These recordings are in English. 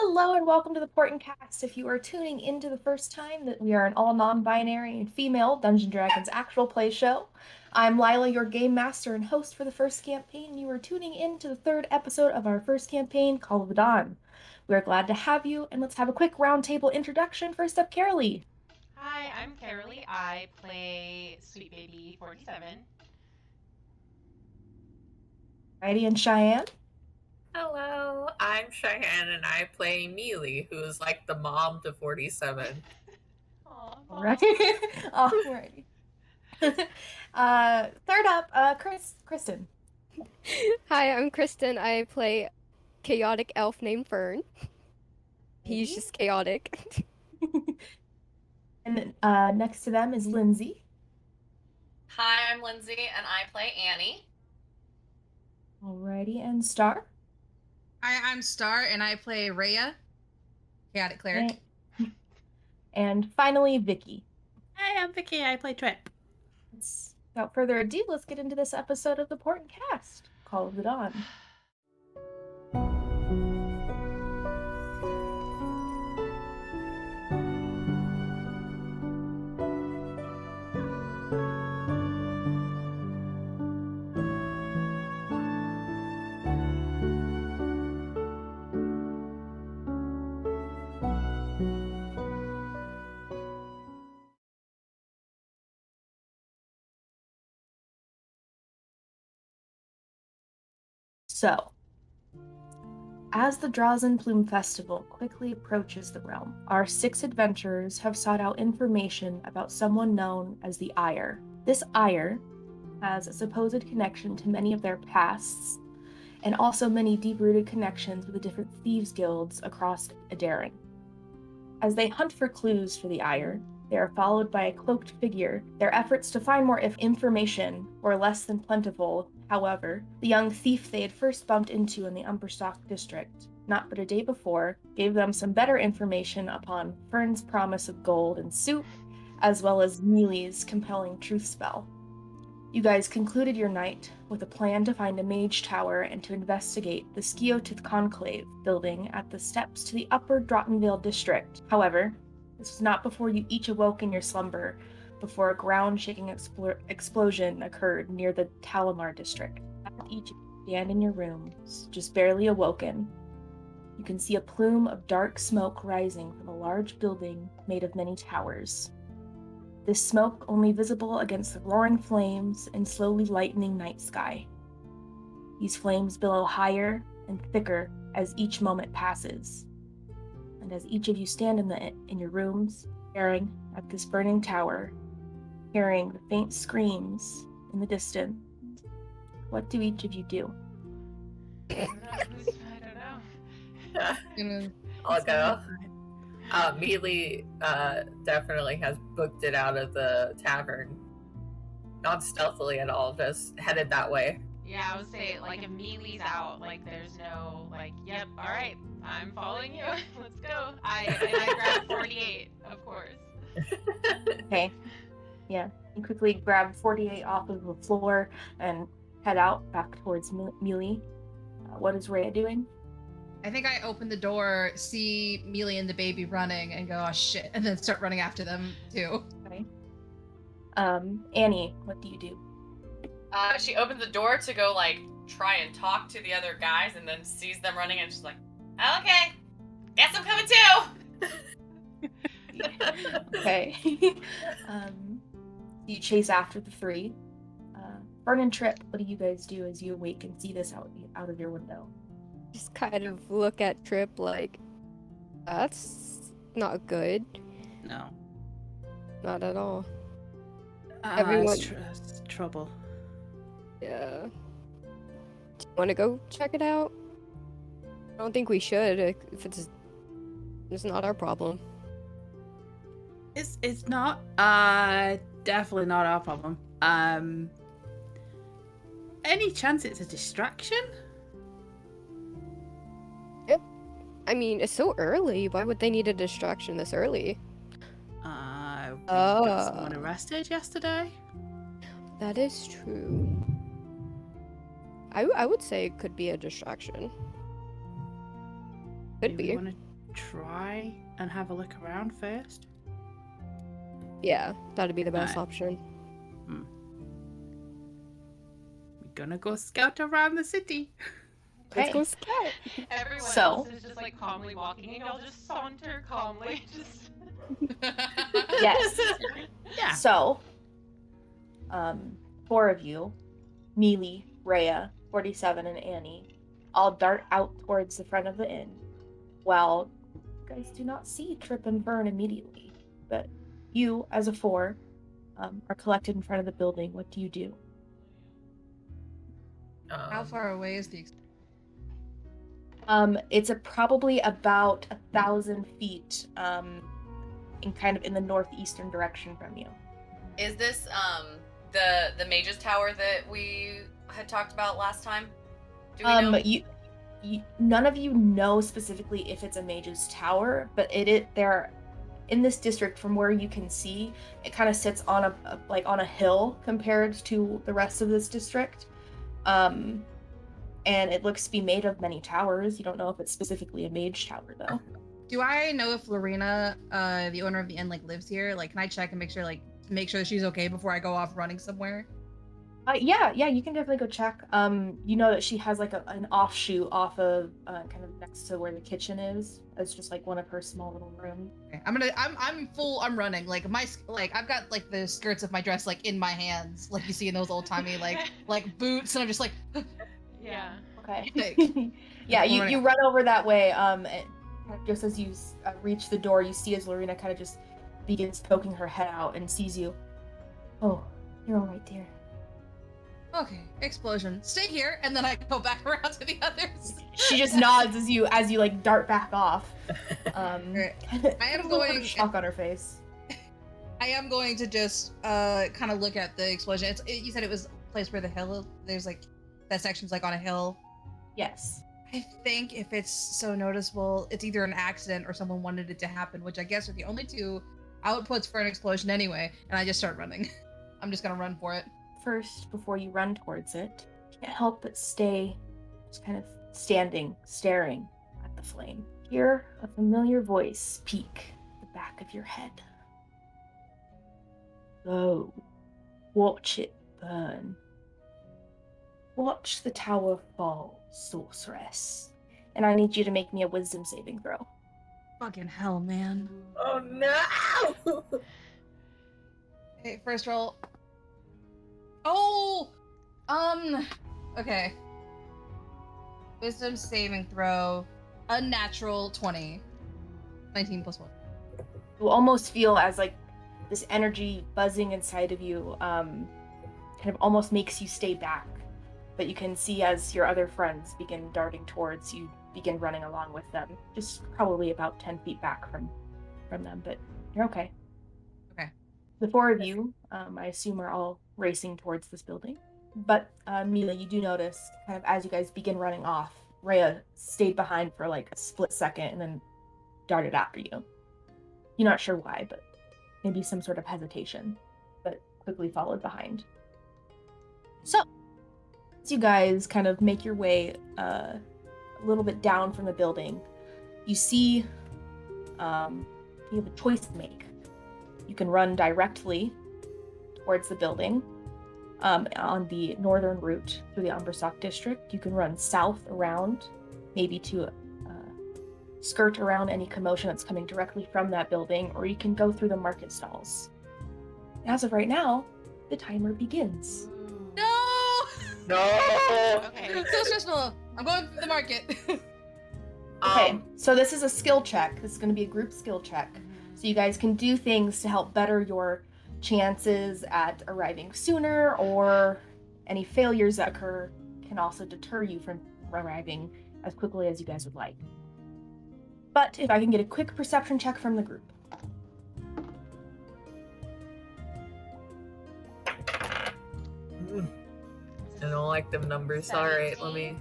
Hello and welcome to the Portent Kast. If you are tuning into the first time, that we are an all non-binary and female Dungeons & Dragons actual play show. I'm Lila, your game master and host for the first campaign. You are tuning in to the third episode of our first campaign, Call of the Dawn. We are glad to have you, and let's have a quick roundtable introduction. First up, Carolee. Hi, I'm Carolee. I play Sweet Baby 47. Heidi and Cheyenne. Hello, I'm Cheyenne and I play Mealy, who's like the mom to 47. Aw, All right. Alrighty. Third up, Kristen. Hi, I'm Kristen. I play chaotic elf named Fern. He's Maybe? just chaotic. And then next to them is Lindsay. Hi, I'm Lindsay, and I play Annie. Alrighty, and Star. Hi, I'm Star, and I play Rhea, chaotic cleric. And finally, Vicky. Hi, I'm Vicky. I play Trip. Without further ado, let's get into this episode of the Portent Kast, Call of the Dawn. So, as the Drazen Plume Festival quickly approaches the realm, our 6 adventurers have sought out information about someone known as the Ire. This Ire has a supposed connection to many of their pasts, and also many deep-rooted connections with the different thieves' guilds across Adarin. As they hunt for clues for the Ire, they are followed by a cloaked figure. Their efforts to find more information were less than plentiful. However, the young thief they had first bumped into in the Umberstock district, not but a day before, gave them some better information upon Fern's promise of gold and soup, as well as Mealy's compelling truth spell. You guys concluded your night with a plan to find a Mage Tower and to investigate the Sciotith Conclave building at the steps to the upper Drottenvale district. However, this was not before you each awoke in your slumber, before a ground-shaking explosion occurred near the Talamar district. As each of you stand in your rooms, just barely awoken, you can see a plume of dark smoke rising from a large building made of many towers. This smoke only visible against the roaring flames and slowly lightening night sky. These flames billow higher and thicker as each moment passes. And as each of you stand in your rooms, staring at this burning tower, hearing the faint screams in the distance, what do each of you do? I don't know. I'll go. Mealy definitely has booked it out of the tavern. Not stealthily at all, just headed that way. Yeah, I would say, like, if Mealy's out, like, there's no, like, yep, alright, I'm following you, let's go. I grab 48, of course. Okay. Yeah. You quickly grab 48 off of the floor and head out back towards Mealy. What is Rhea doing? I think I open the door, see Mealy and the baby running, and go, oh shit, and then start running after them, too. Okay. Annie, what do you do? She opens the door to go, like, try and talk to the other guys, and then sees them running, and she's like, okay, guess I'm coming too! Okay. You chase after the 3. Fern and Trip, what do you guys do as you awake and see this out of your window? Just kind of look at Trip like, that's not good. No. Not at all. Everyone. It's trouble. Yeah. Do you want to go check it out? I don't think we should if it's not our problem. It's not definitely not our problem. Any chance it's a distraction? Yep. I mean, it's so early. Why would they need a distraction this early? We got someone arrested yesterday. That is true. I would say it could be a distraction. Could Do be. we want to try and have a look around first? Yeah, that'd be the best Alright. option. We're gonna go scout around the city. Let's Okay. go scout. Everyone So- else is just like calmly walking, and y'all just saunter calmly. Just Yes. Yeah. So, four of you, Mealy, Rhea, 47, and Annie, all dart out towards the front of the inn, while you guys do not see Trip and Vern immediately. But you, as a four, are collected in front of the building. What do you do? How far away is the? It's probably about 1,000 feet, in kind of in the northeastern direction from you. Is this the Mage's Tower that we had talked about last time? Do we know? You none of you know specifically if it's a Mage's Tower, but there in this district, from where you can see, it kind of sits on on a hill compared to the rest of this district. And it looks to be made of many towers. You don't know if it's specifically a Mage Tower though. Do I know if Lorena, the owner of the inn, like lives here? Like, can I check and make sure that she's okay before I go off running somewhere? Yeah, you can definitely go check. You know that she has like an offshoot off of kind of next to where the kitchen is. It's just like one of her small little rooms. Okay. I'm running. Like I've got like the skirts of my dress like in my hands, like you see in those old timey like boots, and I'm just like, yeah. Okay. Like, Yeah, I'm you running. run over that way. And just as you reach the door, you see as Lorena kind of just begins poking her head out and sees you. Oh, you're all right, dear. okay, explosion. Stay here, and then I go back around to the others. She just nods as you like dart back off. Right. I am a little bit going- of shock on her face. I am going to just kind of look at the explosion. You said it was a place where the hill. There's like that section's like on a hill. Yes. I think if it's so noticeable, it's either an accident or someone wanted it to happen, which I guess are the only two outputs for an explosion anyway. And I just start running. I'm just gonna run for it. First, before you run towards it, you can't help but stay just kind of standing, staring at the flame. Hear a familiar voice peek at the back of your head. Go, watch it burn. Watch the tower fall, sorceress. And I need you to make me a wisdom saving throw. Fucking hell, man. Oh no! Okay, first roll. Oh! Okay. Wisdom saving throw. Unnatural 20. 19 plus 1. You almost feel as like this energy buzzing inside of you kind of almost makes you stay back. But you can see as your other friends begin darting towards you, begin running along with them. Just probably about 10 feet back from them, but you're okay. Okay. The four of you, I assume, are all racing towards this building. But Mila, you do notice, kind of as you guys begin running off, Rhea stayed behind for like a split second and then darted after you. You're not sure why, but maybe some sort of hesitation, but quickly followed behind. So, as you guys kind of make your way a little bit down from the building, you see you have a choice to make. You can run directly towards the building on the northern route through the Umberstock district. You can run south around, maybe to skirt around any commotion that's coming directly from that building, or you can go through the market stalls. As of right now, the timer begins. No! No! Okay. So stressful. I'm going through the market. Okay, so this is a skill check. This is going to be a group skill check. So you guys can do things to help better your chances at arriving sooner, or any failures that occur can also deter you from arriving as quickly as you guys would like. But if I can get a quick perception check from the group. I don't like them numbers. Alright, let me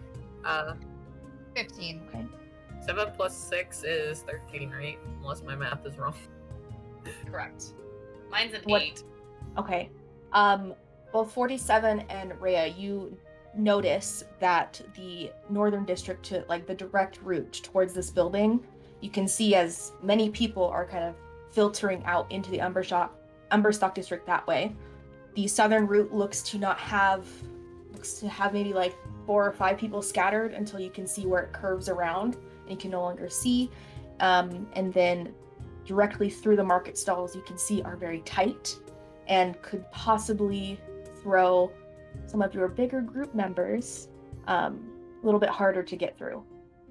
15. Okay. 7 plus 6 is 13, right? Unless my math is wrong. Correct. Mine's an What- 8. Okay. Both 47 and Rhea, you notice that the northern district to like the direct route towards this building, you can see as many people are kind of filtering out into the Umberstock district that way. The southern route looks to have maybe like 4 or 5 people scattered until you can see where it curves around and you can no longer see. And then directly through the market stalls you can see are very tight and could possibly throw some of your bigger group members a little bit harder to get through.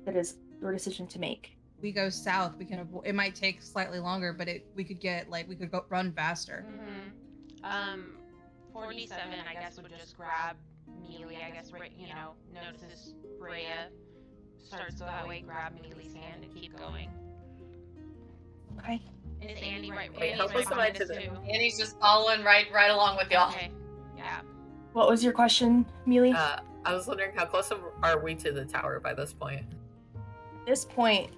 That is your decision to make. We go south. We can. It might take slightly longer, but we could go run faster. 47, I guess, would just grab Mealy. I guess, notices Rhea starts that way, grab Mealy's hand and keep going. Okay. Is Andy right? Wait, Andy's hopefully right somebody behind us to the- too. Annie's just following right along with y'all. Okay. Yeah. What was your question, Mealy? I was wondering how close are we to the tower by this point? At this point,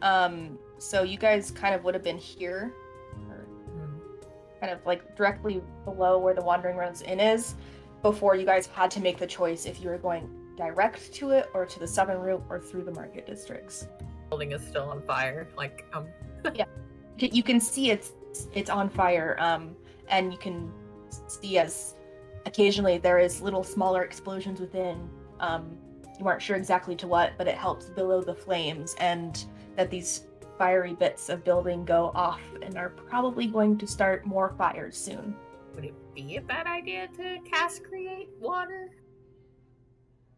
so you guys kind of would have been here, or kind of like directly below where the Wandering Road's Inn is, before you guys had to make the choice if you were going direct to it or to the southern route or through the market districts. The building is still on fire. You can see it's on fire, and you can see as occasionally there is little smaller explosions within. You aren't sure exactly to what, but it helps billow the flames, and that these fiery bits of building go off and are probably going to start more fires soon. Would it be a bad idea to cast create water?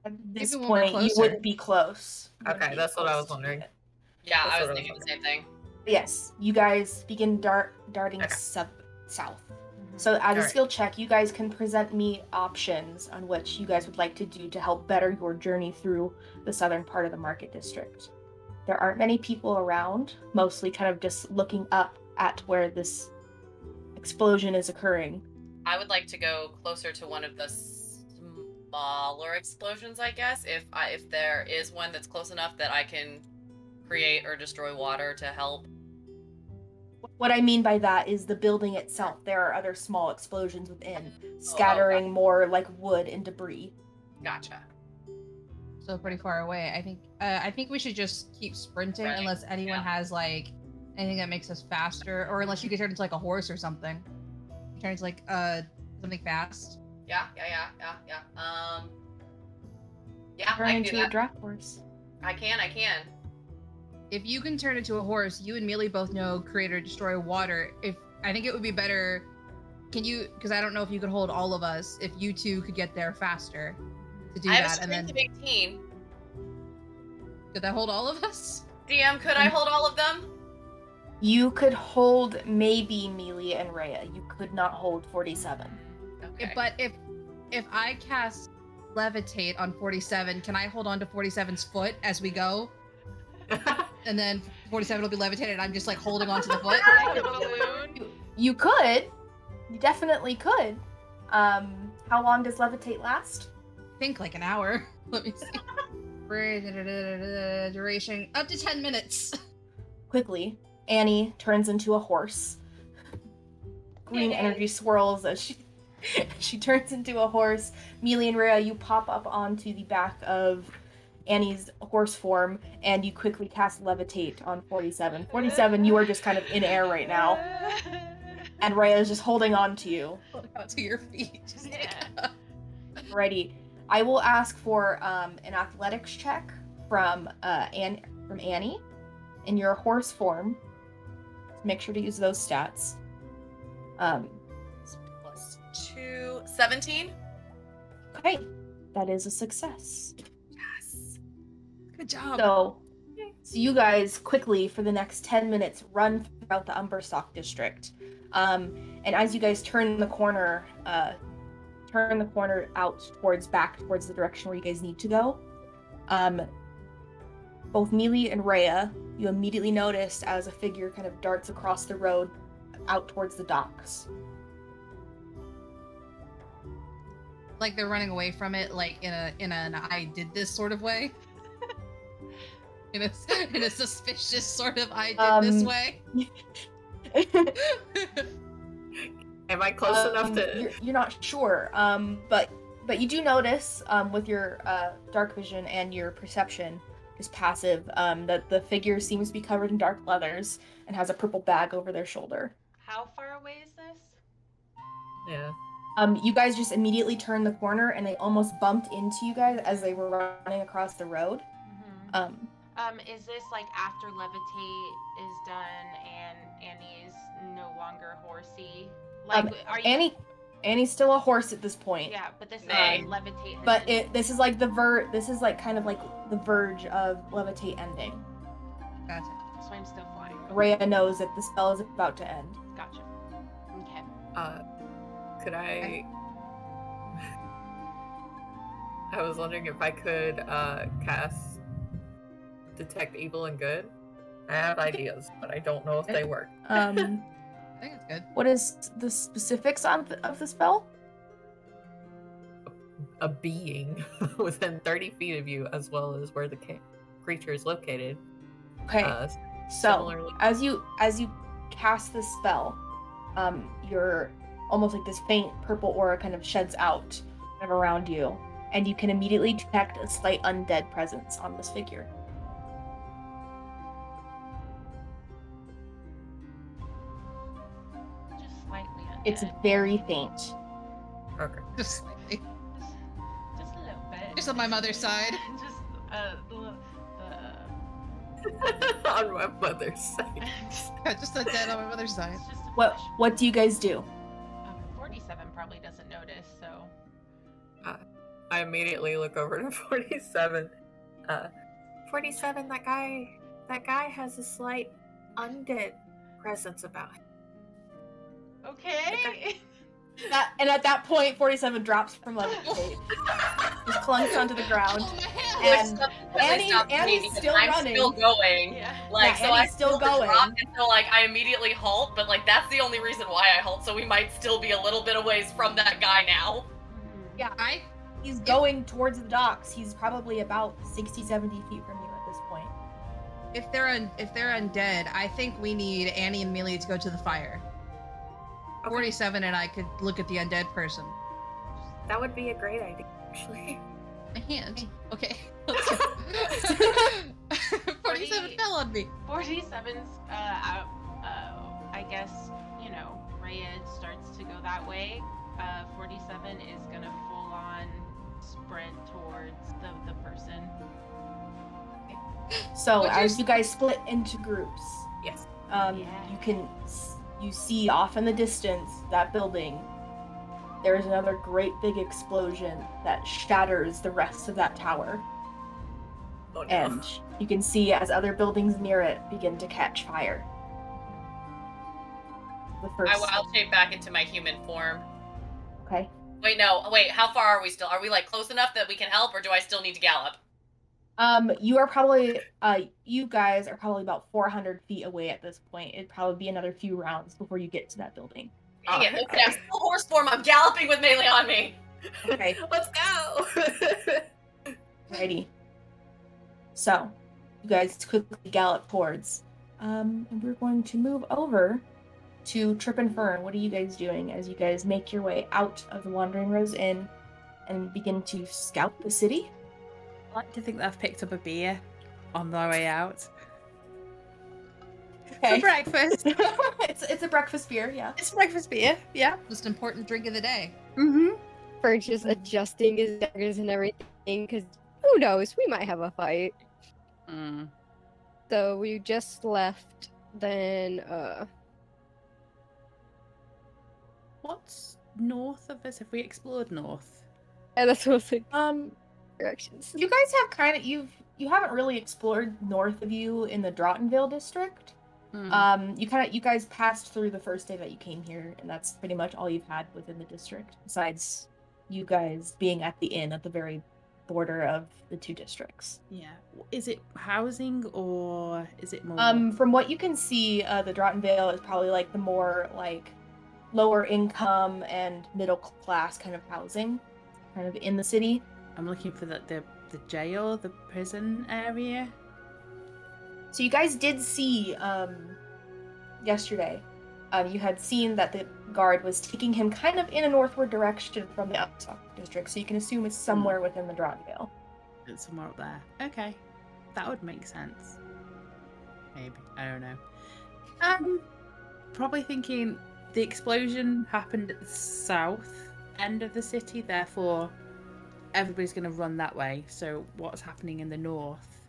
At this Maybe when we're point, you closer. wouldn't be close. You Okay, wouldn't be that's what I close was to wondering. it. Yeah, That's I was what I was thinking the same thing. Yes, you guys begin darting Okay. south. Mm-hmm. So as a Alright. skill check, you guys can present me options on which you guys would like to do to help better your journey through the southern part of the market district. There aren't many people around, mostly kind of just looking up at where this explosion is occurring. I would like to go closer to one of the smaller explosions, I guess, if there is one that's close enough that I can create or destroy water to help. What I mean by that is the building itself. There are other small explosions within, scattering more like wood and debris. Gotcha. So pretty far away. I think we should just keep sprinting Running, unless anyone yeah. has like anything that makes us faster, or unless you could turn into like a horse or something. Turn into like something fast. Yeah. Yeah, Turn I can into do a that. draft horse. I can. If you can turn into a horse, you and Mealy both know create or destroy water. I think it would be better. Can you? Because I don't know if you could hold all of us. If you two could get there faster to do I have a that, and strength then of 18. could that hold all of us? DM, could I hold all of them? You could hold maybe Mealy and Rhea. You could not hold 47. Okay. But if I cast levitate on 47, can I hold on to 47's foot as we go? And then 47 will be levitated and I'm just like holding on to the foot? Like a balloon. You could. You definitely could. How long does levitate last? I think like an hour. Let me see. Duration up to 10 minutes. Quickly, Annie turns into a horse. Green energy swirls as she turns into a horse. Mealy and Rhea, you pop up onto the back of Annie's horse form, and you quickly cast levitate on 47. 47, you are just kind of in air right now, and Rhea is just holding on to you. Hold out to your feet. Just Yeah. Alrighty. I will ask for an athletics check from Annie in your horse form. Make sure to use those stats. Plus 2, 17. Okay, that is a success. Yes. Good job. So you guys quickly for the next 10 minutes run throughout the Umberstock district. And as you guys turn the corner out back towards the direction where you guys need to go, both Mealy and Rhea, you immediately notice as a figure kind of darts across the road out towards the docks. Like they're running away from it, like in an I did this sort of way. in a suspicious sort of I did this way. Am I close enough to? You're not sure, but you do notice with your dark vision and your perception is passive. That the figure seems to be covered in dark leathers and has a purple bag over their shoulder. How far away is this? Yeah. You guys just immediately turned the corner and they almost bumped into you guys as they were running across the road. Is this like after levitate is done and Annie's no longer horsey? Like, are you? Annie's still a horse at this point. Yeah, but this Nay. levitate. Has But been... this is like this is like kind of like the verge of levitate ending. Gotcha. So I'm still flying. Rhea knows that the spell is about to end. Gotcha. Okay. Could I? I was wondering if I could cast detect evil and good. I have ideas, but I don't know if they work. I think it's good. What is the specifics of the spell? A being within 30 feet of you, as well as where the creature is located. Okay. So Similarly. as you cast this spell, your almost like this faint purple aura kind of sheds out kind of around you, and you can immediately detect a slight undead presence on this figure. Just slightly undead. It's very faint. Okay. Just slightly. Just a little bit. Just on my mother's side. Just On my mother's side. Just a dead on my mother's side. It's just a What flesh. what do you guys do? 47 probably doesn't notice, so. I immediately look over to 47. 47, that guy has a slight undead presence about him. Okay. And at that point, 47 drops from levitate, just clunks onto the ground. Oh, my hand! And Annie's still I'm running. still going. Yeah. Like, Yeah, so Annie's I still feel the going. drop, and so like I immediately halt, but like that's the only reason why I halt. So we might still be a little bit a ways from that guy now. Yeah, I he's going towards the docks. He's probably about 60, 70 feet from you at this point. if they're undead, I think we need Annie and Mealy to go to the fire. 47 and I could look at the undead person. That would be a great idea, actually. My hand. Okay. 47 fell on me. 47's out. I guess, you know, Rhea starts to go that way. 47 is gonna full on sprint towards the person. So Would you as s- you guys split into groups, Yes. you see off in the distance that building. There's another great big explosion that shatters the rest of that tower, Oh no. and you can see as other buildings near it begin to catch fire. The first. I'll shape back into my human form. Okay. Wait, no. Wait, how far are we still? Are we like close enough that we can help, or do I still need to gallop? You are probably, you guys are probably about 400 feet away at this point. It'd probably be another few rounds before you get to that building. Dang it, okay, I'm still horse form. I'm galloping with melee on me. Okay. Let's go. Righty. So, you guys quickly gallop towards. And we're going to move over to Trip and Fern. What are you guys doing as you guys make your way out of the Wandering Rose Inn and begin to scout the city? I like to think that I've picked up a beer on the way out. Okay. For breakfast. it's a breakfast beer, yeah. It's breakfast beer, yeah. Most important drink of the day. Mm-hmm. For just adjusting his daggers and everything, because who knows, we might have a fight. Mm. So we just left, then, What's north of us? Have we explored north? and that's mostly Um, directions. you guys have kind of you haven't really explored north of you in the Drottenville district. You guys passed through the first day that you came here, and that's pretty much all you've had within the district, besides you guys being at the inn at the very border of the two districts. Yeah. Is it housing or is it more? From what you can see, the Drottenville is probably like the more like lower income and middle class kind of housing, kind of in the city. I'm looking for the jail, the prison area. So you guys did see yesterday. You had seen that the guard was taking him kind of in a northward direction from the Upstock district, so you can assume it's somewhere within the Drottenville. It's somewhere up there. Okay. that would make sense. Maybe. I don't know. Probably thinking the explosion happened at the south end of the city, therefore everybody's going to run that way. So what's happening in the north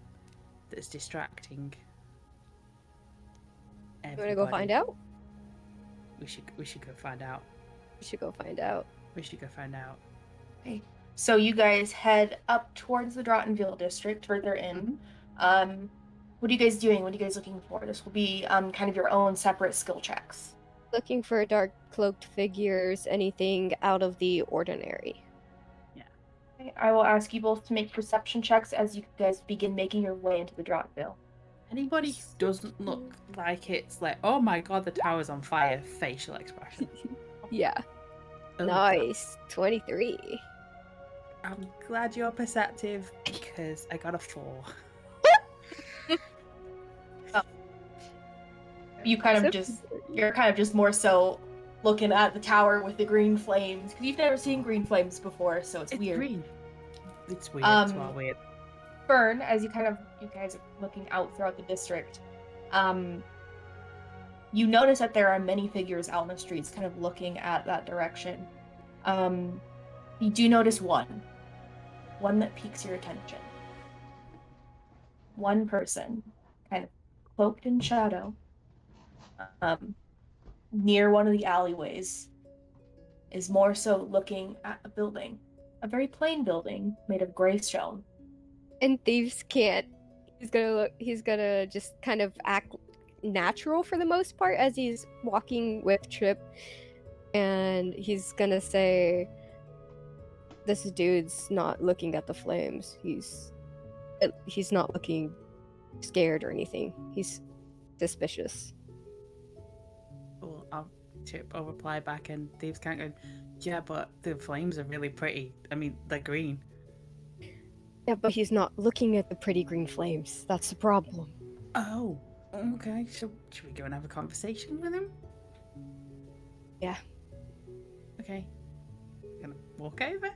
that's distracting You everybody? wanna go find out? We should go find out. We should go find out. We should go find out. Okay. So you guys head up towards the Drottenville district, further in. What are you guys doing? What are you guys looking for? This will be kind of your own separate skill checks. Looking for dark cloaked figures, anything out of the ordinary. Okay, I will ask you both to make perception checks as you guys begin making your way into the Drottenville. Anybody who doesn't look like it's like, oh my god, the tower's on fire, facial expression. Yeah. Oh, Nice. 23. I'm glad you're perceptive because I got a 4. You're kind of just more so looking at the tower with the green flames because you've never seen green flames before, so it's weird. Green. It's weird. It's well weird. Fern, as you guys are looking out throughout the district, you notice that there are many figures out in the streets kind of looking at that direction. You do notice one that piques your attention. One person, kind of cloaked in shadow, near one of the alleyways, is more so looking at a building, a very plain building made of gray stone. And Thieves can't. He's gonna just kind of act natural for the most part as he's walking with Trip, and he's gonna say, "This dude's not looking at the flames. He's not looking scared or anything. He's suspicious." Well, I'll reply back, and Thieves can't go, yeah, but the flames are really pretty. I mean, they're green. Yeah, but he's not looking at the pretty green flames. That's the problem. Oh, okay. Should we go and have a conversation with him? Yeah. Okay. Gonna walk over?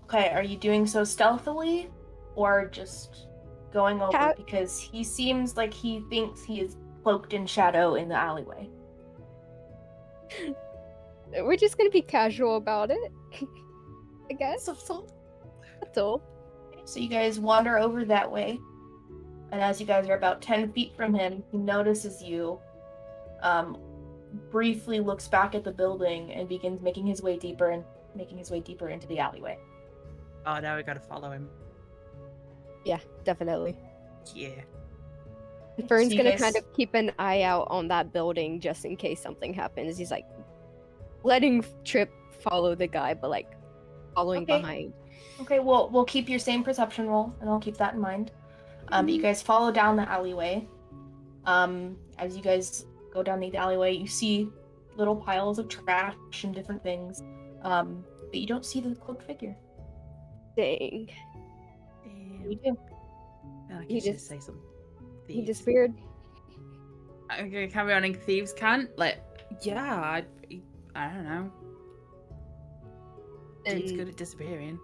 Okay, are you doing so stealthily or just going over? Because he seems like he thinks he is cloaked in shadow in the alleyway. We're just gonna be casual about it, I guess. That's all. So you guys wander over that way, and as you guys are about 10 feet from him, he notices you, briefly looks back at the building, and begins making his way deeper into the alleyway. Oh, now we gotta follow him. Yeah, definitely. Yeah. Fern's So gonna guys... kind of keep an eye out on that building just in case something happens. He's like letting Trip follow the guy, but like following behind. Okay, well, we'll keep your same perception roll, and I'll keep that in mind. But you guys follow down the alleyway. As you guys go down the alleyway, you see little piles of trash and different things, but you don't see the cloaked figure. Dang. You do. He just say something. He disappeared. I'm gonna carry on, and Thieves can't. Like, yeah, I don't know. Dude's good at disappearing.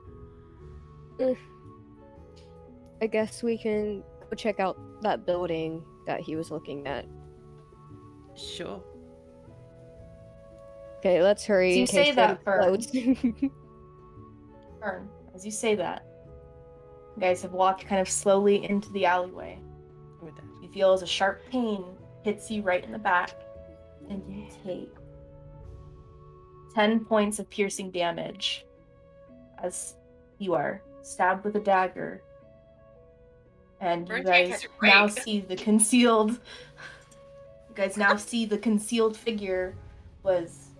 I guess we can go check out that building that he was looking at. Sure. Okay, let's hurry. So you in say case that, Fern. explodes. Fern, as you say that, you guys have walked kind of slowly into the alleyway. You feel as a sharp pain hits you right in the back, and you take 10 points of piercing damage as you are stabbed with a dagger. And you guys now see the concealed... You guys now see the concealed figure was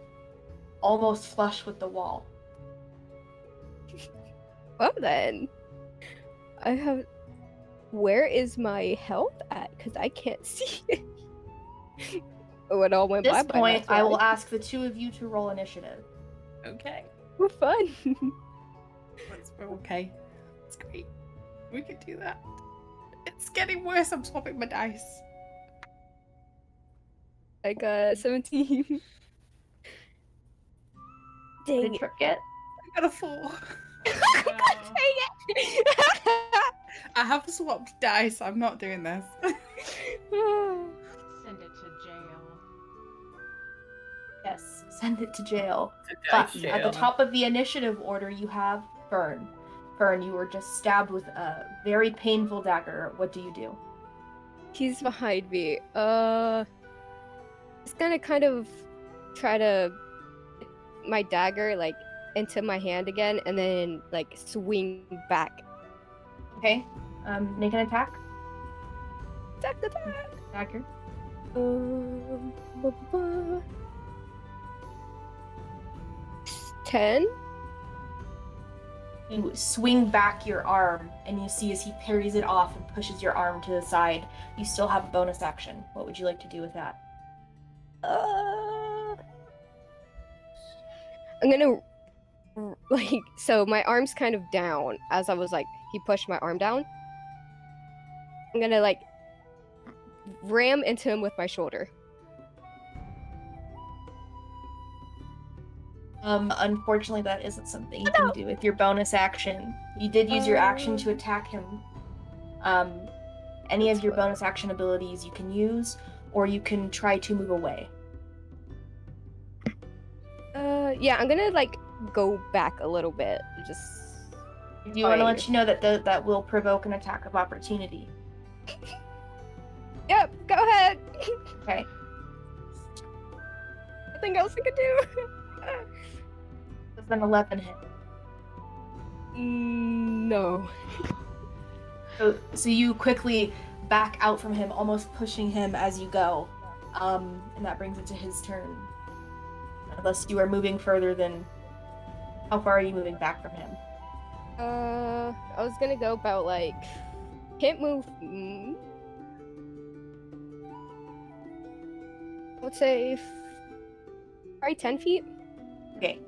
almost flush with the wall. Well then, where is my health at? Because I can't see it. Oh, it all went by. At this point, I will ask the two of you to roll initiative. Okay. We're fun. Okay. That's great. We can do that. It's getting worse. I'm swapping my dice. I got 17. Dang Did it. Trip get? I got a 4. Dang it. I have swapped dice. I'm not doing this. Send it to jail. Yes, send it to jail. To But dice at the jail. top of the initiative order, you have Fern. Fern, you were just stabbed with a very painful dagger. What do you do? He's behind me. He's gonna kind of try to get my dagger like into my hand again, and then like swing back. Okay. Make an attack. Attack. Dagger. Ba- ba- 10. You swing back your arm, and you see as he parries it off and pushes your arm to the side. You still have a bonus action. What would you like to do with that? I'm gonna like, so my arm's kind of down as I was like, he pushed my arm down. I'm gonna like ram into him with my shoulder. Unfortunately, that isn't something you can do with your bonus action. You did use your action to attack him. Any of your bonus action abilities you can use, or you can try to move away. Yeah, I'm gonna like go back a little bit. Just. I do want to let you know that that will provoke an attack of opportunity. Yep, go ahead. Okay. Nothing else I could do. Does an 11 hit? No. So you quickly back out from him, almost pushing him as you go. And that brings it to his turn. Unless you are moving further than... How far are you moving back from him? I was gonna go about like... Can't move... Let's say... Probably 10 feet? Okay.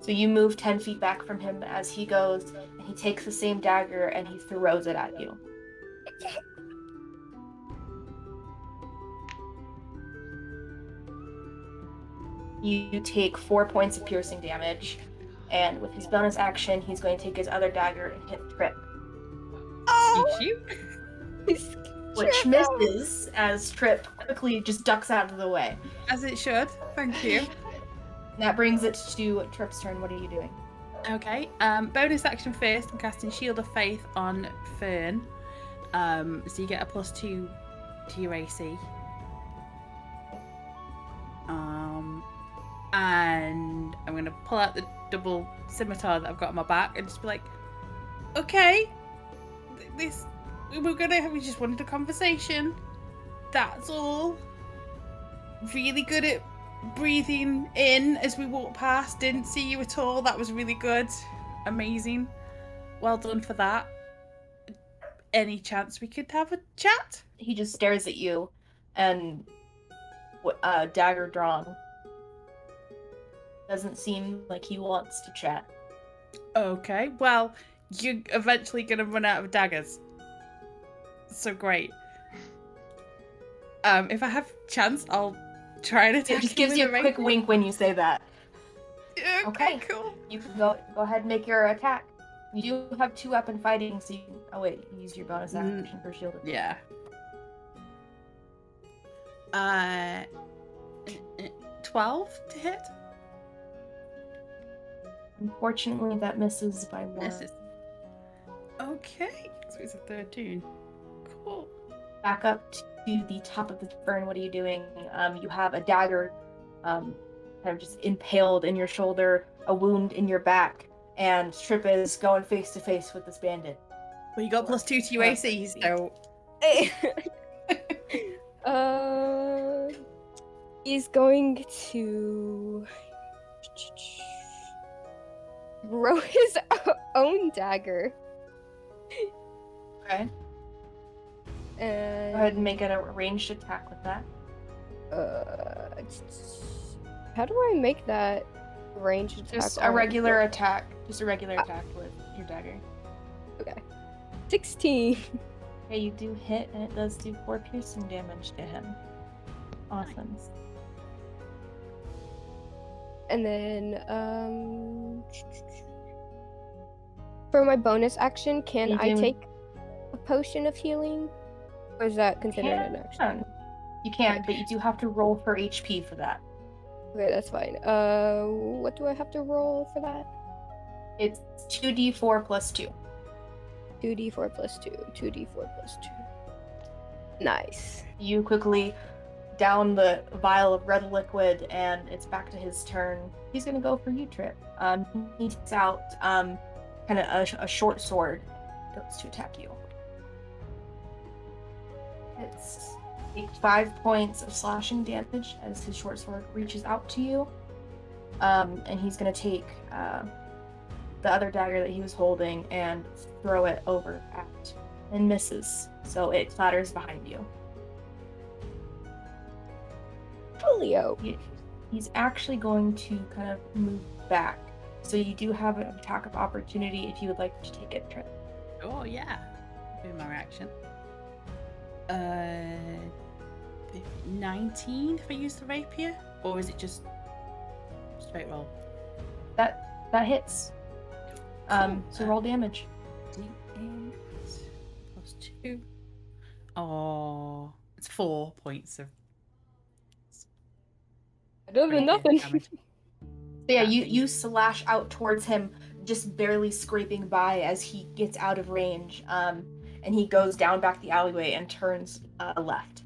So you move 10 feet back from him as he goes, and he takes the same dagger and he throws it at you. You take 4 points of piercing damage, and with his bonus action, he's going to take his other dagger and hit Trip, which misses as Trip quickly just ducks out of the way. As it should. Thank you. And that brings it to Trip's turn. What are you doing? Okay. Bonus action first. I'm casting Shield of Faith on Fern. So you get a +2 to your AC. And I'm gonna pull out the double scimitar that I've got on my back and just be like, okay, we just wanted a conversation. That's all. Really good at breathing in as we walked past. Didn't see you at all. That was really good. Amazing. Well done for that. Any chance we could have a chat? He just stares at you, and dagger drawn. Doesn't seem like he wants to chat. Okay, well, you're eventually gonna run out of daggers. So great. If I have chance, I'll try and attack. It just gives you a quick wink when you say that. Okay, Okay. cool. You can go ahead and make your attack. You do have 2-weapon fighting, so you can... Oh wait, you use your bonus action for shield. Yeah. 12 to hit. Unfortunately, that misses by 1. Misses. Okay, so it's a 13. Cool. Back up to the top of the fern. What are you doing? You have a dagger, kind of just impaled in your shoulder, a wound in your back, and Trip is going face to face with this bandit. Well, you got +2 to your AC, so. He's going to throw his own dagger. Okay. And Go ahead and make it a ranged attack with that. how do I make that ranged attack? Just a regular attack. Just a regular attack with your dagger. Okay. 16. Okay, you do hit, and it does do 4 piercing damage to him. Awesome. And then, for my bonus action, can You I do- take a potion of healing? Or is that considered an action? You can, but you do have to roll for HP for that. Okay, that's fine. What do I have to roll for that? It's 2d4 plus 2. 2d4 plus 2. 2d4 plus 2. Nice. You quickly down the vial of red liquid, and it's back to his turn. He's gonna go for you, Trip. He takes out kind of a short sword, goes to attack you. It's 5 points of slashing damage as his short sword reaches out to you. And he's gonna take the other dagger that he was holding and throw it over at and misses. So it clatters behind you. Julio. He's actually going to kind of move back. So you do have an attack of opportunity if you would like to take it, Trip. Oh yeah, do my reaction. 19 if I use the rapier, or is it just straight roll? That hits. So roll damage. D8 plus 2. Oh, it's 4 points of. Better than nothing. damage. So yeah, That you thing. slash out towards him, just barely scraping by as he gets out of range. And he goes down back the alleyway and turns left.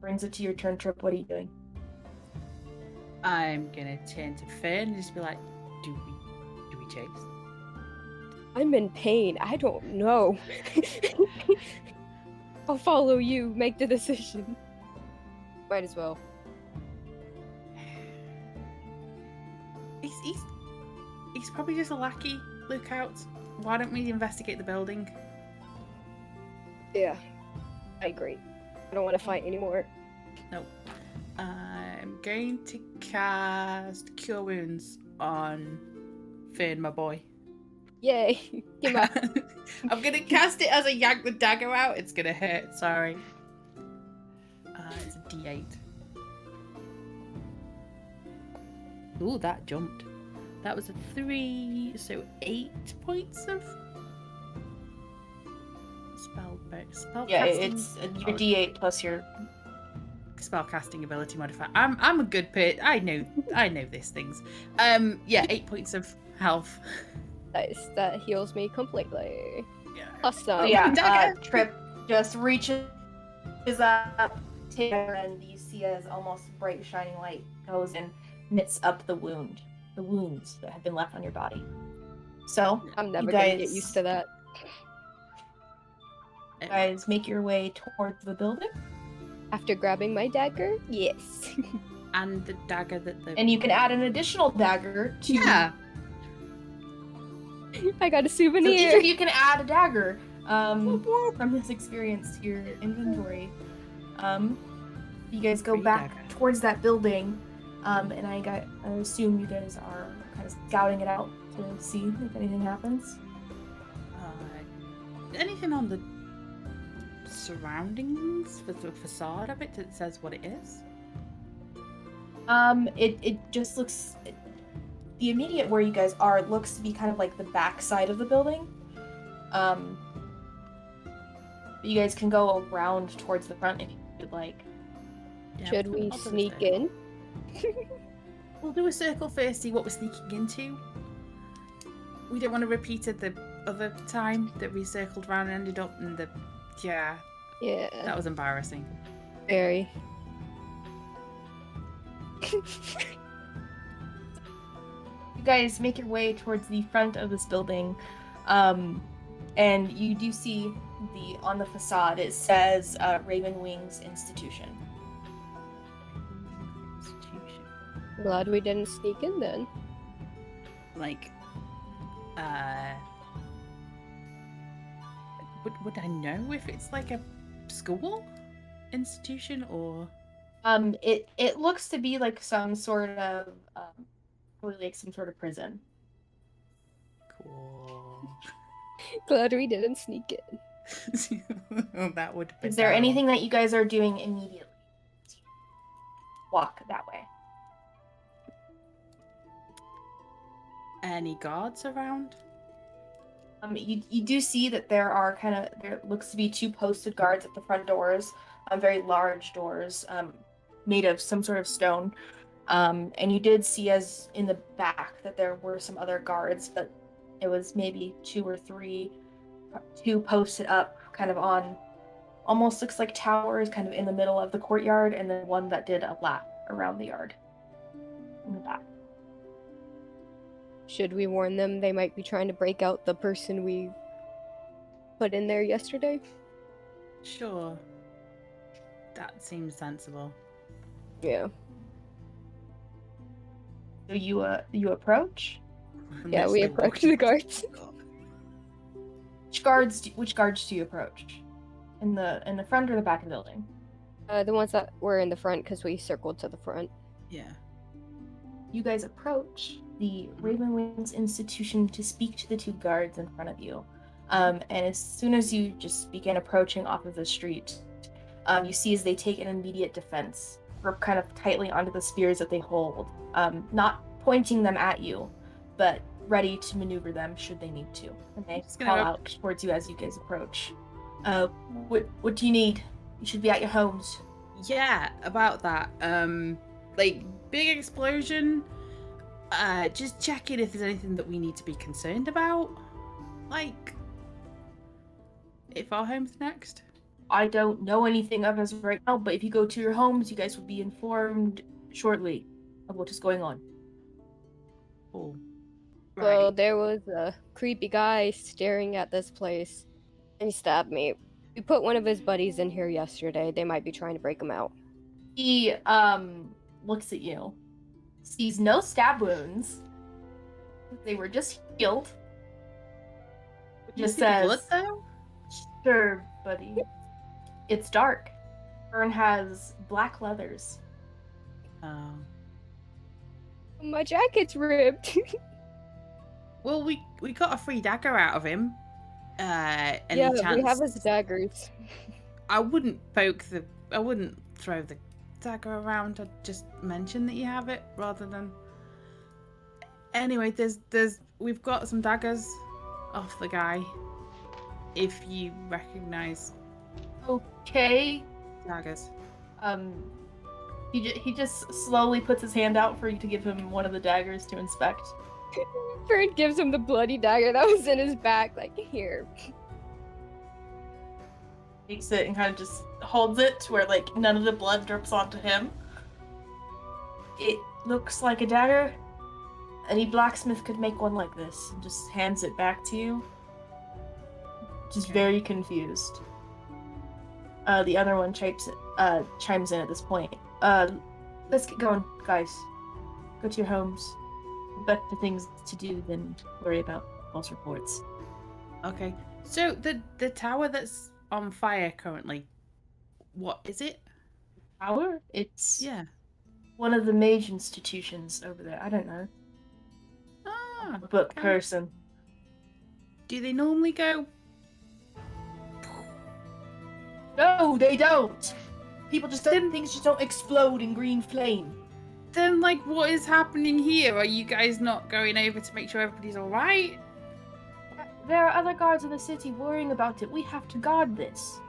Brings it to your turn, Trip. What are you doing? I'm gonna turn to Fern and just be like, do we chase? I'm in pain. I don't know. I'll follow you. Make the decision. Might as well. He's probably just a lackey. Look out. Why don't we investigate the building? Yeah, I agree. I don't want to fight anymore. Nope. I'm going to cast Cure Wounds on Fern, my boy. Yay! Give up. I'm gonna cast it as I yank the dagger out. It's gonna hurt. Sorry. It's a D8. Ooh, that jumped. That was a 3, so 8 points of spell Yeah, casting. it's your D8 plus your. Spellcasting ability modifier. I'm a good pit. I know these things. Yeah, 8 points of health. Nice. That heals me completely. Yeah. Awesome. So yeah, Dagger. Trip just reaches up, and you see as almost bright shining light goes and knits up the wounds that have been left on your body. So I'm never you gonna guys, get used to that. You guys make your way towards the building, After grabbing my dagger? Yes. And the dagger that the and you can add an additional dagger to. yeah. I got a So each souvenir. of you can add a dagger from this experience to your inventory. You guys go Free back dagger. towards that building, and I assume you guys are kind of scouting it out to see if anything happens. Anything on the surroundings, the facade of it that says what it is? It just looks. The immediate where you guys are looks to be kind of like the back side of the building. But you guys can go around towards the front if you would like. Yeah, Should we I'll do a sneak circle. in? We'll do a circle first, see what we're sneaking into. We don't want to repeat it the other time that we circled around and ended up in the. Yeah, Yeah, that was embarrassing. very. You guys make your way towards the front of this building, and you do see on the facade it says Raven Wings Institution. Institution. Glad we didn't sneak in then. Like, would I know if it's like a school institution or? It looks to be like some sort of probably like some sort of prison. Cool. Glad we didn't sneak in. That would be Is there terrible. anything that you guys are doing immediately? Walk that way. Any guards around? You do see that there looks to be 2 posted guards at the front doors, very large doors, made of some sort of stone. And you did see as in the back that there were some other guards, but it was maybe 2 or 3, 2 posted up kind of on almost looks like towers kind of in the middle of the courtyard, and then one that did a lap around the yard in the back. Should we warn them they might be trying to break out the person we put in there yesterday? Sure. That seems sensible. Yeah. So you approach. Yeah, we Literally approach the guards. Which guards do you approach? In the front or the back of the building? The ones that were in the front because we circled to the front. Yeah. You guys approach the Ravenwings institution to speak to the 2 guards in front of you. And as soon as you just begin approaching off of the street, you see as they take an immediate defense, grip kind of tightly onto the spears that they hold, not pointing them at you, but ready to maneuver them should they need to. And they call out towards you as you guys approach. What do you need? You should be at your homes. Yeah, about that. Like, big explosion. Just checking if there's anything that we need to be concerned about. Like, if our home's next. I don't know anything of as right now, but if you go to your homes, you guys will be informed shortly of what is going on. Oh. Well, there was a creepy guy staring at this place, and he stabbed me. We put one of his buddies in here yesterday. They might be trying to break him out. He looks at you, sees no stab wounds. They were just healed. Just says, blood though? "Sure, buddy. It's dark. Fern has black leathers." Oh. My jacket's ripped. Well, we got a free dagger out of him. Any yeah, chance? we have his daggers. I wouldn't throw the dagger around. I'd just mention that you have it rather than. Anyway, we've got some daggers off the guy. If you recognize Okay. daggers. He just slowly puts his hand out for you to give him one of the daggers to inspect. Fern gives him the bloody dagger that was in his back. Like, here. Takes it and kind of just holds it to where like none of the blood drips onto him. It looks like a dagger. Any blacksmith could make one like this, and just hands it back to you. Just very confused. The other one chimes in at this point. Let's get going, guys. Go to your homes. Better things to do than worry about false reports. Okay. So the tower that's on fire currently, what is it? Tower? It's Yeah. one of the mage institutions over there. I don't know. Ah. A book okay. person. Do they normally go? No, they don't. People just don't. Things just don't explode in green flame. Then, like, what is happening here? Are you guys not going over to make sure everybody's all right? There are other guards in the city worrying about it. We have to guard this.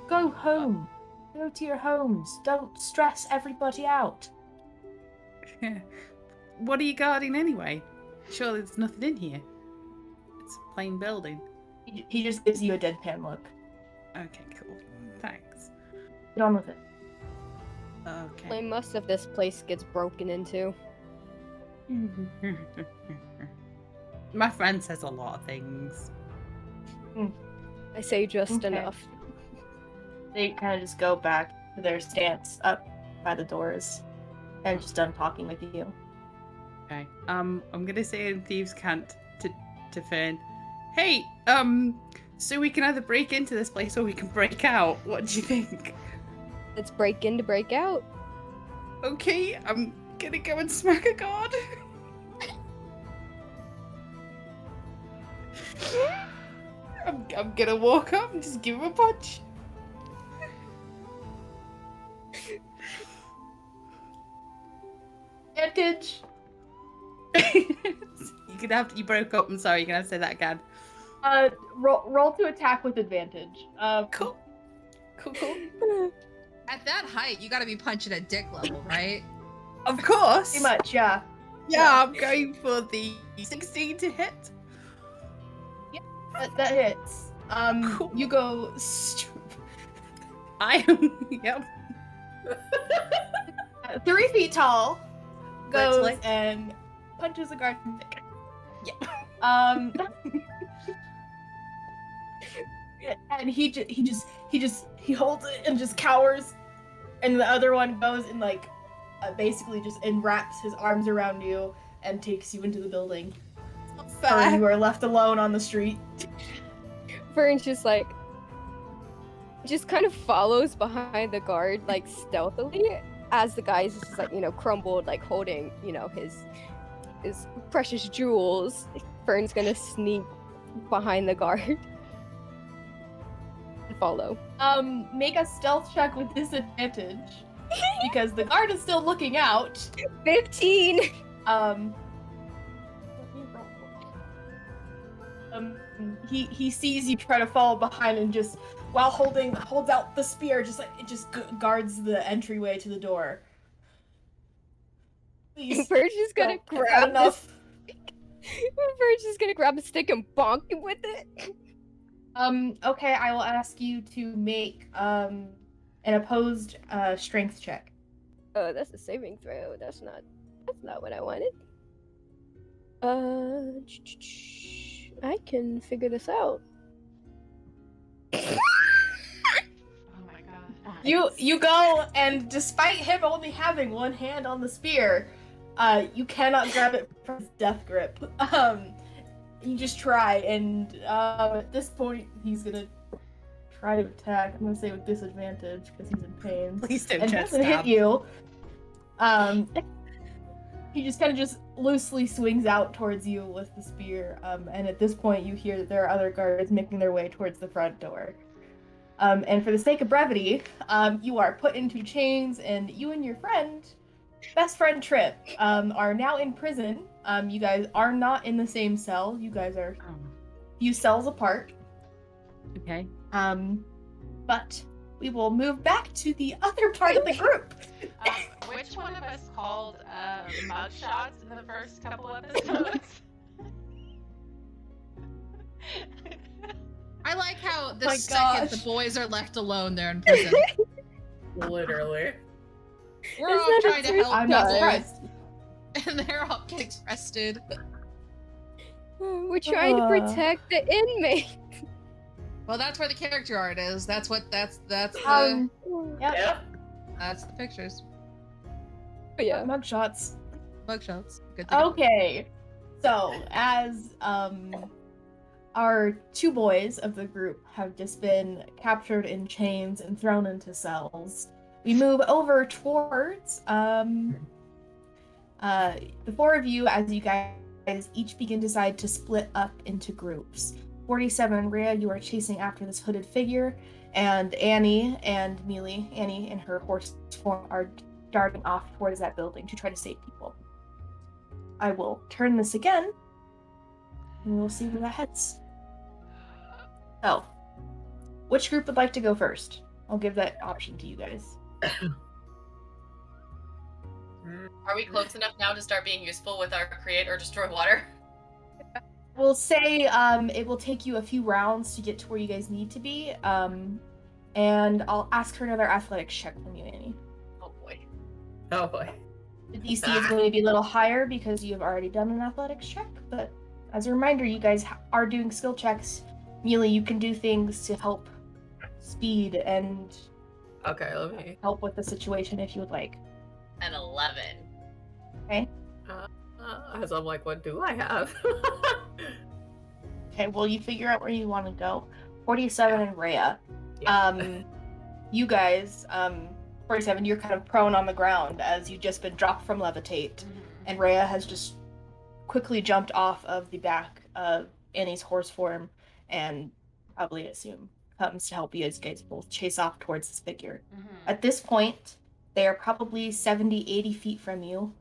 Go home. Go to your homes. Don't stress everybody out. What are you guarding anyway? Surely there's nothing in here. It's a plain building. He just gives you a deadpan look. Okay, cool. Thanks. Get on with it. Okay. Like, most of this place gets broken into. My friend says a lot of things. I say just Okay. enough. They kind of just go back to their stance up by the doors and just done talking with you. Okay. I'm gonna say in Thieves' Cant to Fern, hey, so we can either break into this place or we can break out. What do you think? Let's break in to break out. Okay, I'm gonna go and smack a guard. I'm gonna walk up and just give him a punch. Advantage. You broke up. I'm sorry. You're gonna have to say that again. Roll to attack with advantage. Cool. At that height, you gotta be punching at dick level, right? Of course. Pretty much, yeah. Yeah, I'm going for the 16 to hit. That hits. Cool. You go. I am. Yep. 3 feet tall. Goes Literally. and punches a guard. Yeah. And he holds it and just cowers, and the other one goes and like basically just wraps his arms around you and takes you into the building. Or you are left alone on the street. Vern's just like, just kind of follows behind the guard, like stealthily, as the guy's just like, crumbled, like holding, his precious jewels. Vern's gonna sneak behind the guard and follow. Make a stealth check with disadvantage because the guard is still looking out. 15. He sees you try to follow behind and just while holds out the spear, just like it just guards the entryway to the door. Please, Vern's just gonna no, that's grab not enough. Vern's just gonna grab a stick and bonk him with it. Okay, I will ask you to make an opposed strength check. Oh, that's a saving throw. That's not what I wanted. I can figure this out. Oh my god. You go, and despite him only having one hand on the spear, you cannot grab it from his death grip. You just try, and at this point, he's gonna try to attack. I'm gonna say with disadvantage because he's in pain. Please don't And chest doesn't hit stab. you. He just kind of just loosely swings out towards you with the spear. And at this point, you hear that there are other guards making their way towards the front door. And for the sake of brevity, you are put into chains, and you and your best friend Trip, are now in prison. You guys are not in the same cell. You guys are a few cells apart. Okay. But we will move back to the other part of the group. Which one of us called mugshots in the first couple episodes? I like how the My second gosh. the boys are left alone, they're in prison. Literally. We're Is all that a trying to first help I'm not people, surprised. and they're all getting arrested. We're trying to protect the inmate. Well, that's where the character art is. That's the Yep. Yeah. that's the pictures. Yeah. Mugshots. Mugshots. Good to go. Okay. So, as our 2 boys of the group have just been captured in chains and thrown into cells, we move over towards the 4 of you, as you guys each begin to decide to split up into groups. 47 and Rhea, you are chasing after this hooded figure, and Annie and Mealy, Annie in her horse form, are darting off towards that building to try to save people. I will turn this again, and we'll see where that heads. So, which group would like to go first? I'll give that option to you guys. Are we close enough now to start being useful with our create or destroy water? We'll say it will take you a few rounds to get to where you guys need to be, and I'll ask for another athletics check from you, Annie. Oh boy. Oh boy. The DC is going to be a little higher because you have already done an athletics check, but as a reminder, you guys are doing skill checks. Mealy, you can do things to help speed and Okay, let me. help with the situation if you would like. An 11. Okay? As I'm like, what do I have? Okay, well, you figure out where you want to go. 47 and Rhea. Yeah. You guys, 47, you're kind of prone on the ground as you've just been dropped from levitate, and Rhea has just quickly jumped off of the back of Annie's horse form and probably assume comes to help you guys both chase off towards this figure. At this point, they are probably 70, 80 feet from you.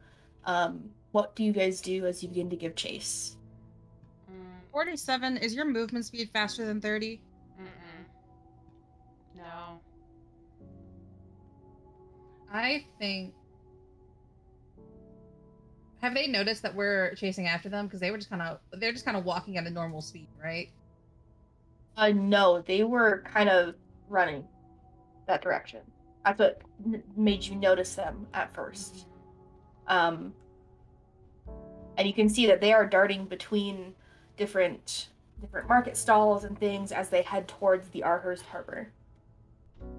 What do you guys do as you begin to give chase? 47, is your movement speed faster than 30? No. I think. Have they noticed that we're chasing after them? Because they're just kind of walking at a normal speed, right? No, they were kind of running that direction. That's what made you notice them at first. And you can see that they are darting between different market stalls and things as they head towards the Arhurst Harbor.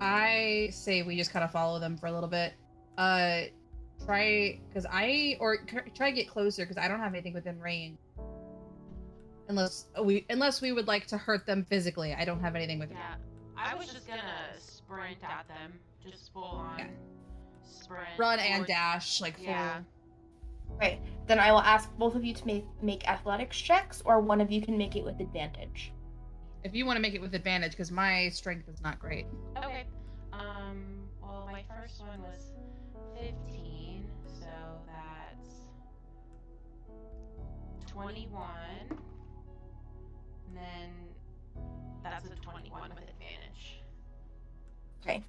I say we just kind of follow them for a little bit. Try to get closer because I don't have anything within range. Unless we would like to hurt them physically. I don't have anything within. Yeah, I was just gonna sprint at them, just full on sprint. Run and dash, like full. Yeah. Okay, then I will ask both of you to make athletics checks, or one of you can make it with advantage. If you want to make it with advantage, because my strength is not great. Okay. Well, my first one was 15, so that's 21. And then that's a 21 with advantage. Okay,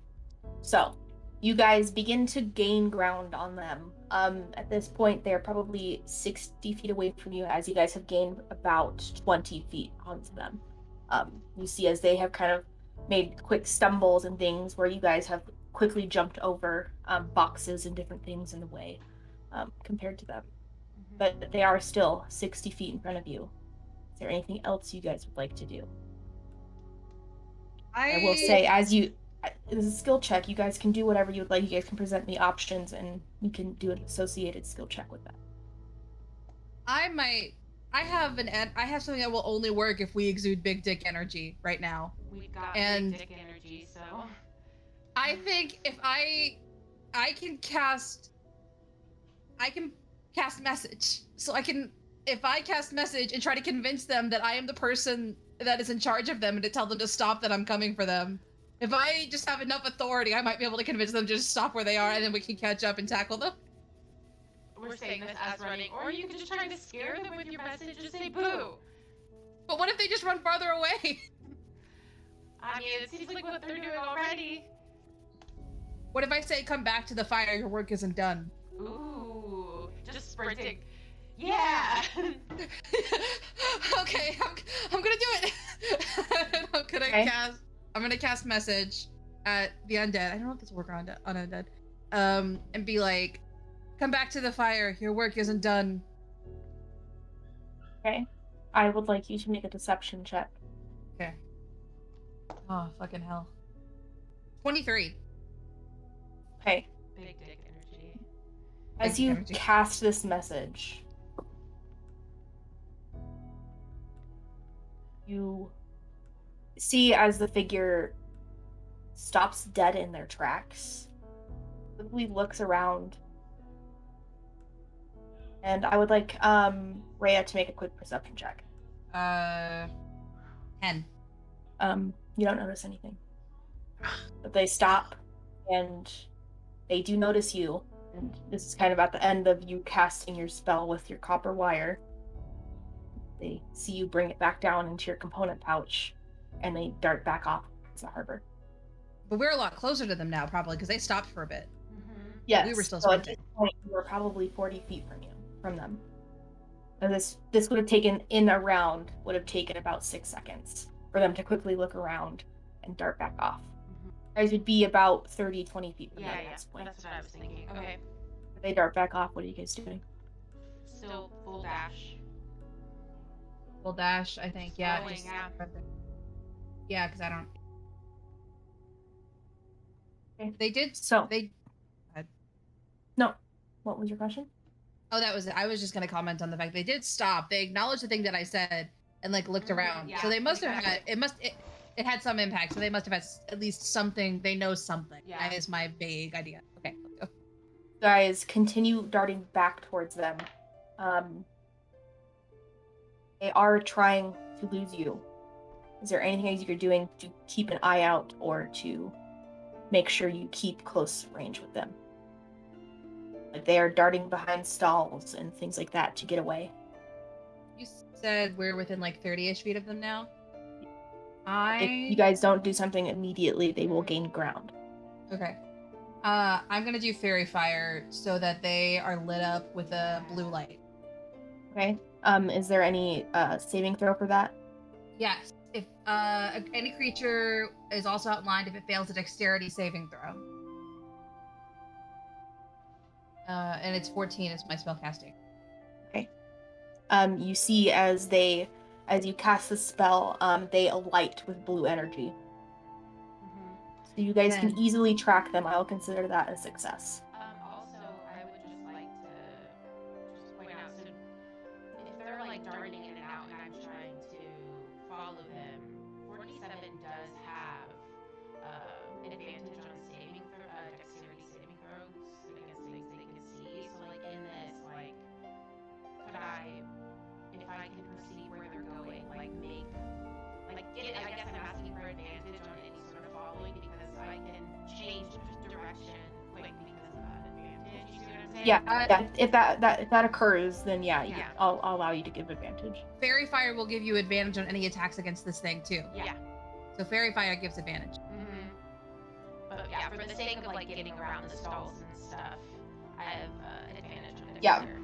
so you guys begin to gain ground on them. At this point, they're probably 60 feet away from you, as you guys have gained about 20 feet onto them. You see as they have kind of made quick stumbles and things where you guys have quickly jumped over boxes and different things in the way compared to them. But they are still 60 feet in front of you. Is there anything else you guys would like to do? I will say, as you, this is a skill check, you guys can do whatever you would like. You guys can present me options and you can do an associated skill check with that. I have something that will only work if we exude big dick energy right now. We've got And big dick energy, so I think if I can cast message. So if I cast message and try to convince them that I am the person that is in charge of them and to tell them to stop, that I'm coming for them. If I just have enough authority, I might be able to convince them to just stop where they are, and then we can catch up and tackle them. we're saying this as running, or you can just try to scare them with your message, just say boo. But what if they just run farther away? I mean, it seems like what they're doing already. What if I say, come back to the fire, your work isn't done? Ooh, just sprinting. Yeah. Okay, I'm gonna do it. I'm gonna cast message at the undead. I don't know if this will work on undead. And be like, come back to the fire. Your work isn't done. Okay. I would like you to make a deception check. Okay. Oh, fucking hell. 23. Okay. Big dick energy. As you cast this message, you see as the figure stops dead in their tracks, quickly looks around, and I would like Rhea to make a quick perception check. 10. You don't notice anything, but they stop, and they do notice you. And this is kind of at the end of you casting your spell with your copper wire. They see you bring it back down into your component pouch, and they dart back off to the harbor. But we're a lot closer to them now, probably, because they stopped for a bit. Yes. We were still so at sprinting. this point, you were probably 40 feet from them. And this would have taken, in a round, would have taken about 6 seconds for them to quickly look around and dart back off. You guys would be about 30, 20 feet from them at this point. That's what I was thinking. Okay. If they dart back off, what are you guys doing? Still full dash. Full dash, I think. Yeah. Rolling, yeah. Yeah, because I don't. Okay. They did. So, They. no. What was your question? Oh, that was it. I was just gonna comment on the fact they did stop. They acknowledged the thing that I said and like looked around. Yeah, so they must have exactly. had. It had some impact. So they must have had at least something. They know something. Yeah. That is my vague idea. Okay. Let's go. Guys, continue darting back towards them. They are trying to lose you. Is there anything you're doing to keep an eye out or to make sure you keep close range with them? Like they are darting behind stalls and things like that to get away. You said we're within like 30-ish feet of them now. If you guys don't do something immediately, they will gain ground. Okay. I'm gonna do fairy fire so that they are lit up with a blue light. Okay. Is there any saving throw for that? Yes. If any creature is also outlined if it fails a dexterity saving throw. And it's 14 is my spell casting. Okay. You see as you cast the spell, they alight with blue energy. So you guys can easily track them. I'll consider that a success. Also, I would just like to just point out, so if they're like darting in and out and I'm trying to follow them, 47 does have an advantage on dexterity saving throws against things they can see. So like in this, like, could I, if I can perceive where they're going, like I guess I'm asking for advantage on any sort of following because I can change direction quick because of that advantage. You see what I'm saying? Yeah. If that occurs, then Yeah. I'll allow you to give advantage. Fairy fire will give you advantage on any attacks against this thing too. Yeah. So fairy fire gives advantage. But yeah, for the sake of like getting around the stalls and stuff, I have advantage on Yeah. dexterity.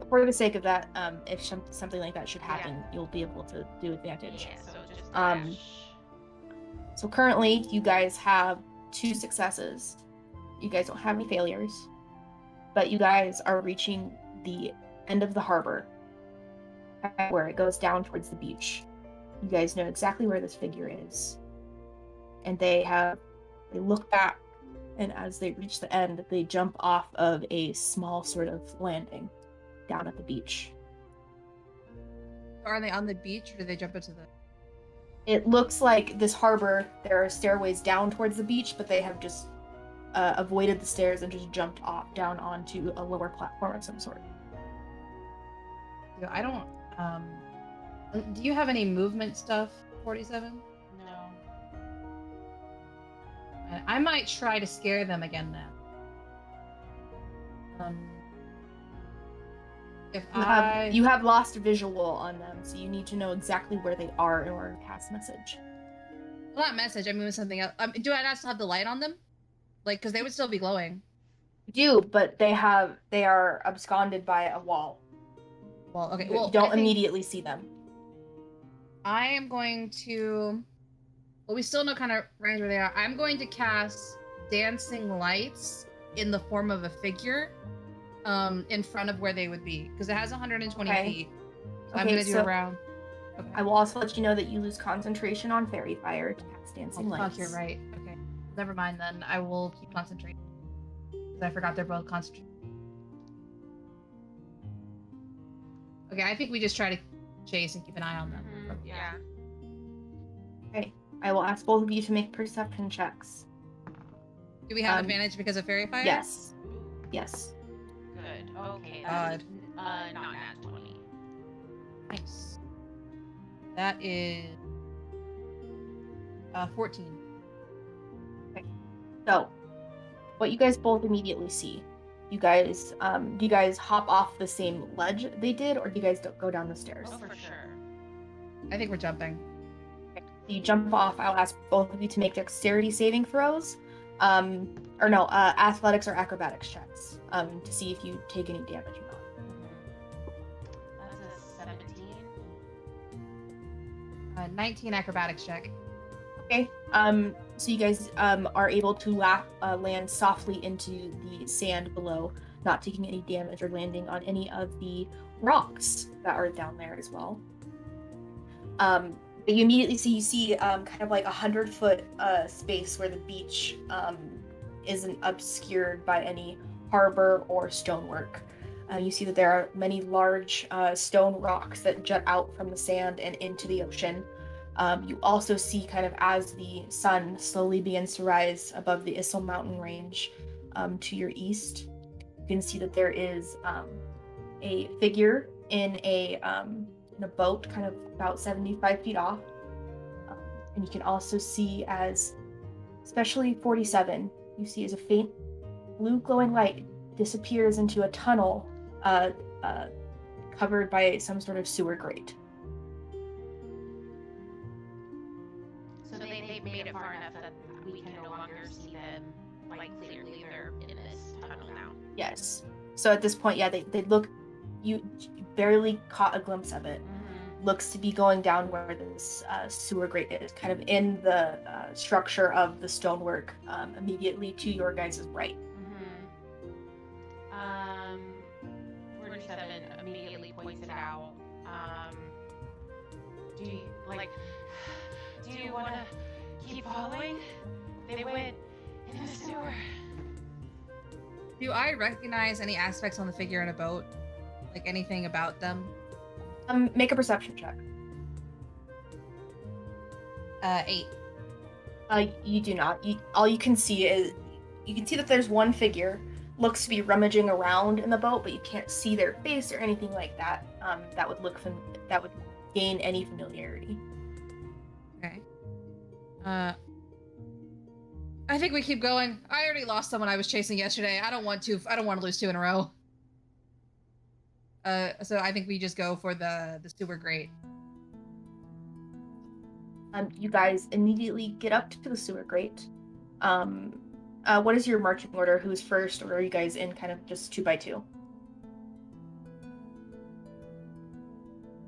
For the sake of that, if something like that should happen, you'll be able to do advantage. Yeah, so just dash. So currently, you guys have 2 successes. You guys don't have any failures, but you guys are reaching the end of the harbor, where it goes down towards the beach. You guys know exactly where this figure is, and they look back, and as they reach the end, they jump off of a small sort of landing down at the beach. Are they on the beach or do they jump into the... It looks like this harbor, there are stairways down towards the beach, but they have just avoided the stairs and just jumped off down onto a lower platform of some sort. I don't... do you have any movement stuff, 47? No. I might try to scare them again then. You have lost visual on them, so you need to know exactly where they are in order to cast message. Well, not message, I mean with something else. Do I not still have the light on them? Like, because they would still be glowing. You do, but they are absconded by a wall. Well, okay. You don't immediately see them. I am going to... Well, we still know kind of range where they are. I'm going to cast Dancing Lights in the form of a figure in front of where they would be. Because it has 120 feet. So I'm going to do around... Okay. I will also let you know that you lose concentration on Fairy Fire to cast Dancing Lights. Fuck, you're right. Okay. Never mind then. I will keep concentrating. Because I forgot they're both concentrating. Okay, I think we just try to chase and keep an eye on them. Yeah. Okay. I will ask both of you to make perception checks. Do we have advantage because of Fairy Fire? Yes. Yes. Good. Okay. God. That's not nat 20. Nice. That is 14. Okay. So, what you guys both immediately see, do you guys hop off the same ledge they did, or do you guys go down the stairs? Oh, for sure. I think we're jumping. Okay. You jump off. I'll ask both of you to make dexterity saving throws, athletics or acrobatics checks, to see if you take any damage or not. That's a 17. 19 acrobatics check. Okay. So you guys are able to land softly into the sand below, not taking any damage or landing on any of the rocks that are down there as well. But you immediately see kind of like 100-foot space where the beach isn't obscured by any harbor or stonework. You see that there are many large stone rocks that jut out from the sand and into the ocean. You also see, kind of as the sun slowly begins to rise above the Issel mountain range to your east, you can see that there is a figure in a boat kind of about 75 feet off. And you can also see, as especially 47, you see as a faint blue glowing light disappears into a tunnel covered by some sort of sewer grate. like clearly they're in this tunnel now. Yes. So at this point, yeah, they look. You barely caught a glimpse of it. Looks to be going down where this sewer grate is, kind of in the structure of the stonework, immediately to your guys' right. 47 immediately points it out. Do you want to keep following? They went in the sewer. Do I recognize any aspects on the figure in a boat? Like anything about them? Make a perception check. 8. You do not. All you can see is that there's one figure looks to be rummaging around in the boat, but you can't see their face or anything like that. That would gain any familiarity. Okay. I think we keep going. I already lost someone I was chasing yesterday. I don't want to lose 2 in a row. So I think we just go for the sewer grate. You guys immediately get up to the sewer grate. What is your marching order? Who's first, or are you guys in kind of just 2 by 2?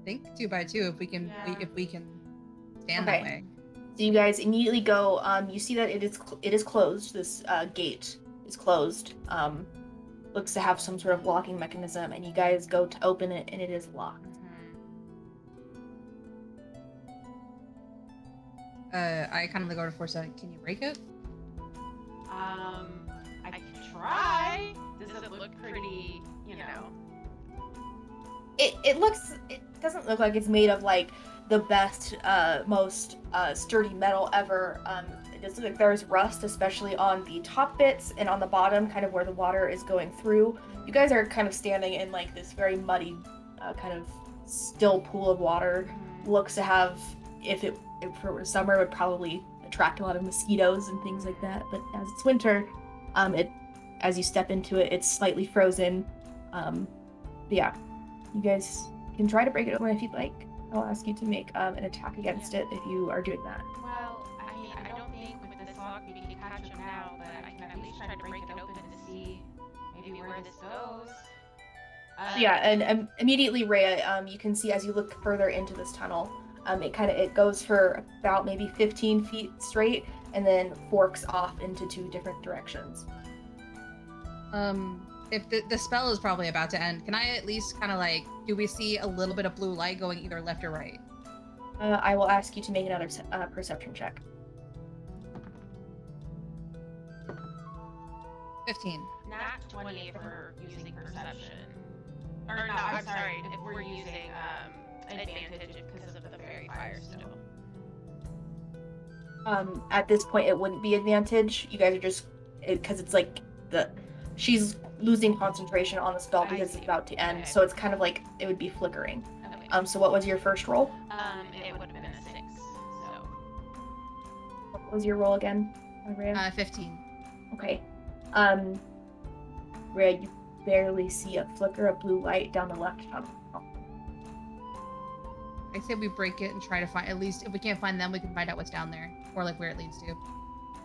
I think 2 by 2 if we can stand that way. So you guys immediately go. You see that it is closed. This gate is closed. Looks to have some sort of locking mechanism, and you guys go to open it, and it is locked. I kind of go to 47. Can you break it? I can try. Does it look pretty, It doesn't look like it's made of like the best, most sturdy metal ever. It does look like there's rust, especially on the top bits and on the bottom, kind of where the water is going through. You guys are kind of standing in like this very muddy, kind of still pool of water. Looks to have, if it were summer, it would probably attract a lot of mosquitoes and things like that. But as it's winter, as you step into it, it's slightly frozen. Yeah, you guys can try to break it open if you'd like. I'll ask you to make an attack against it if you are doing that. Well, I don't think with this lock we can catch him now, but I can at least try to break it open to see maybe where this goes. Yeah, and immediately, Rhea, you can see as you look further into this tunnel, it goes for about maybe 15 feet straight, and then forks off into 2 different directions. If the spell is probably about to end, can I at least kind of like, do we see a little bit of blue light going either left or right? I will ask you to make another perception check. 15. Not 20 if we're using perception. Or no, I'm sorry, if we're using advantage because of the fairy fire still. At this point, it wouldn't be advantage. You guys are just, because it's like she's losing concentration on the spell because it's about to end. Okay. So it's kind of like it would be flickering. Okay. So what was your first roll? It would have been a 6. So. What was your roll again, Rhea? 15. Okay. Rhea, you barely see a flicker of blue light down the left tunnel. I say we break it and try to find, at least if we can't find them, we can find out what's down there, or like where it leads to.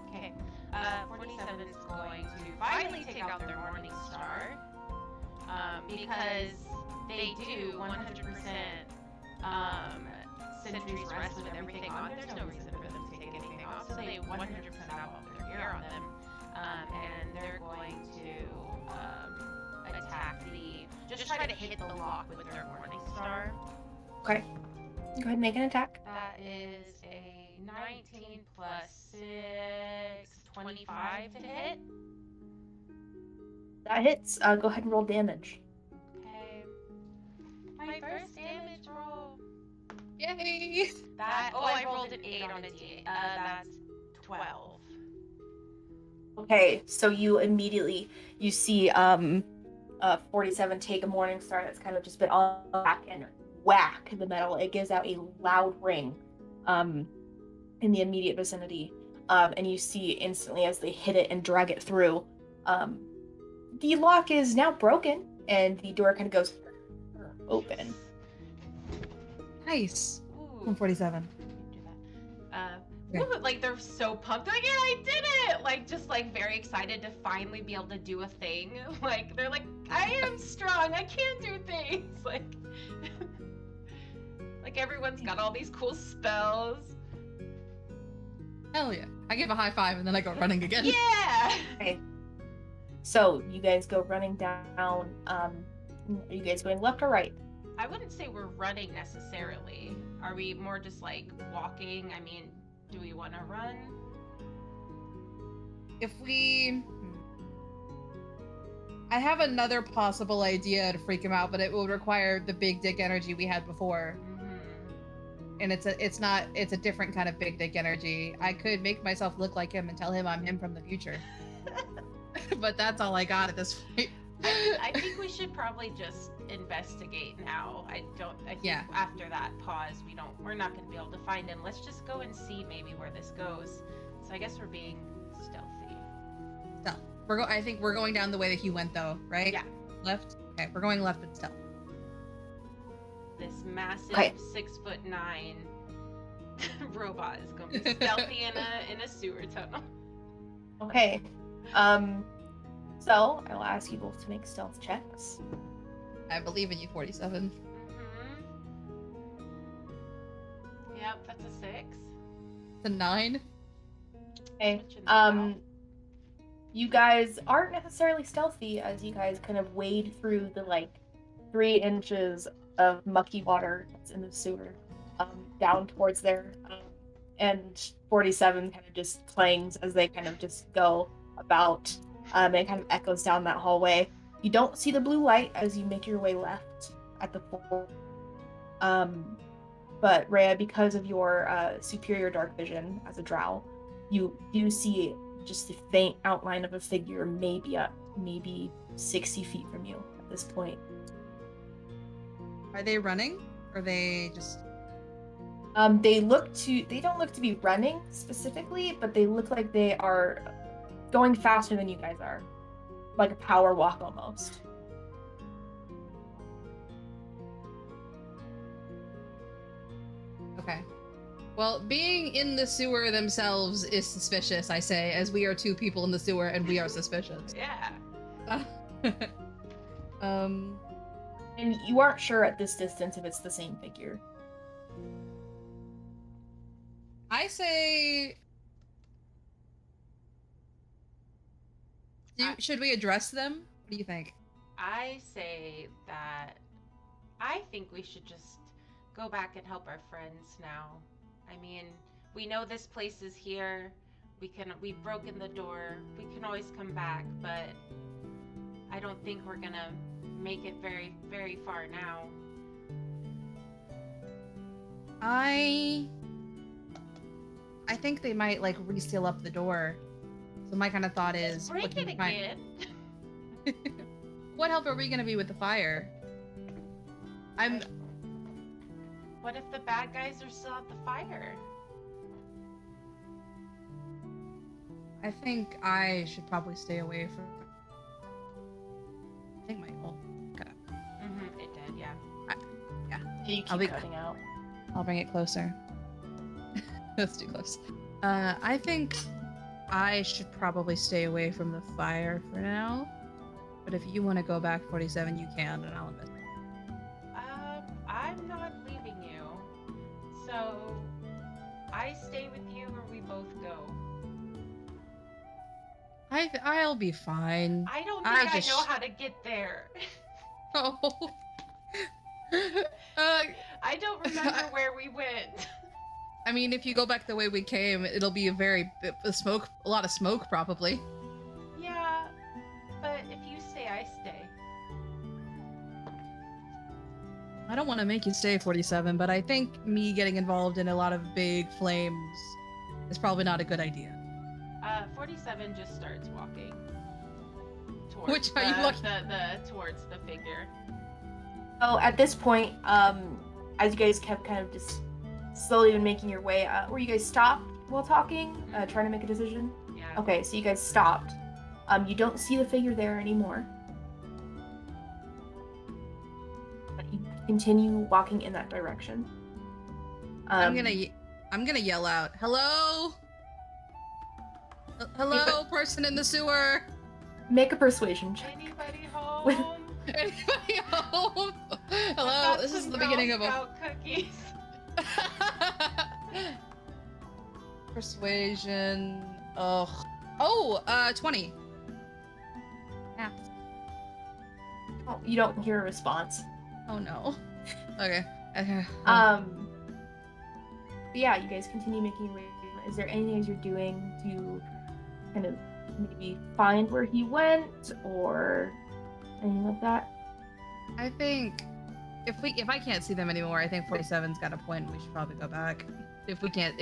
Okay. 47 is going to finally take out their morning star, because they do 100% Sentry's rest with everything on. There's no reason for them to take anything off, so they 100% have all their gear on them, and they're going to attack just try to hit the lock with their morning star. Okay. Go ahead and make an attack. That is a 19 plus 6, 25 to hit. That hits. Go ahead and roll damage. Okay. My first damage roll. Yay! I rolled an 8 on a D8. That's 12. Okay, so you see 47 take a morning star that's kind of just been on the back and whack the metal. It gives out a loud ring in the immediate vicinity, and you see instantly as they hit it and drag it through, the lock is now broken and the door kind of goes open. Nice. Ooh. 147. Okay. woo, like they're so pumped. Like, yeah, I did it! Like, just like very excited to finally be able to do a thing. Like, they're like, I am strong. I can do things. Like, like everyone's got all these cool spells. Hell yeah. I give a high five and then I go running again. Yeah. Okay. So you guys go running down. Are you guys going left or right? I wouldn't say we're running necessarily. Are we more just like walking? I mean, do we want to run? If we... I have another possible idea to freak him out, but it will require the big dick energy we had before. And it's a different kind of big dick energy. I could make myself look like him and tell him I'm him from the future. But that's all I got at this point. I think we should probably just investigate now. I think after that pause, we're not going to be able to find him. Let's just go and see maybe where this goes. So I guess we're being stealthy. Stealth. I think we're going down the way that he went though, right? Yeah. Left? Okay, we're going left but stealth. This massive Okay. 6'9" robot is going to be stealthy in a sewer tunnel. Okay. So I will ask you both to make stealth checks. I believe in you, 47. Yep, that's a 6. It's a 9. Okay. Switching that out. You guys aren't necessarily stealthy as you guys kind of wade through the 3 inches of mucky water that's in the sewer, down towards there. And 47 kind of just clangs as they kind of just go about. And it kind of echoes down that hallway. You don't see the blue light as you make your way left at the floor. But Rhea, because of your superior dark vision as a drow, you do see just the faint outline of a figure maybe 60 feet from you at this point. Are they running? Or are they just... They don't look to be running specifically, but they look like they are going faster than you guys are. Like a power walk almost. Okay. Well, being in the sewer themselves is suspicious, I say, as we are 2 people in the sewer and we are suspicious. Yeah. And you aren't sure at this distance if it's the same figure. I say... Should we address them? What do you think? I say that I think we should just go back and help our friends now. I mean, we know this place is here. We've broken the door. We can always come back, but I don't think we're gonna make it very, very far now. I think they might reseal up the door. So my kind of thought is, Break it again. What help are we gonna be with the fire? What if the bad guys are still at the fire? I think I should probably stay away from... I think Michael. Okay. It did, yeah. You I'll keep be- cutting out. I'll bring it closer. That's too close. I think I should probably stay away from the fire for now. But if you want to go back 47, you can, and I'll invest. I'm not leaving you. So, I stay with you or we both go? I'll be fine. I don't I'll think I just- know how to get there. Oh. I don't remember where we went. I mean, if you go back the way we came, it'll be a lot of smoke, probably. Yeah, but if you stay, I stay. I don't want to make you stay 47, but I think me getting involved in a lot of big flames is probably not a good idea. 47 just starts walking towards Which are you looking- towards the figure. So at this point, as you guys kept kind of just slowly been making your way, were you guys stopped while talking, trying to make a decision? Yeah. Okay, so you guys stopped. You don't see the figure there anymore. But you continue walking in that direction. I'm gonna I'm gonna yell out, "Hello? Hello, person in the sewer? Make a persuasion check. Anybody home? Anybody home? I've Hello, got this is some the Girl beginning of a Scout cookies. persuasion. Ugh. Oh, 20. Yeah. Oh, you don't hear a response. Oh no. Okay. Okay. Yeah, you guys continue making your way. Is there anything as you're doing to kind of maybe find where he went or anything like that? I think if I can't see them anymore, I think 47's got a point. We should probably go back. If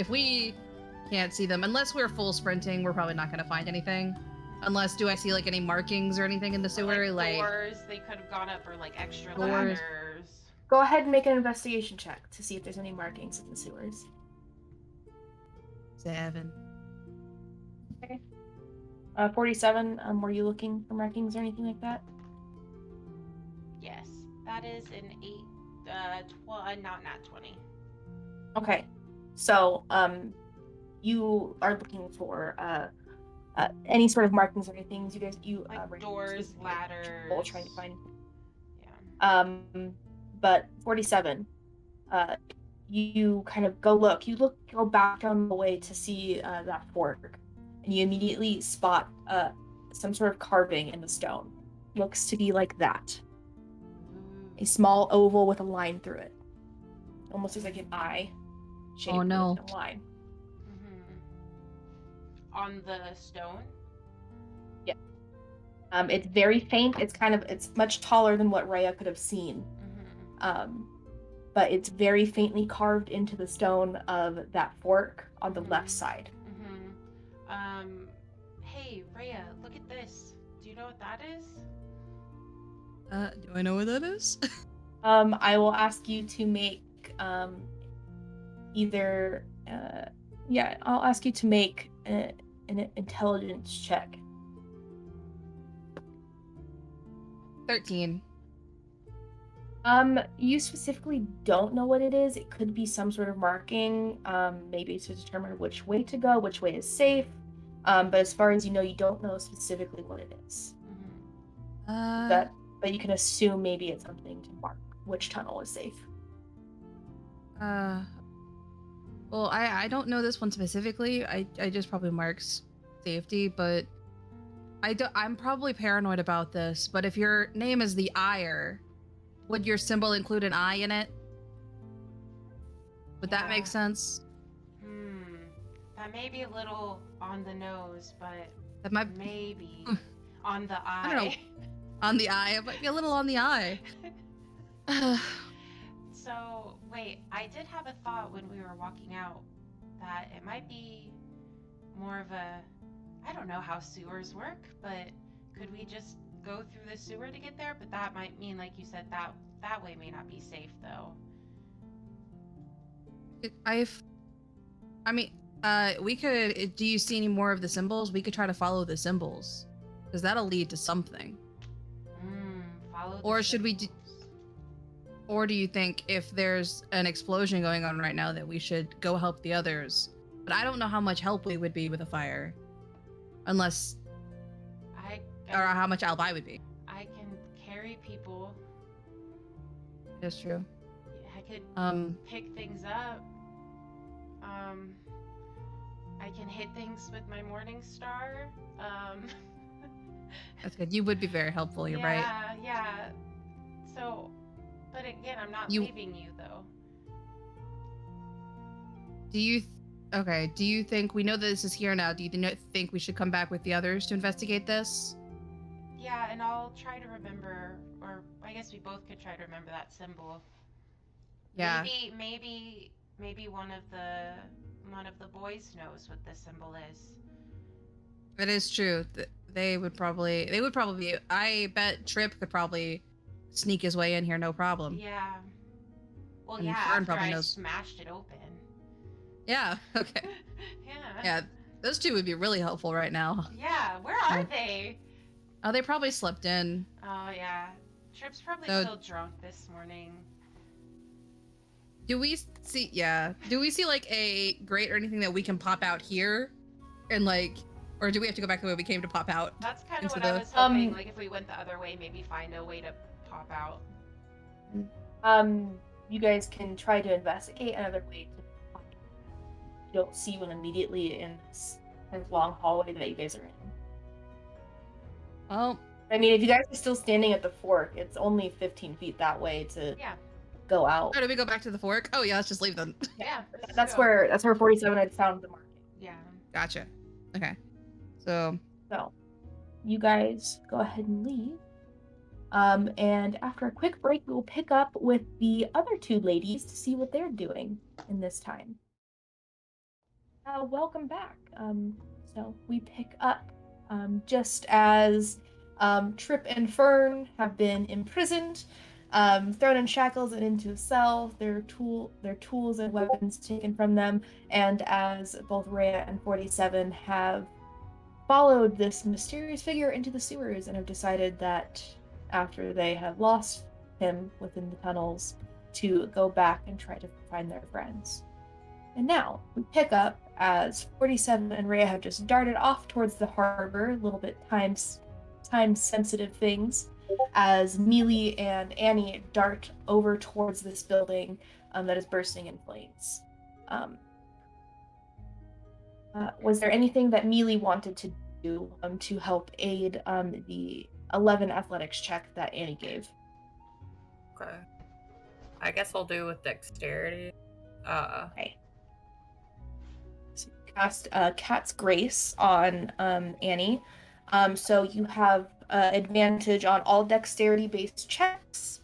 we can't see them, unless we're full sprinting, we're probably not gonna find anything. Unless, do I see like any markings or anything in the Or, sewer? like doors they could have gone up, or like extra Doors. ladders. Go ahead and make an investigation check to see if there's any markings in the sewers. 7. 47, were you looking for markings or anything like that? Yes, that is an 8, not nat 20. Okay, so, you are looking for, any sort of markings or anything. You Like right, doors, specifically ladders. people trying to find. Yeah. But 47, you kind of go back down the way to see that fork, and you immediately spot some sort of carving in the stone. Looks to be like that. A small oval with a line through it. Almost looks like an eye shape Oh, no. with a line. On the stone. Yeah. It's very faint. It's much taller than what Rhea could have seen. But it's very faintly carved into the stone of that fork on the left side. Hey, Rhea, look at this. Do you know what that is? Do I know what that is? I will ask you to make I'll ask you to make an intelligence check. 13. You specifically don't know what it is. It could be some sort of marking, maybe to determine which way to go, which way is safe. But as far as you know, you don't know specifically what it is. But you can assume maybe it's something to mark which tunnel is safe. Well, I don't know this one specifically. I just probably marks safety, but I'm probably paranoid about this. But if your name is the Ire, would your symbol include an eye in it? Would that make sense? That may be a little on the nose, but That might maybe on the eye. I don't know. On the eye, it might be a little on the eye. So, wait, I did have a thought when we were walking out that it might be more of a, I don't know how sewers work, but could we just go through the sewer to get there? But that might mean, like you said, that way may not be safe, though. We could. Do you see any more of the symbols? We could try to follow the symbols, because that'll lead to something. Follow the Or should we symbols. Or do you think if there's an explosion going on right now that we should go help the others? But I don't know how much help we would be with a fire, unless or how much Albi would be. I can carry people. That's true. I could pick things up. I can hit things with my Morning Star. That's good. You would be very helpful. You're right. Yeah. So, but again, I'm not You- leaving you though. Do you think we know that this is here now? Do you think we should come back with the others to investigate this? Yeah, and I'll try to remember, or I guess we both could try to remember that symbol. Yeah. Maybe one of the boys knows what this symbol is. It is true. They would probably. I bet Trip could probably sneak his way in here, no problem. Yeah. Well, And yeah. Fern After probably I knows. smashed it open. Yeah. Okay. Yeah. Yeah. Those two would be really helpful right now. Yeah. Where are they? Oh, they probably slept in. Oh yeah. Trip's probably So- still drunk this morning. Do we see? Yeah. Do we see like a grate or anything that we can pop out here, and like, or do we have to go back the way we came to pop out? That's kind of into what I the- was hoping. Like if we went the other way, maybe find a way to pop out. You guys can try to investigate another way to. You don't see one immediately in this kind of long hallway that you guys are in. Oh, I mean, if you guys are still standing at the fork, it's only 15 feet that way to Yeah. go out. how do we go back to the fork? Oh yeah, let's just leave them. Yeah. That's go. where 47 had found the market. Yeah. Gotcha. Okay. So So, you guys go ahead and leave. And after a quick break, we'll pick up with the other two ladies to see what they're doing in this time. Welcome back. So we pick up just as Trip and Fern have been imprisoned, thrown in shackles and into a cell, their tools and weapons taken from them, and as both Rhea and 47 have followed this mysterious figure into the sewers and have decided that after they have lost him within the tunnels, to go back and try to find their friends. And now we pick up as 47 and Rhea have just darted off towards the harbor, a little bit time-sensitive things, as Mealy and Annie dart over towards this building that is bursting in flames. Was there anything that Mealy wanted to do to help aid the 11 athletics check that Annie gave? Okay. I guess I'll do with dexterity. Okay. So you cast Cat's Grace on Annie. So you have advantage on all dexterity-based checks,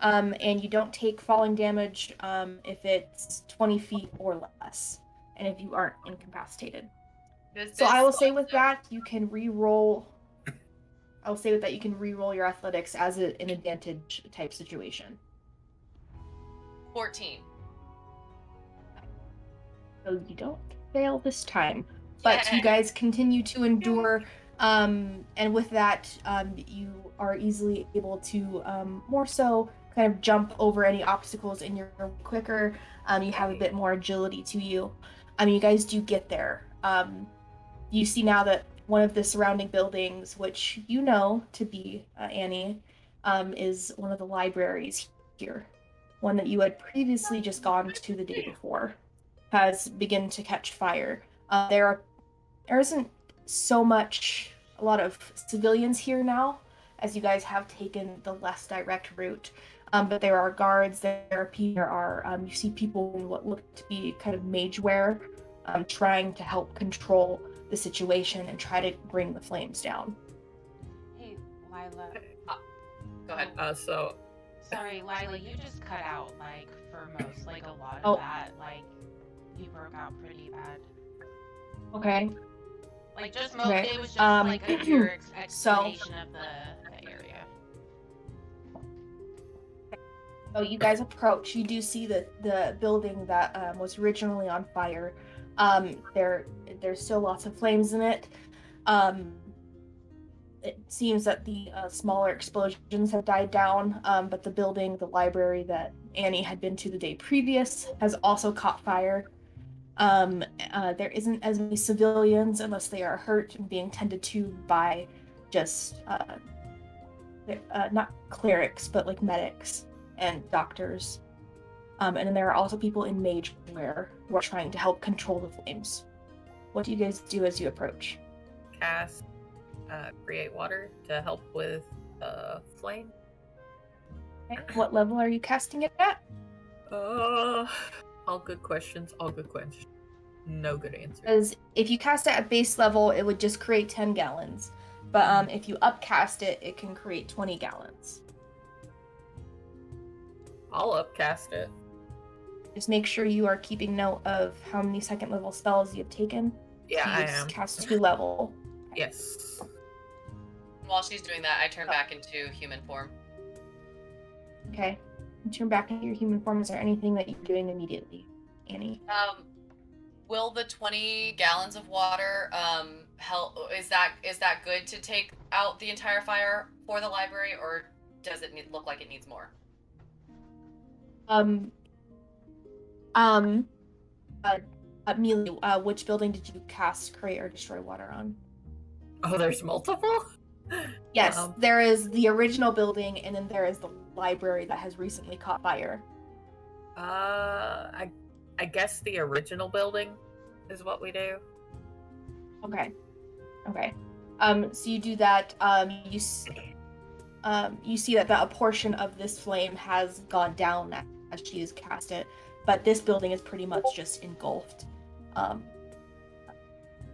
and you don't take falling damage if it's 20 feet or less, and if you aren't incapacitated. So I will say with that, you can re-roll. I'll say with that you can re-roll your athletics as an advantage type situation. 14. So you don't fail this time, but you guys continue to endure, and with that, you are easily able to more so kind of jump over any obstacles in your quicker. You have a bit more agility to you. You guys do get there. You see now that one of the surrounding buildings, which you know to be Annie, is one of the libraries here. One that you had previously just gone to the day before, has begun to catch fire. There isn't a lot of civilians here now, as you guys have taken the less direct route. But there are guards, you see people in what look to be kind of mage wear, trying to help control the situation and try to bring the flames down. Hey, Lila. Go ahead. Sorry, Lila, you just cut out, like, for most, like, a lot of Oh. that. Like, you broke out pretty bad. Okay. Like, just Okay. it was just, like, a pure explanation of the area. So you guys approach. You do see the building that was originally on fire. There's still lots of flames in it. It seems that the smaller explosions have died down, but the building, the library that Annie had been to the day previous, has also caught fire. There isn't as many civilians unless they are hurt and being tended to by just not clerics, but like medics and doctors. And then there are also people in mage wear who are trying to help control the flames. What do you guys do as you approach? Cast create water to help with flame. Okay. What level are you casting it at? All good questions. No good answers. Because if you cast it at base level, it would just create 10 gallons. But if you upcast it, it can create 20 gallons. I'll upcast it. Just make sure you are keeping note of how many second level spells you've taken. Yeah, I You am. cast 2 level. Yes. While she's doing that, I turn back into human form. Okay. You turn back into your human form. Is there anything that you're doing immediately, Annie? Will the 20 gallons of water help? Is that good to take out the entire fire for the library, or does it look like it needs more? Um, Amelia, which building did you cast, create, or destroy water on? Oh, there's multiple? Yes, there is the original building, and then there is the library that has recently caught fire. I guess the original building is what we do. Okay. So you do that. You see that a portion of this flame has gone down as she has cast it, but this building is pretty much just engulfed.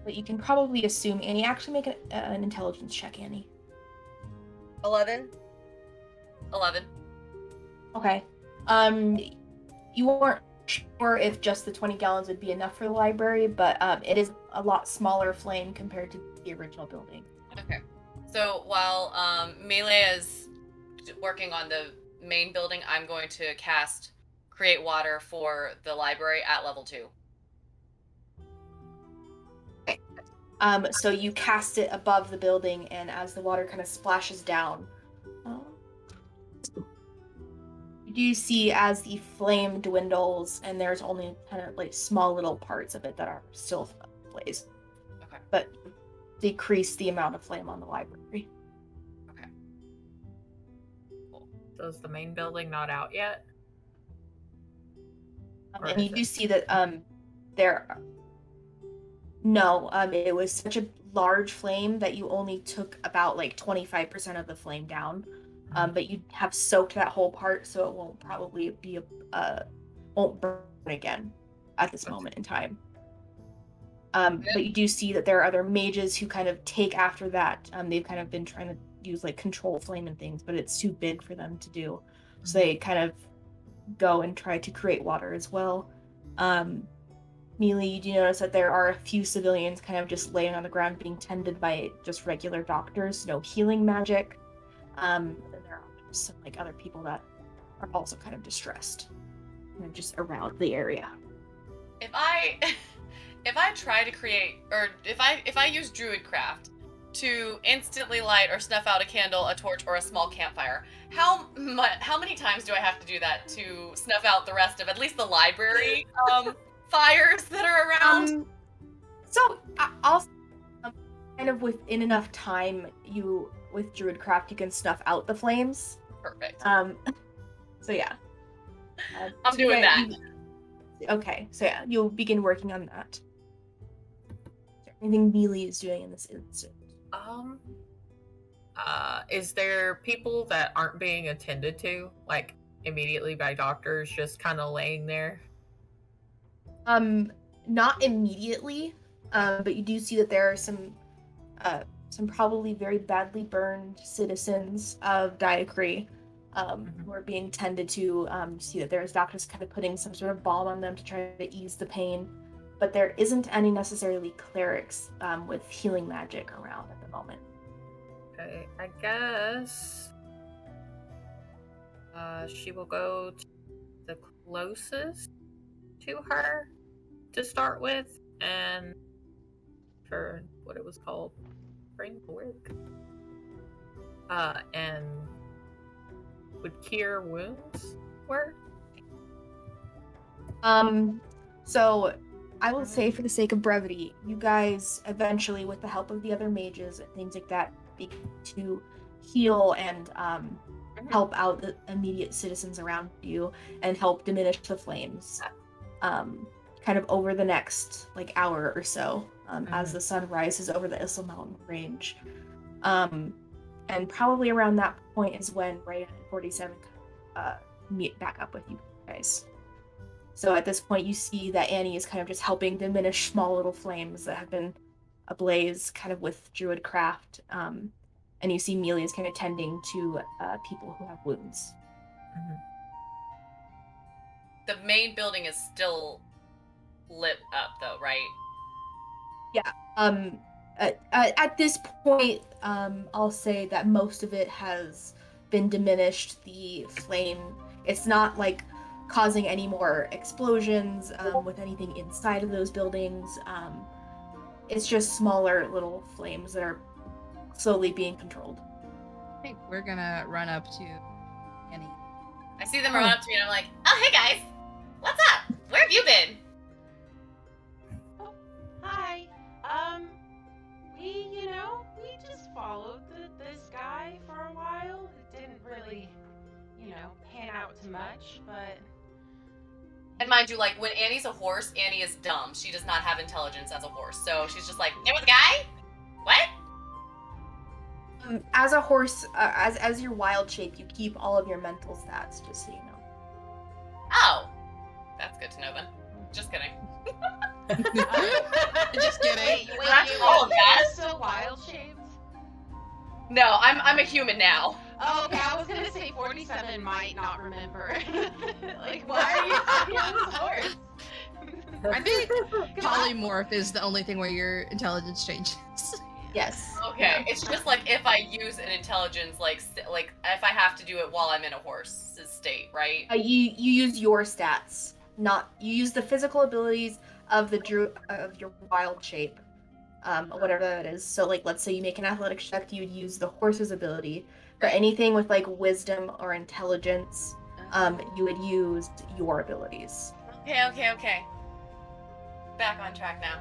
But you can probably assume Annie. Actually, make an intelligence check, Annie. 11. Okay. You weren't sure if just the 20 gallons would be enough for the library, but it is a lot smaller flame compared to the original building. Okay. So while Melee is working on the main building, I'm going to cast Create Water for the library at level 2. Okay. So you cast it above the building, and as the water kind of splashes down, you do see as the flame dwindles, and there's only kind of like small little parts of it that are still ablaze. Okay. But decrease the amount of flame on the library. Okay. Cool. So is the main building not out yet? And you do see that it was such a large flame that you only took about like 25% of the flame down. But you have soaked that whole part, so it won't probably won't burn again at this moment in time. But you do see that there are other mages who kind of take after that. They've kind of been trying to use like control flame and things, but it's too big for them to do. So they kind of go and try to create water as well. Mealy, you do notice that there are a few civilians kind of just laying on the ground being tended by just regular doctors, no healing magic. And there are some like other people that are also kind of distressed, just around the area. If I try to create, or if I use Druidcraft to instantly light or snuff out a candle, a torch, or a small campfire, how many times do I have to do that to snuff out the rest of at least the library fires that are around? So I'll kind of within enough time, with Druidcraft you can snuff out the flames. Perfect. So yeah. I'm doing that. Okay, so yeah, you'll begin working on that. Is there anything Mealy is doing in this instant? Is there people that aren't being attended to, like immediately by doctors, just kind of laying there? Not immediately, but you do see that there are some probably very badly burned citizens of Diacre who are being tended to. See that there's doctors kind of putting some sort of balm on them to try to ease the pain, but there isn't any necessarily clerics with healing magic around at the moment. Okay, I guess she will go to the closest to her to start with, and for what it was called, framework, and would cure wounds work? So I will say, for the sake of brevity, you guys eventually, with the help of the other mages and things like that, begin to heal and help out the immediate citizens around you and help diminish the flames. Kind of over the next like hour or so, as the sun rises over the Issel Mountain range. And probably around that point is when Rhea and 47 meet back up with you guys. So at this point, you see that Annie is kind of just helping diminish small little flames that have been ablaze kind of with Druidcraft. And you see Mealy is kind of tending to people who have wounds. The main building is still lit up, though, right? Yeah. At this point, I'll say that most of it has been diminished. The flame, it's not like causing any more explosions with anything inside of those buildings. It's just smaller little flames that are slowly being controlled. I think we're gonna run up to Annie. I see them run up to me and I'm like, oh, hey guys, what's up? Where have you been? Oh, hi. We just followed this guy for a while. It didn't really, pan out to much, but... And mind you, like, when Annie's a horse, Annie is dumb. She does not have intelligence as a horse. So she's just like, there was a guy? What? As a horse, as your wild shape, you keep all of your mental stats, just so you know. Oh. That's good to know then. Just kidding. Just kidding. Wait, That's all of that? you're still wild shaped? No, I'm a human now. Oh, okay, I was gonna say 47 might not remember. Like, why are you on this horse? I think polymorph is the only thing where your intelligence changes. Yes. Okay, it's just like if I use an intelligence, like if I have to do it while I'm in a horse's state, right? You use your stats, not you use the physical abilities of of your wild shape, whatever that is. So like, let's say you make an athletics check, you would use the horse's ability. For anything with like wisdom or intelligence, you would use your abilities. Okay. Back on track now.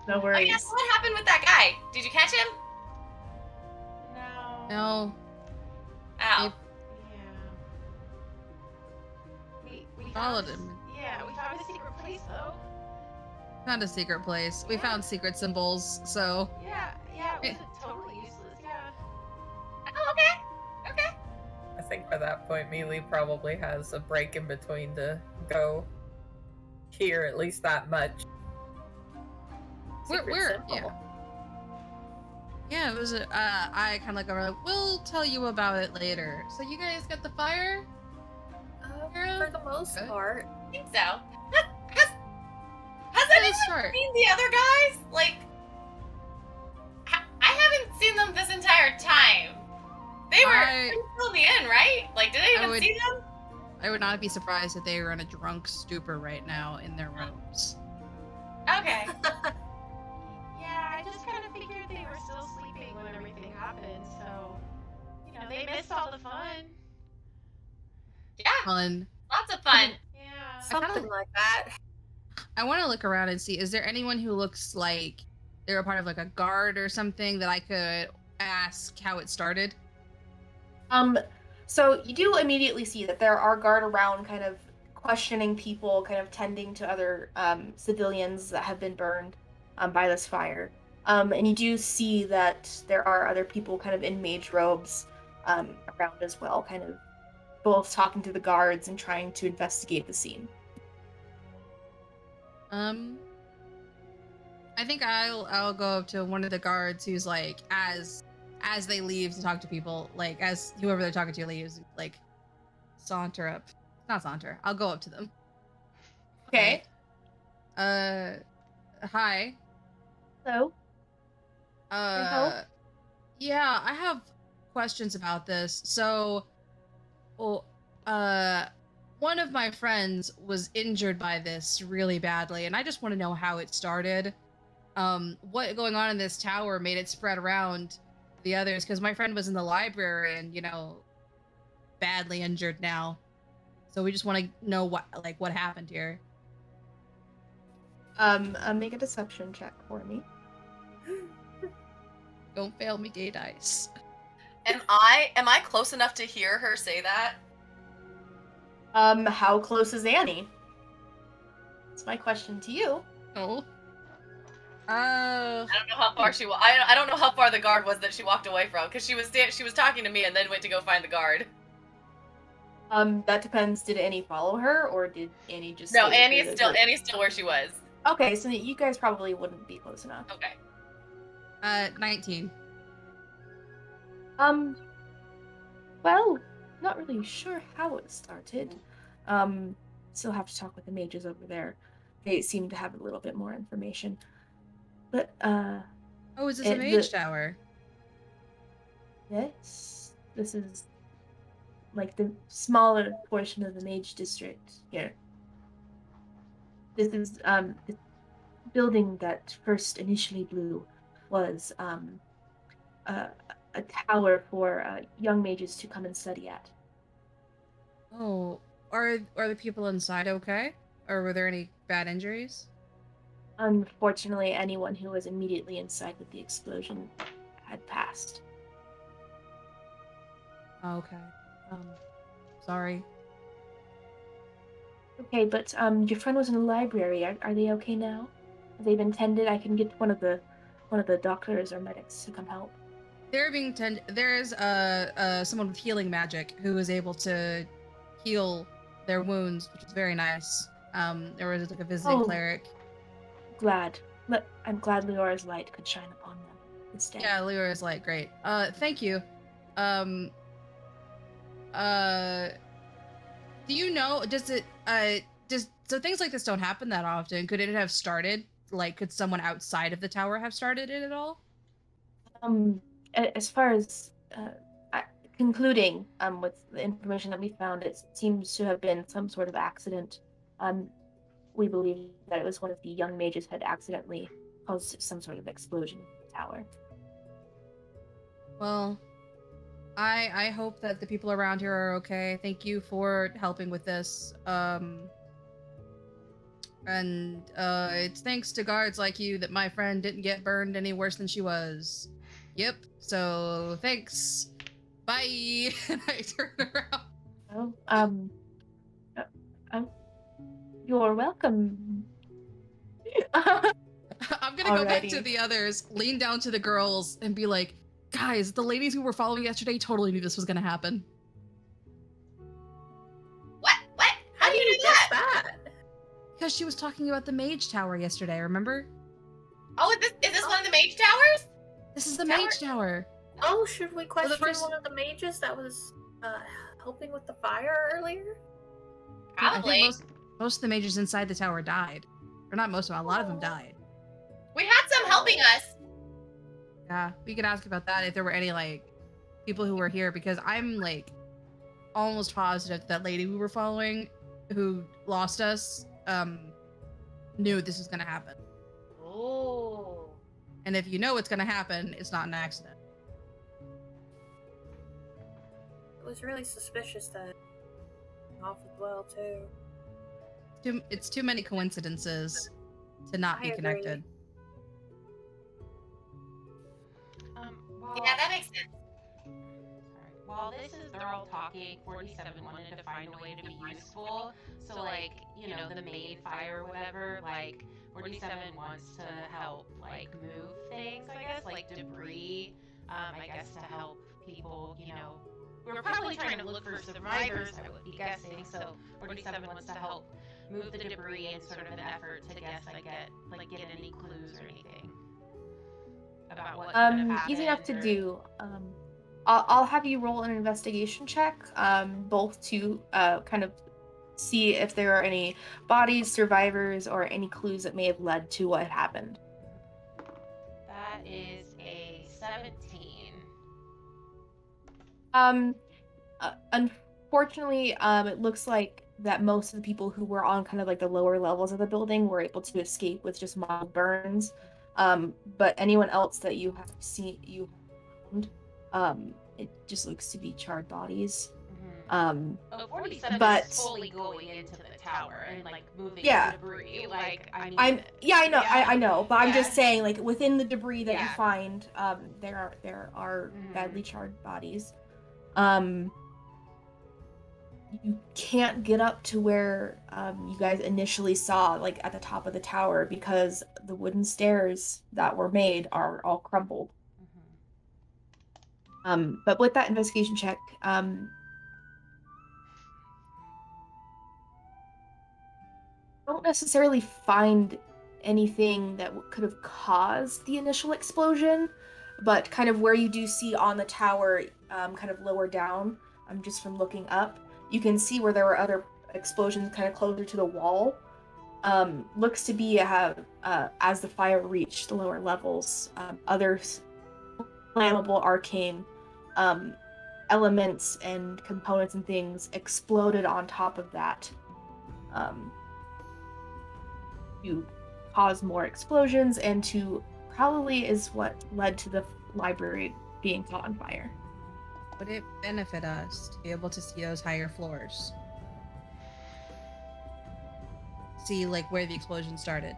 No Oh worries. yes, what happened with that guy? Did you catch him? No. No. Ow. Yeah. We Followed found him. Yeah, we found a secret place though. Found a secret place. We Yeah. found secret symbols, so Yeah, it was totally useless, yeah. Oh, okay. I think by that point, Mealy probably has a break in between to go hear at least that much. Secret we're symbol. yeah, it was I kind of look over like, we'll tell you about it later. So you guys got the fire? For the most Okay. part. I think so. Has Good anyone start. seen the other guys? Like, I haven't seen them this entire time. They were still in the inn, right? Like, did anyone see them? I would not be surprised if they were in a drunk stupor right now in their rooms. Okay. Yeah, I just kind of figured they were still sleeping when everything happened, so, they missed all the fun. Yeah, Fun. lots of fun. Yeah. Something like that. I want to look around and see, is there anyone who looks like they're a part of like a guard or something that I could ask how it started? So you do immediately see that there are guard around, kind of questioning people, kind of tending to other civilians that have been burned by this fire. And you do see that there are other people kind of in mage robes around as well, kind of both talking to the guards and trying to investigate the scene. I think I'll go up to one of the guards who's like, as they leave to talk to people, like as whoever they're talking to leaves, like saunter up. Not saunter. I'll go up to them. Okay. Hi. Hello. help? Yeah, I have questions about this. So, one of my friends was injured by this really badly, and I just want to know how it started. What going on in this tower made it spread around the others, because my friend was in the library and, badly injured now. So we just want to know what happened here. Make a deception check for me. Don't fail me, gay dice. Am I close enough to hear her say that? How close is Annie? That's my question to you. Oh. I don't know how far she was. I don't know how far the guard was that she walked away from, because she was talking to me and then went to go find the guard. That depends. Did Annie follow her, or did Annie just? No, stay Annie's with her? still where she was. Okay, so you guys probably wouldn't be close enough. Okay. 19. Well, not really sure how it started. Still have to talk with the mages over there. They seem to have a little bit more information. But, Oh, is this a Mage Tower? yes, this is like the smaller portion of the Mage District here. This is, the building that first initially blew was, a tower for young mages to come and study at. Oh, Are the people inside okay? Or were there any bad injuries? Unfortunately, anyone who was immediately inside with the explosion had passed. Oh, okay. Sorry. Okay, but your friend was in the library. Are they okay now? Have they been tended? I can get one of the doctors or medics to come help. They're being There's someone with healing magic who is able to heal their wounds, which is very nice. There was like a visiting Oh. cleric. Glad. I'm glad Leora's light could shine upon them instead. Yeah, Leora is like, great. Thank you. Do you know, so things like this don't happen that often. Could it have started, like, could someone outside of the tower have started it at all? As far as concluding with the information that we found, it seems to have been some sort of accident. We believe that it was one of the young mages had accidentally caused some sort of explosion in the tower. Well, I hope that the people around here are okay. Thank you for helping with this. It's thanks to guards like you that my friend didn't get burned any worse than she was. Yep. So thanks. Bye. And I turn around. You're welcome. I'm gonna go back to Alrighty. the others, lean down to the girls, and be like, guys, the ladies who were following yesterday totally knew this was gonna happen. What? How do you do guess that? that? Because she was talking about the Mage Tower yesterday, remember? Oh, is this one of the Mage Towers? This is the Tower? Mage Tower. Oh, should we question first- one of the mages that was helping with the fire earlier? I Probably. think most of the mages inside the tower died. Or not most of them, a lot of them died. We had some helping us. Yeah, we could ask about that if there were any, like, people who were here, because I'm, like, almost positive that lady we were following who lost us knew this was gonna happen. Oh. And if you know what's gonna happen, it's not an accident. It was really suspicious that off as well too. It's too many coincidences to not I be agree. connected. Yeah, that makes sense. While they're all talking, 47 wanted to find a way to be useful. So, like, you know, the maid fire or whatever, like, 47 wants to help, like, move things, I guess, like debris, I guess to help people, you know. We're probably trying to look for survivors, I would be guessing, so 47 wants to help move the debris in sort of an effort to guess, get any clues or anything about what could have happened. Easy enough to or- do. I'll have you roll an investigation check, both to kind of see if there are any bodies, survivors, or any clues that may have led to what happened. That is a 17. Unfortunately, it looks like that most of the people who were on kind of like the lower levels of the building were able to escape with just mild burns. But anyone else that you have seen, it just looks to be charred bodies. 47 but- is fully going into the tower and like moving Yeah. the debris. Like I mean, I know, yeah. I know, but I'm Yeah. just saying, like within the debris that you Yeah. find, there are Mhm. badly charred bodies. You can't get up to where you guys initially saw, like at the top of the tower, because the wooden stairs that were made are all crumbled. But with that investigation check, don't necessarily find anything that could have caused the initial explosion, but kind of where you do see on the tower, kind of lower down, just from looking up, you can see where there were other explosions kind of closer to the wall. Looks to be as the fire reached the lower levels, other flammable arcane elements and components and things exploded on top of that. To cause more explosions and to probably is what led to the library being caught on fire. Would it benefit us to be able to see those higher floors? see like where the explosion started?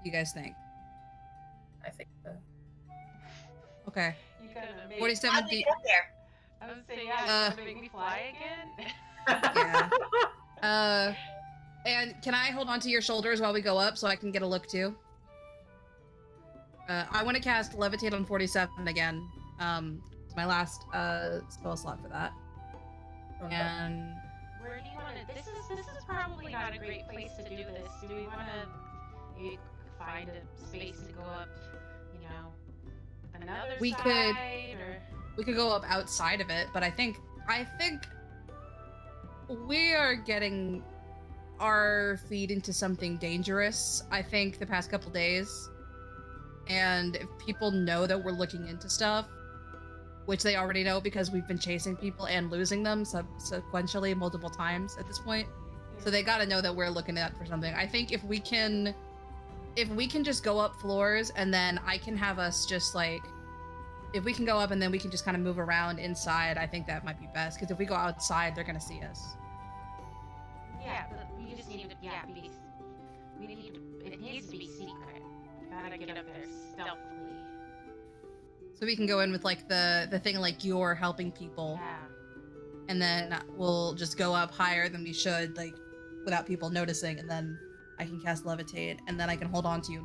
You guys think? I think so. Okay. You gonna make 47 How'd we feet. get there? I would say, yeah, you gonna make me fly again? Yeah. And can I hold on to your shoulders while we go up so I can get a look too? I want to cast Levitate on 47 again. It's my last spell slot for that. Okay. And Where do you want to? This is probably not a great place to do this. Do we want to find a space to go up? You know, another We side, we could go up outside of it, but I think we are getting our feet into something dangerous. I think the past couple days, and if people know that we're looking into stuff, which they already know because we've been chasing people and losing them sequentially multiple times at this point, so they got to know that we're looking at for something. I think if we can just go up floors and then I can have us just like, if we can go up and then we can just kind of move around inside, I think that might be best, because if we go outside, they're gonna see us. Yeah, but we just need to. Yeah, it needs to be secret. Gotta get up there stealthily. So we can go in with like the thing like you're helping people, Yeah. and then we'll just go up higher than we should, like without people noticing, and then I can cast Levitate, and then I can hold on to you,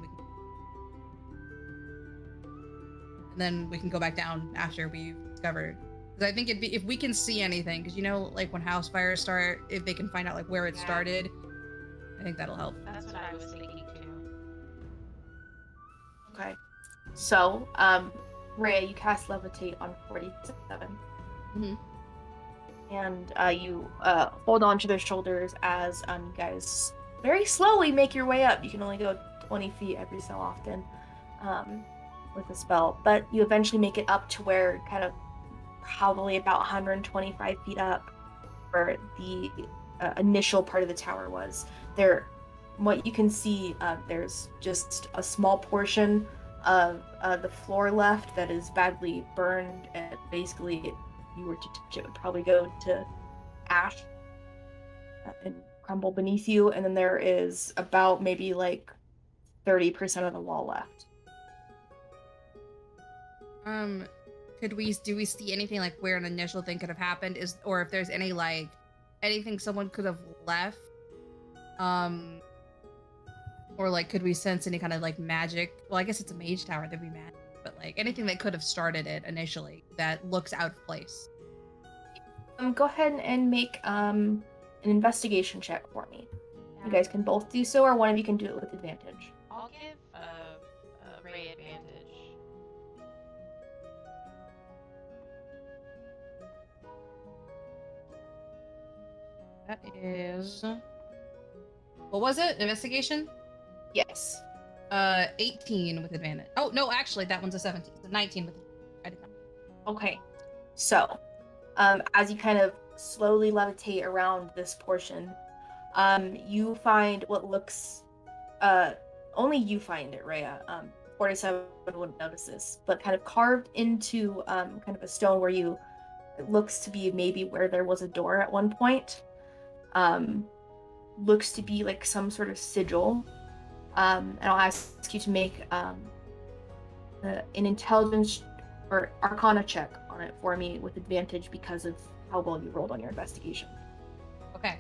and then we can go back down after we've discovered. Because I think it'd be, if we can see anything, because you know, like when house fires start, if they can find out like where it started, I think that'll help. That's what I was thinking too. Okay. So, Rhea, you cast Levitate on 47. Mhm. And you hold on to their shoulders as you guys very slowly make your way up. You can only go 20 feet every so often with the spell, but you eventually make it up to where kind of probably about 125 feet up where the initial part of the tower was. There, what you can see, there's just a small portion of the floor left that is badly burned, and basically if you were to touch it, would probably go to ash and crumble beneath you, and then there is about maybe like 30% of the wall left. Do we see anything like where an initial thing could have happened, or if there's any like anything someone could have left, or like could we sense any kind of like magic? Well, I guess it's a mage tower, there'd be magic, but like anything that could have started it initially that looks out of place. Go ahead and make an investigation check for me. You guys can both do so, or one of you can do it with advantage. I'll give Ray advantage. That is, what was it? Investigation? Yes. 18 with advantage. Oh no, actually that one's a 17. So 19 with I did not. Okay. So, as you kind of slowly levitate around this portion, you find what looks, only you find it, Rhea. 47 wouldn't notice this, but kind of carved into kind of a stone where it looks to be maybe where there was a door at one point. Looks to be like some sort of sigil. And I'll ask you to make an intelligence or arcana check on it for me with advantage because of how well you rolled on your investigation. Okay.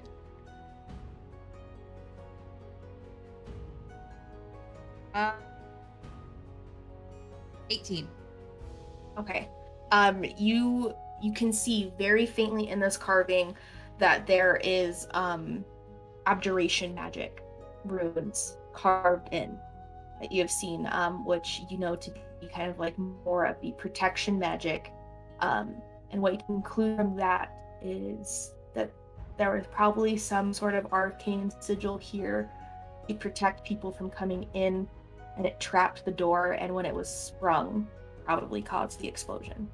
Uh, 18. Okay. You can see very faintly in this carving that there is abjuration magic runes carved in that you have seen, which you know to be kind of like more of the protection magic. And what you can conclude from that is that there was probably some sort of arcane sigil here to protect people from coming in, and it trapped the door, and when it was sprung, probably caused the explosion.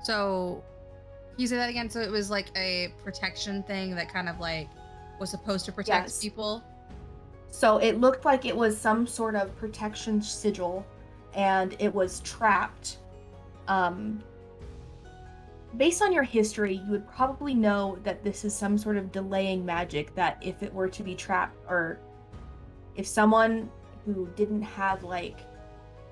So, can you say that again? So it was like a protection thing that kind of like was supposed to protect Yes. people? So it looked like it was some sort of protection sigil, and it was trapped based on your history, you would probably know that this is some sort of delaying magic that if it were to be trapped, or if someone who didn't have like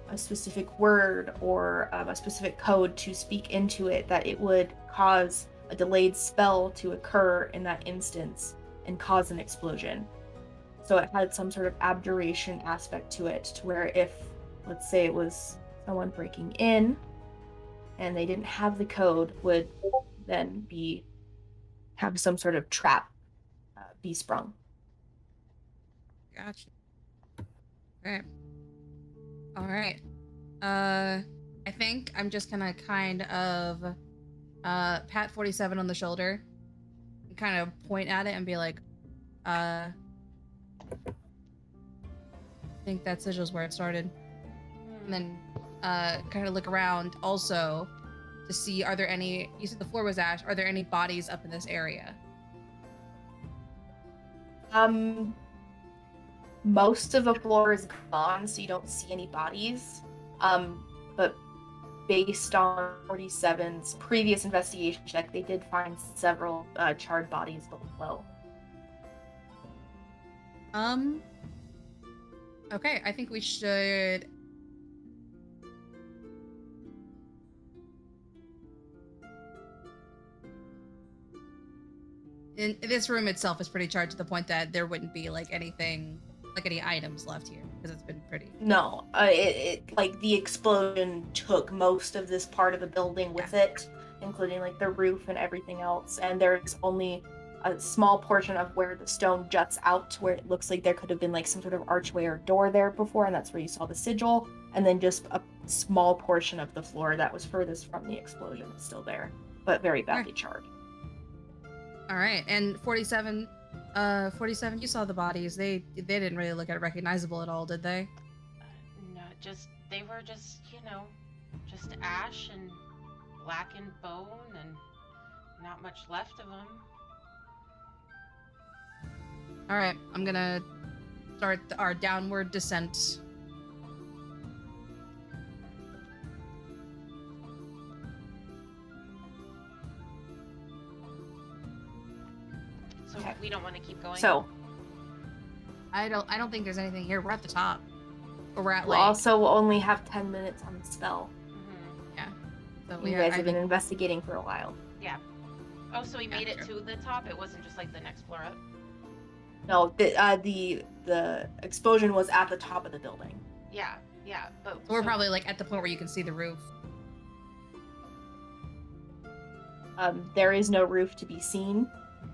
a specific word or a specific code to speak into it, that it would cause a delayed spell to occur in that instance and cause an explosion. So it had some sort of abjuration aspect to it, to where if, let's say it was someone breaking in and they didn't have the code, would then have some sort of trap be sprung. Gotcha. Okay. All right. I think I'm just gonna kind of pat 47 on the shoulder and kind of point at it and be like, I think that sigil's where it started. And then kind of look around also to see, are there any, you said the floor was ash, are there any bodies up in this area? Most of the floor is gone, so you don't see any bodies. But based on 47's previous investigation check, they did find several charred bodies below. Okay, I think we should. In this room itself is pretty charged to the point that there wouldn't be like anything, like any items left here, because it's been pretty. No, it like the explosion took most of this part of the building with it, including like the roof and everything else. And there's only a small portion of where the stone juts out, where it looks like there could have been like some sort of archway or door there before, and that's where you saw the sigil. And then just a small portion of the floor that was furthest from the explosion is still there, but very badly charred. All right, and 47, you saw the bodies. They didn't really look recognizable at all, did they? No, they were just just ash and blackened bone and not much left of them. All right, I'm gonna start our downward descent. So Okay. we don't want to keep going. So I don't think there's anything here. We're at the top. Or we're at we'll like. also only have 10 minutes on the spell. So You guys have been investigating for a while. Yeah. Oh, so we made it true. to the top? It wasn't just like the next floor up? No, the explosion was at the top of the building. Yeah, but... So we're probably like at the point where you can see the roof. There is no roof to be seen.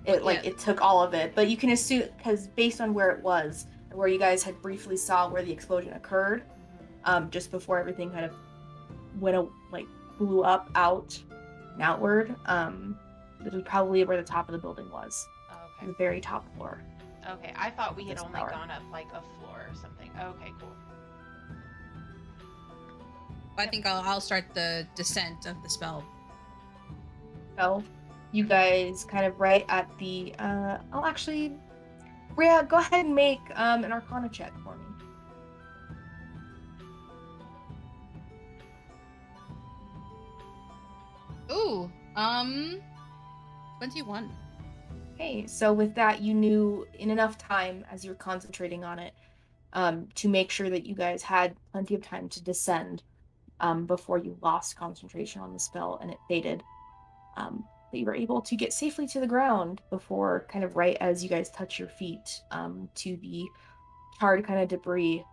It took all of it, but you can assume, because based on where it was, where you guys had briefly saw where the explosion occurred, just before everything kind of blew up out and outward, this was probably where the top of the building was. Oh, okay. The very top floor. Okay, I thought we had This only tower. gone up like a floor or something. Okay, cool. I think I'll start the descent of the spell. So, you guys kind of right at the, Rhea, go ahead and make an Arcana check for me. Ooh, 21. Okay, so with that, you knew in enough time as you were concentrating on it, to make sure that you guys had plenty of time to descend, before you lost concentration on the spell and it faded. That you were able to get safely to the ground before, kind of right as you guys touch your feet, to the charred kind of debris.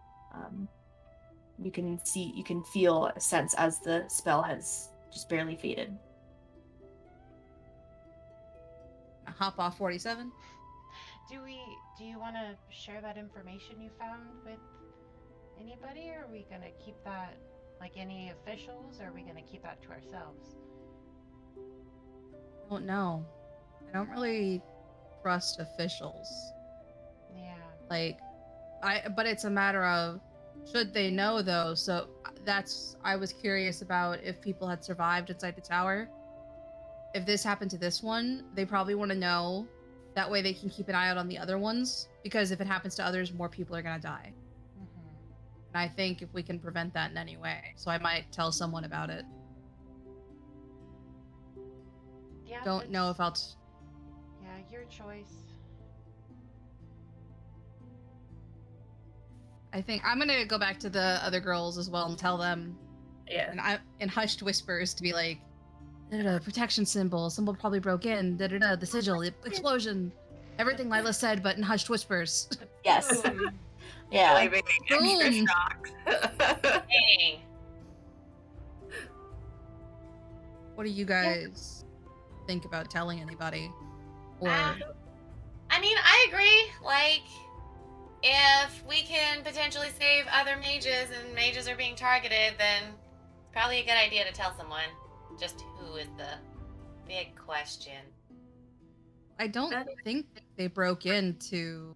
You can feel a sense as the spell has just barely faded. Hop off 47. Do you want to share that information you found with anybody, or are we going to keep that, like any officials, or are we going to keep that to ourselves? I don't know. I don't really trust officials. Yeah. But it's a matter of, should they know though? So I was curious about if people had survived inside the tower. If this happened to this one, they probably want to know. That way they can keep an eye out on the other ones, because if it happens to others, more people are going to die. Mm-hmm. And I think if we can prevent that in any way, so I might tell someone about it. Yeah. Don't know if I'll. Yeah, your choice. I think I'm gonna go back to the other girls as well and tell them, Yeah. and I in hushed whispers to be like, da-da-da, protection symbol probably broke in, da-da-da, the sigil, explosion, everything Lila said, but in hushed whispers. Yes. Boom. Yeah. Really being extra Boom. shocked. Dang. What do you guys think about telling anybody? Or I mean, I agree. Like, if we can potentially save other mages and mages are being targeted, then it's probably a good idea to tell someone. Just who is the big question. I don't think they broke in to.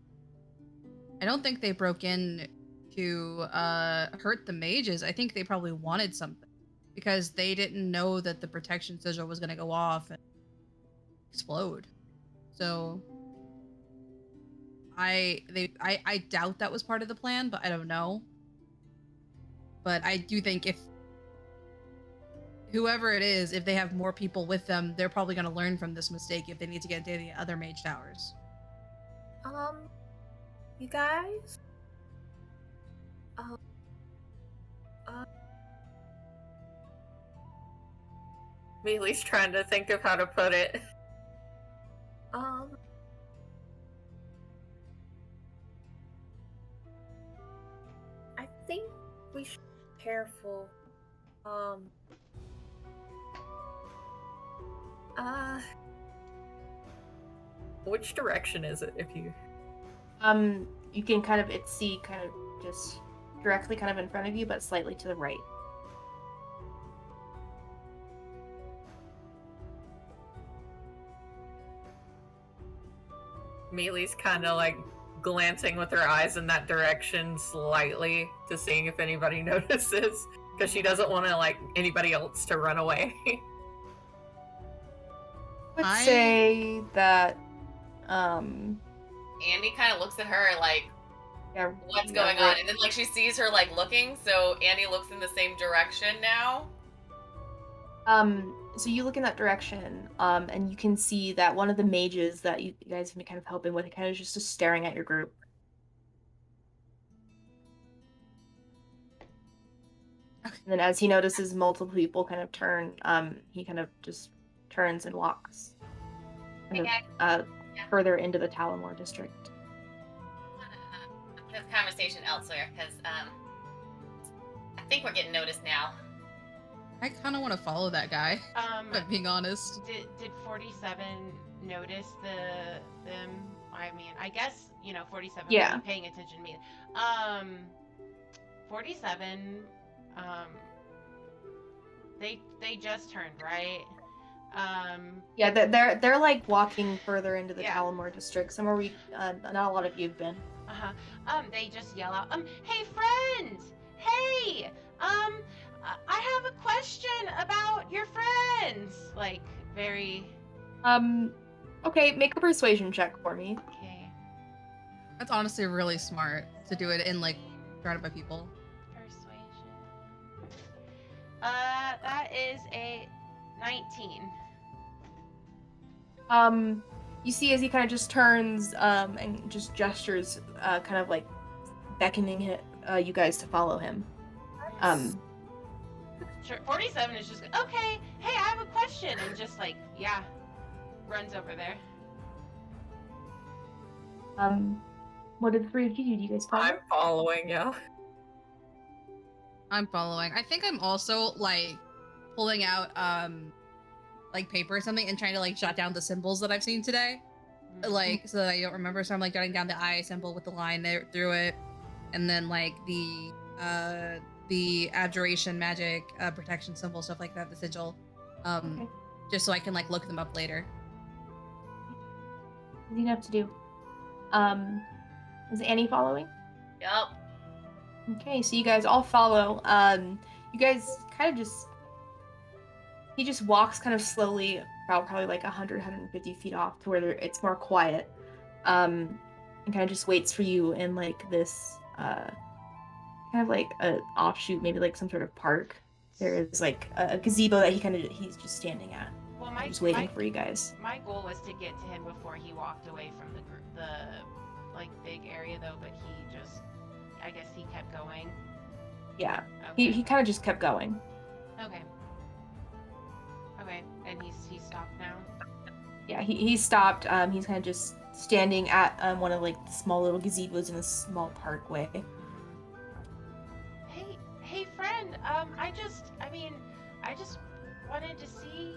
I don't think they broke in to hurt the mages. I think they probably wanted something because they didn't know that the protection sigil was going to go off and explode. So I doubt that was part of the plan, but I don't know. But I do think if whoever it is, if they have more people with them, they're probably going to learn from this mistake if they need to get into the other mage towers. You guys? Mealy's trying to think of how to put it. I think we should be careful. Which direction is it if you... You can kind of see kind of just directly kind of in front of you, but slightly to the right. Mealy's kind of like glancing with her eyes in that direction slightly to seeing if anybody notices, because she doesn't want to like anybody else to run away. I would say that Andy kind of looks at her like, yeah, what's going on? And then like she sees her like looking, so Andy looks in the same direction now. So you look in that direction, and you can see that one of the mages that you guys have been kind of helping with, kind of just staring at your group. Okay. And then as he notices multiple people kind of turn, he kind of just turns and walks kind of, further into the Talamore district. This conversation elsewhere, because I think we're getting noticed now. I kind of want to follow that guy, if I'm being honest. Did 47 notice them? I mean, I guess 47 wasn't paying attention to me. 47, they just turned, right? Yeah, they're like walking further into the Talamore district, somewhere we not a lot of you've been. They just yell out, hey friends, hey, I have a question about your friends. Like very. Okay, make a persuasion check for me. Okay. That's honestly really smart to do it in like surrounded by people. Persuasion. That is a 19. You see as he kind of just turns, and just gestures, kind of like beckoning you guys to follow him. Sure, 47 is just okay. Hey, I have a question, and just like runs over there. What did the three of you do? Do you guys follow? I'm following, yeah. I'm following. I think I'm also like pulling out like paper or something and trying to like jot down the symbols that I've seen today, like so that I don't remember. So I'm like jotting down the eye symbol with the line there through it, and then like the abjuration magic protection symbol, stuff like that, the sigil, Okay. just so I can like look them up later. Easy enough to do. Is Annie following? Yup. Okay, so you guys all follow. You guys kind of just... He just walks kind of slowly, probably like 150 feet off to where it's more quiet. And kind of just waits for you in like this, kind of like an offshoot, maybe like some sort of park. There is like a gazebo that he's just standing at. Well, Well, I'm just waiting for you guys. My goal was to get to him before he walked away from the like big area though, but he just, I guess he kept going. Yeah, Okay. he kind of just kept going. Okay. Okay, and he's stopped now. Yeah, he stopped. He's kind of just standing at one of like the small little gazebos in a small parkway. Hey, friend. I just wanted to see,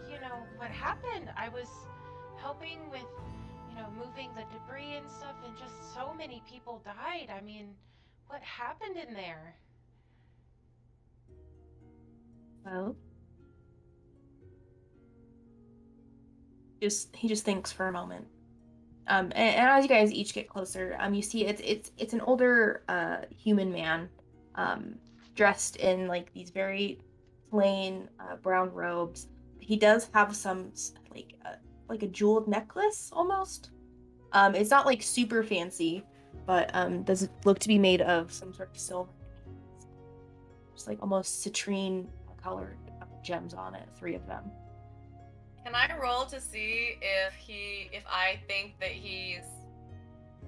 what happened. I was helping with, moving the debris and stuff, and just so many people died. I mean, what happened in there? Well, he just thinks for a moment. And as you guys each get closer, you see it's an older human man, dressed in like these very plain brown robes. He does have some like a jeweled necklace almost. It's not like super fancy, but does it look to be made of some sort of silver, just like almost citrine colored gems on it, 3 of them. Can I roll to see if I think that he's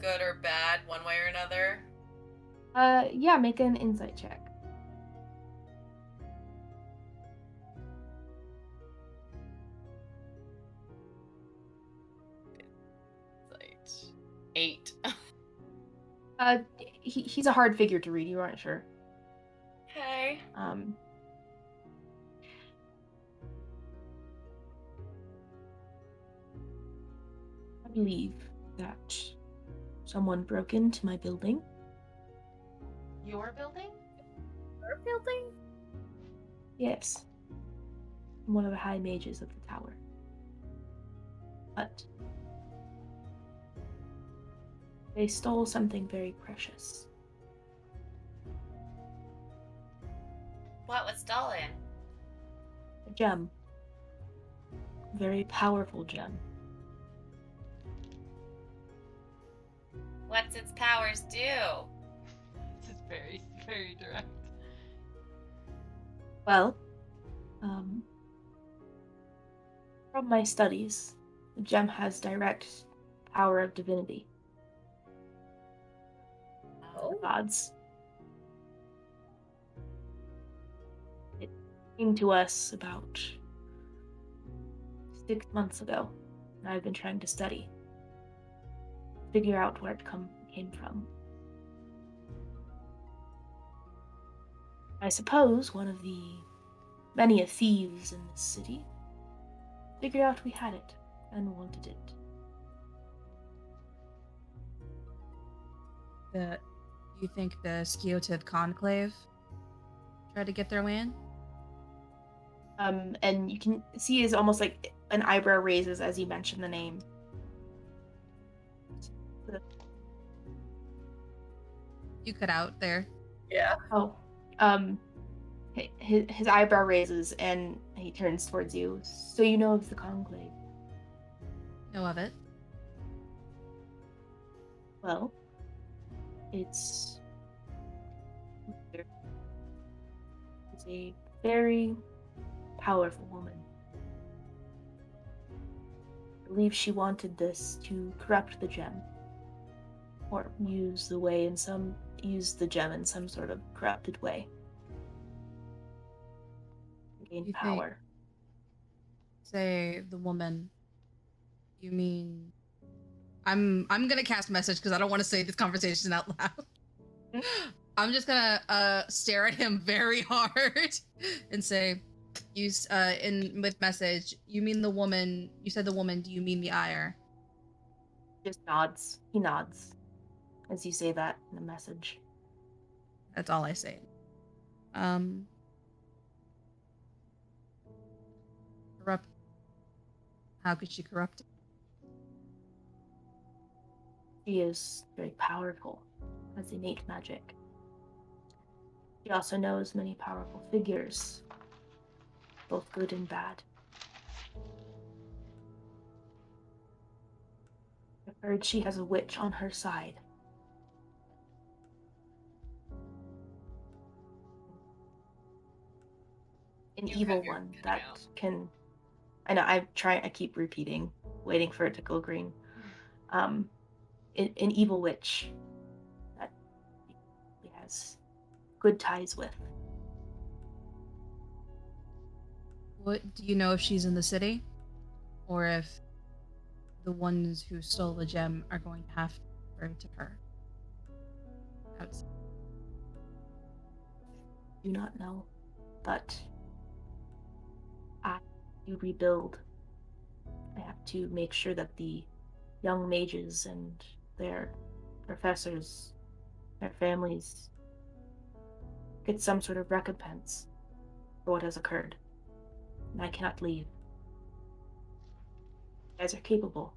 good or bad one way or another? Yeah, make an insight check. Insight. 8. He's a hard figure to read. You aren't sure. Okay. I believe that someone broke into my building. Your building? Our building? Yes. I'm one of the high mages of the tower. But they stole something very precious. What was stolen? A gem. A very powerful gem. What's its powers do? This is very, very direct. Well, from my studies, the gem has direct power of divinity. Oh. Gods. It came to us about 6 months ago, and I've been trying to study, figure out where it came from. I suppose one of the many thieves in this city figured out we had it and wanted it. You think the Skiotiv Conclave tried to get their land? And you can see is almost like an eyebrow raises as you mention the name. You cut out there. Yeah. Oh, his eyebrow raises and he turns towards you. So you know of the conclave? Know of it. Well, it's a very powerful woman. I believe she wanted this to corrupt the gem, or use the gem in some sort of corrupted way. Gain You think- power. Say the woman. You mean? I'm gonna cast message because I don't want to say this conversation out loud. I'm just gonna stare at him very hard and say, with message. You mean the woman? You said the woman. Do you mean the ire? Just nods. He nods as you say that in the message. That's all I say. Corrupt. How could she corrupt it? She is very powerful, has innate magic. She also knows many powerful figures, both good and bad. I've heard she has a witch on her side. An You evil have your one cut that out. can I know I keep repeating, waiting for it to go green. An evil witch that he has good ties with. What do you know if she's in the city? Or if the ones who stole the gem are going to have to refer to her? Outside. Do not know, but I do rebuild. I have to make sure that the young mages and their professors, their families, get some sort of recompense for what has occurred. And I cannot leave. You guys are capable.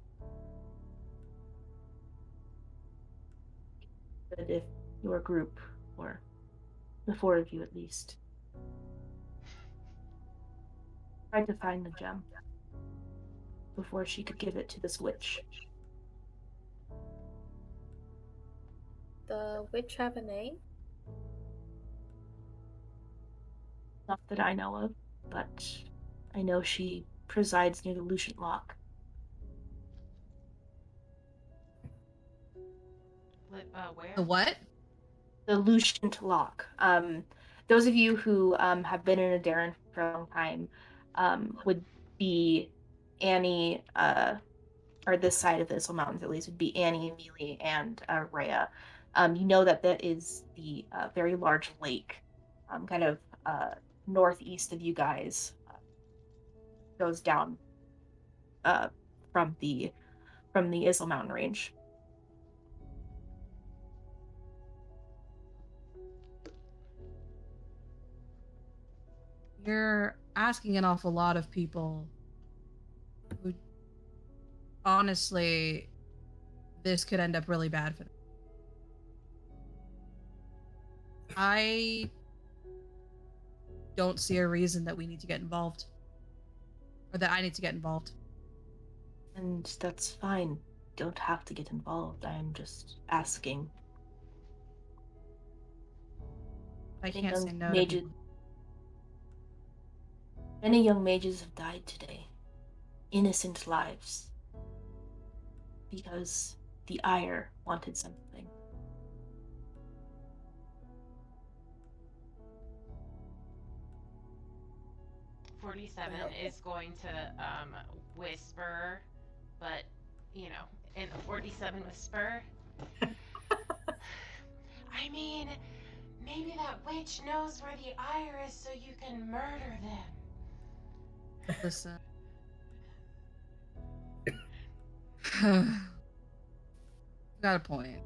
But if your group, or the four of you at least, tried to find the gem before she could give it to this witch. The witch have a name? Not that I know of, but I know she presides near the Lucent Lock. Where? The what? The Lucent Lock. Those of you who have been in Adaran for a long time would be Annie, or this side of the Isle Mountains at least, would be Annie, Amelie, and Rhea. You know that is the very large lake, kind of northeast of you guys, goes down from the Isle Mountain range. You're asking an awful lot of people who, honestly, this could end up really bad for them. I don't see a reason that we need to get involved. Or that I need to get involved. And that's fine. Don't have to get involved. I'm just asking. I can't say no to Mages, people. many young mages have died today. Innocent lives. Because the Ire wanted something. 47 is going to whisper, but you know, in a 47 whisper. I mean, maybe that witch knows where the Ire is so you can murder them. Listen. Got a point.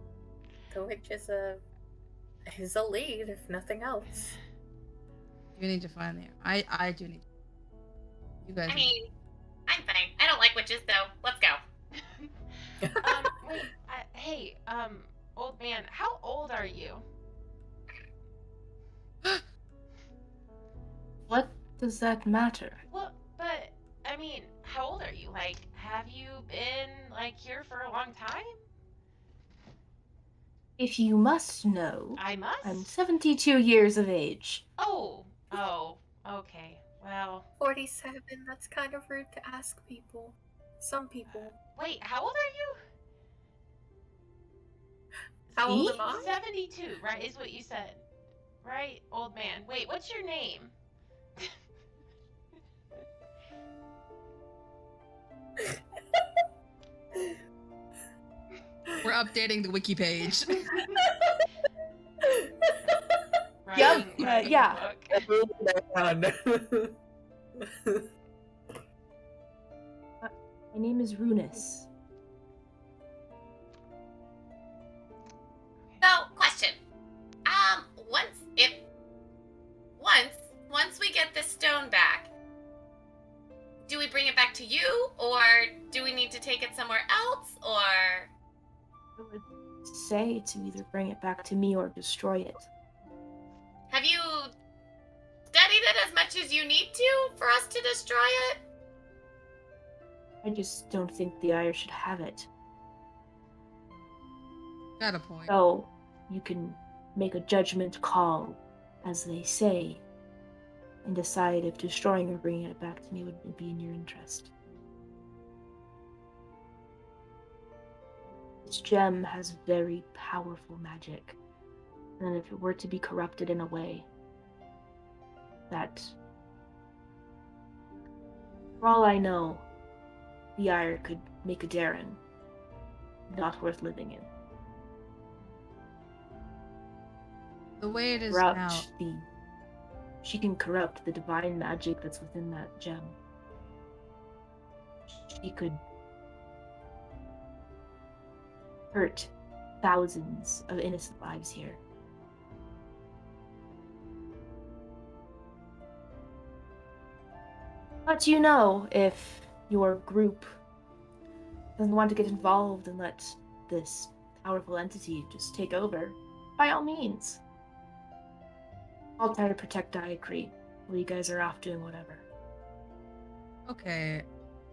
The witch is a lead, if nothing else. You need to find the. I do need. You guys. I mean, I'm fine. I don't like witches, though. Let's go. Wait, hey, old man, how old are you? What does that matter? Well, but, I mean, how old are you? Like, have you been, like, here for a long time? If you must know, I must? I'm 72 years of age. Oh, okay. Well, 47, that's kind of rude to ask people. Some people. wait, how old are you? How old Me? am I? 72, right, is what you said. Right, old man. Wait, what's your name? We're updating the wiki page. Yep, Writing yeah. book. My name is Runus. So, question. Once we get this stone back, do we bring it back to you, or do we need to take it somewhere else, or? I would say to either bring it back to me or destroy it. Have you studied it as much as you need to for us to destroy it? I just don't think the Ire should have it. Got a point. So, you can make a judgment call, as they say. and decide if destroying or bringing it back to me would be in your interest. This gem has very powerful magic, and if it were to be corrupted in a way that, for all I know, the Ire could make a Darren not worth living in. The way it is Corrupt now, she can corrupt the divine magic that's within that gem. She could hurt thousands of innocent lives here. But you know, if your group doesn't want to get involved and let this powerful entity just take over, by all means. I'll try to protect Diacrete while you guys are off doing whatever. okay,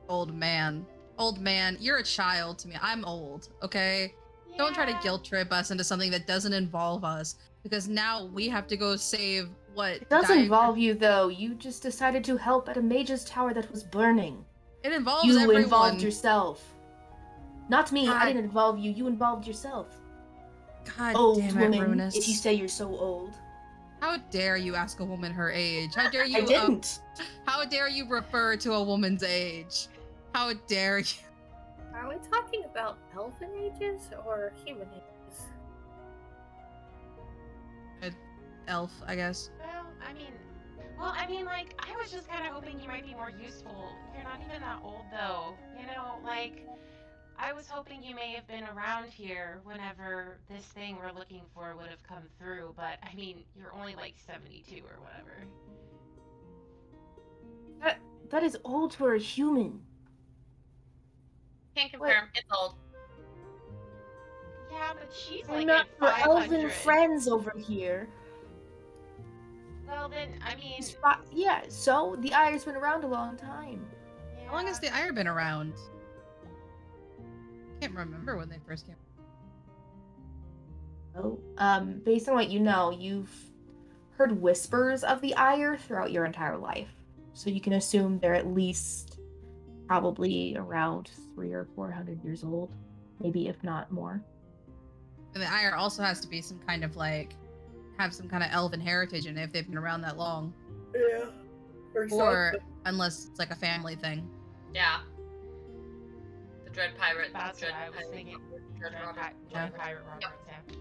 old man. Old man, you're a child to me. I'm old, okay? Don't try to Yeah. guilt trip us into something that doesn't involve us, because now we have to go save what It does Diacre- involve you, though. You just decided to help at a Mage's Tower that was burning. It involves You everyone. involved yourself. Not me. I God. didn't involve you. You involved yourself. God Old damn it, woman, Runus. if you say you're so old. How dare you ask a woman her age? How dare you? I didn't. How dare you refer to a woman's age? How dare you? Are we talking about elven ages or human ages? Elf, I guess. Well, I mean, like, I was just kind of hoping you might be more useful. You're not even that old, though. You know, like, I was hoping you may have been around here whenever this thing we're looking for would have come through, but, I mean, you're only, like, 72 or whatever. That is old for a human. Can't confirm. It's old. Yeah, but she's, I'm like, not at for 500. elven friends over here. Well, then, I mean... Yeah, so the Ire's been around a long time. How long has the Ire been around? I can't remember when they first came. Oh, based on what you know, you've heard whispers of the Ire throughout your entire life. So you can assume they're at least probably around 300 or 400 years old, maybe if not more. And the Ire also has to be some kind of like have some kind of elven heritage in it if they've been around that long. Yeah. Or unless it's like a family thing. Yeah. The Dread Pirate. That's Dread what I was Pirate. thinking. Dread Dread Robert. Yeah. Pirate Roberts, yeah.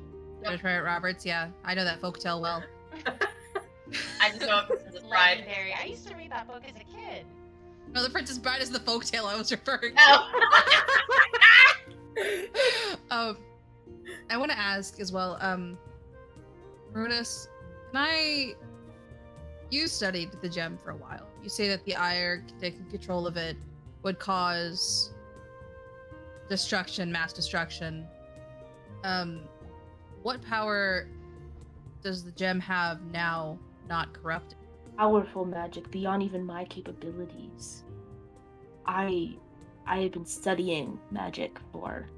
Judge Pirate Roberts, yeah. I know that folktale well. I just know it was Bride. Legendary. I used to read that book as a kid. No, the Princess Bride is the folktale I was referring to. Oh. I want to ask as well, Runus, you studied the gem for a while. You say that the Ire taking control of it would cause destruction, mass destruction. What power does the gem have now, not corrupted? Powerful magic beyond even my capabilities. I have been studying magic for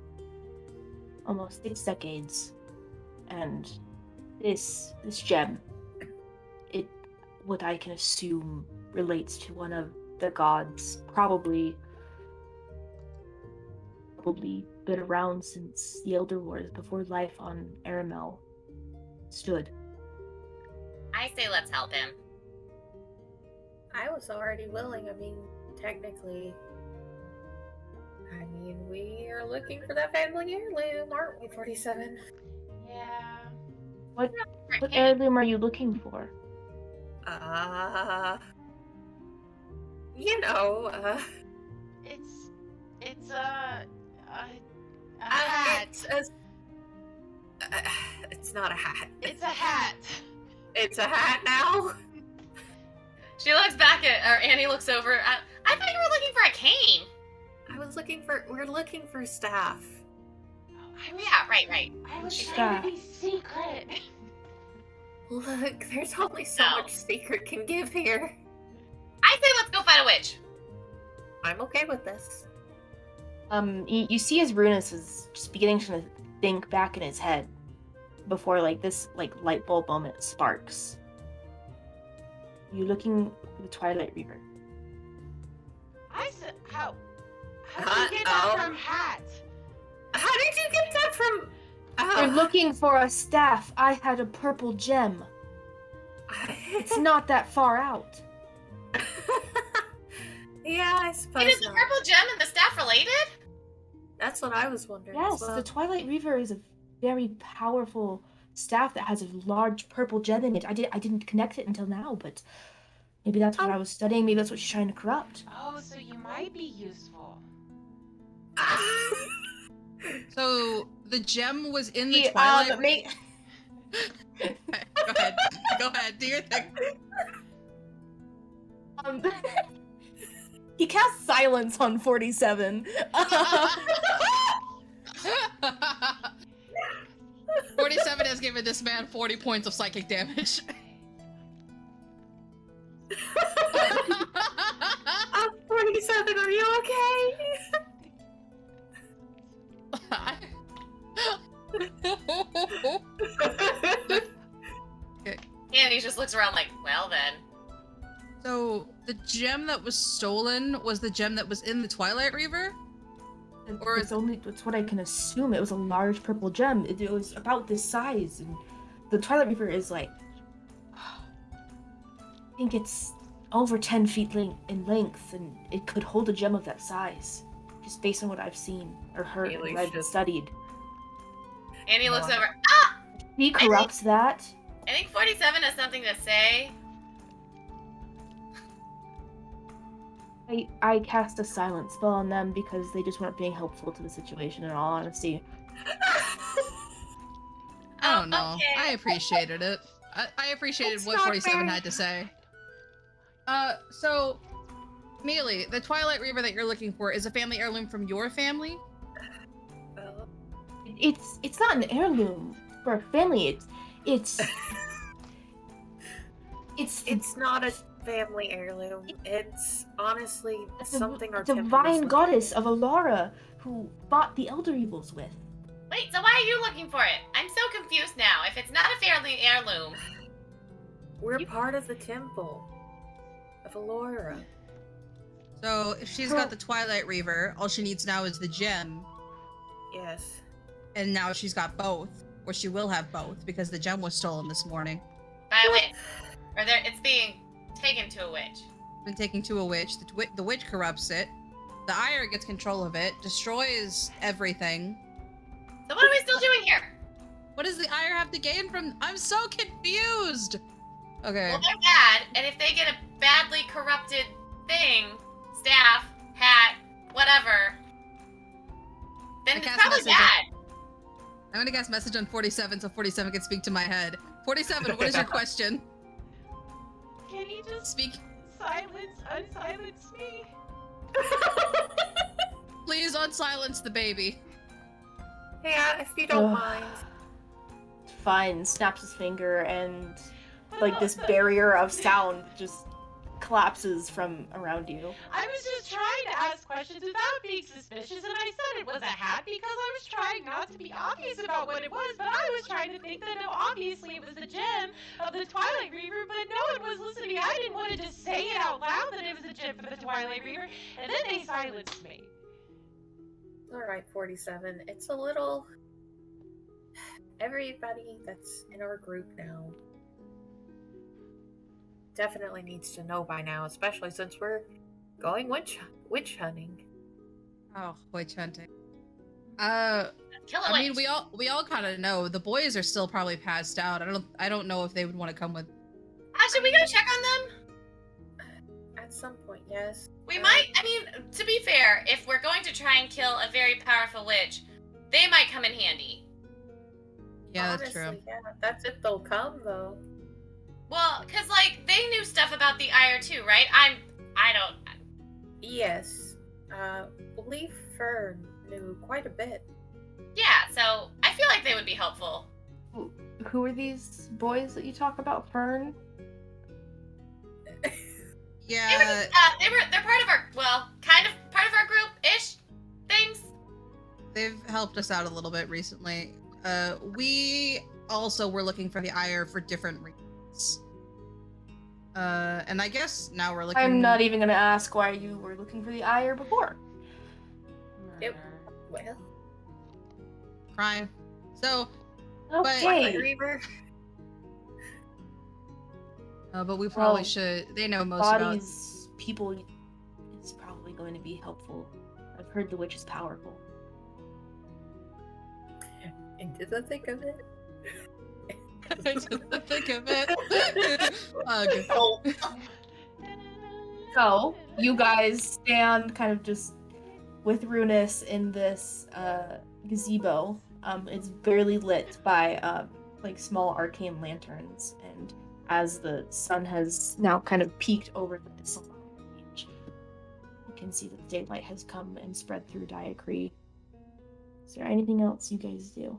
almost 6 decades, and this gem, what I can assume relates to one of the gods, probably been around since the Elder Wars, before life on Aramel stood. I say let's help him. I was already willing. I mean, technically. I mean, we are looking for that family heirloom, aren't we, 47? Yeah. What heirloom are you looking for? You know, It's a hat. It's not a hat. It's a hat. It's a hat now? She looks back or Annie looks over. I thought you were looking for a cane. We're looking for staff. Yeah, right. I was Stop. trying to be secret. Look, there's only so No. much secret can give here. I say let's go fight a witch. I'm okay with this. You see as Runus is just beginning to think back in his head before this light bulb moment sparks. You looking for the Twilight Reaver? I said, how did you get that from Hat? How did you get that from? You're looking for a staff. I had a purple gem. It's not that far out. Yeah, I suppose. Is the not. purple gem and the staff related? That's what I was wondering. Yes, as well. the Twilight Reaver is a very powerful staff that has a large purple gem in it. I didn't connect it until now, but maybe that's what I was studying. Maybe that's what she's trying to corrupt. Oh, so you might be useful. So the gem was in the Twilight. Go ahead. Go ahead. Do your thing. He casts silence on 47. 47 has given this man 40 points of psychic damage. I'm 47. Are you okay? And he just looks around like, well then. So the gem that was stolen was the gem that was in the Twilight Reaver? Or It's what I can assume. It was a large purple gem. It was about this size, and the Twilight Reaver is like, I think it's over 10 feet in length, and it could hold a gem of that size, just based on what I've seen or heard or read and studied. And he looks over. Ah! He corrupts that. I think 47 has something to say. I cast a silent spell on them because they just weren't being helpful to the situation, in all honesty. I don't know. Okay. I appreciated it. I appreciated It's what not 47 fair. had to say. So, Mealy, the Twilight Reaver that you're looking for is a family heirloom from your family? Well, It's not an heirloom for a family. It's not a family heirloom. It's honestly something our a temple divine is like. goddess of Alara who fought the Elder Evils with. Wait, so why are you looking for it? I'm so confused now. If it's not a family heirloom. We're part of the temple of Alora. So, if she's got the Twilight Reaver, all she needs now is the gem, Yes. and now she's got both. Or she will have both, because the gem was stolen this morning. By a witch. Or it's being taken to a witch. Been taken to a witch. The witch corrupts it. The Ire gets control of it, destroys everything. So what are we still doing here? What does the Ire have to gain from? I'm so confused. Okay. Well, they're bad, and if they get a badly corrupted thing, staff, hat, whatever, then I it's cast probably message bad. I'm gonna cast message on 47 so 47 can speak to my head. 47, what is your question? Can he just Speak. unsilence me? Please unsilence the baby. Yeah, if you don't Ugh. mind. Fine, snaps his finger, and like this barrier of sound just collapses from around you. I was just trying to ask questions without being suspicious, and I said it was a hat because I was trying not to be obvious about what it was, but I was trying to think that, no, obviously it was the gem of the Twilight Reaver, but no one was listening. I didn't want to just say it out loud that it was a gem for the Twilight Reaver, and then they silenced me. Alright, 47. It's a little... Everybody that's in our group now definitely needs to know by now, especially since we're going witch hunting. Oh, witch hunting. Kill a I mean, witch. we all kind of know. The boys are still probably passed out. I don't know if they would want to come with. Should we go check on them? At some point, yes. We might. I mean, to be fair, if we're going to try and kill a very powerful witch, they might come in handy. Yeah, that's Honestly, true. Yeah, that's if they'll come, though. Well, because, like, they knew stuff about the Ire, too, right? I don't... Yes. Believe Fern knew quite a bit. Yeah, so I feel like they would be helpful. Who are these boys that you talk about, Fern? Yeah. They're part of our, well, kind of part of our group-ish things. They've helped us out a little bit recently. We also were looking for the Ire for different reasons. And I guess now we're looking. I'm not even gonna ask why you were looking for the ire before. Yep. Murder. Well, Crime. So, Okay. Twilight Reaver. but we probably Well, should. They know most about. Bodies, people is probably going to be helpful. I've heard the witch is powerful. Into the thick of it. Think of it. Ugh. Oh, So, you guys stand kind of just with Runus in this gazebo. It's barely lit by like small arcane lanterns, and as the sun has now kind of peeked over the range, you can see that the daylight has come and spread through Diacree. Is there anything else you guys do?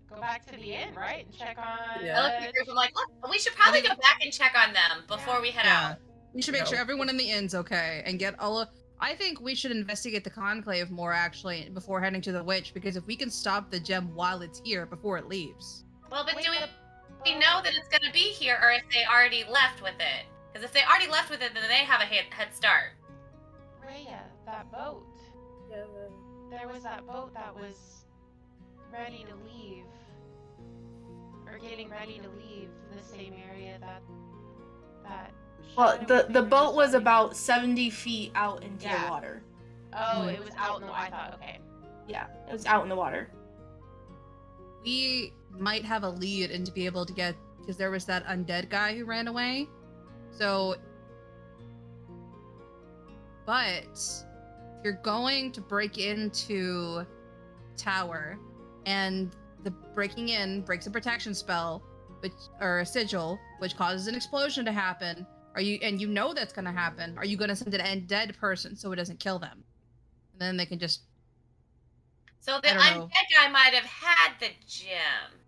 Go back to the inn, right? And check on. Yeah. I look at the group. I'm like, look, we should probably go back and check on them before we head Yeah. out. We should make sure No. everyone in the inn's okay and get all of. I think we should investigate the conclave more actually before heading to the witch, because if we can stop the gem while it's here before it leaves. Well, but Wait, do we know that it's going to be here, or if they already left with it? Because if they already left with it, then they have a head start. Rhea, that boat. yeah, There was that boat that was ready to leave. Or getting ready to leave the same area that Well, Shadow the Figure boat just was left. about 70 feet out into Yeah. the water. Oh, it was out in the. I thought, okay. Yeah, it was out in the water. We might have a lead and to be able to get, because there was that undead guy who ran away. So, but you're going to break into tower, and the breaking in breaks a protection spell, which or a sigil, which causes an explosion to happen. Are you, and you know that's going to happen? Are you going to send an undead person so it doesn't kill them, and then they can just? So the I don't know. undead guy might have had the gem.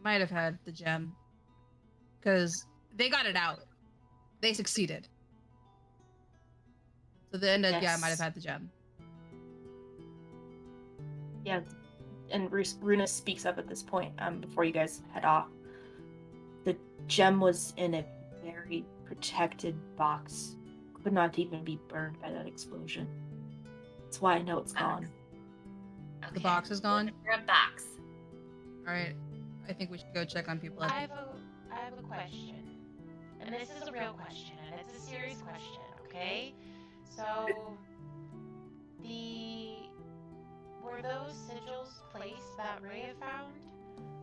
Might have had the gem, because they got it out. They succeeded. So the undead guy Yes. might have had the gem. Yeah, and Runus speaks up at this point before you guys head off. The gem was in a very protected box. Could not even be burned by that explosion. That's why I know it's gone. Okay. The box is gone. For a box. All right, I think we should go check on people. I have a question. And this is a real question, and it's a serious question, okay? So, were those sigils placed that Rhea found?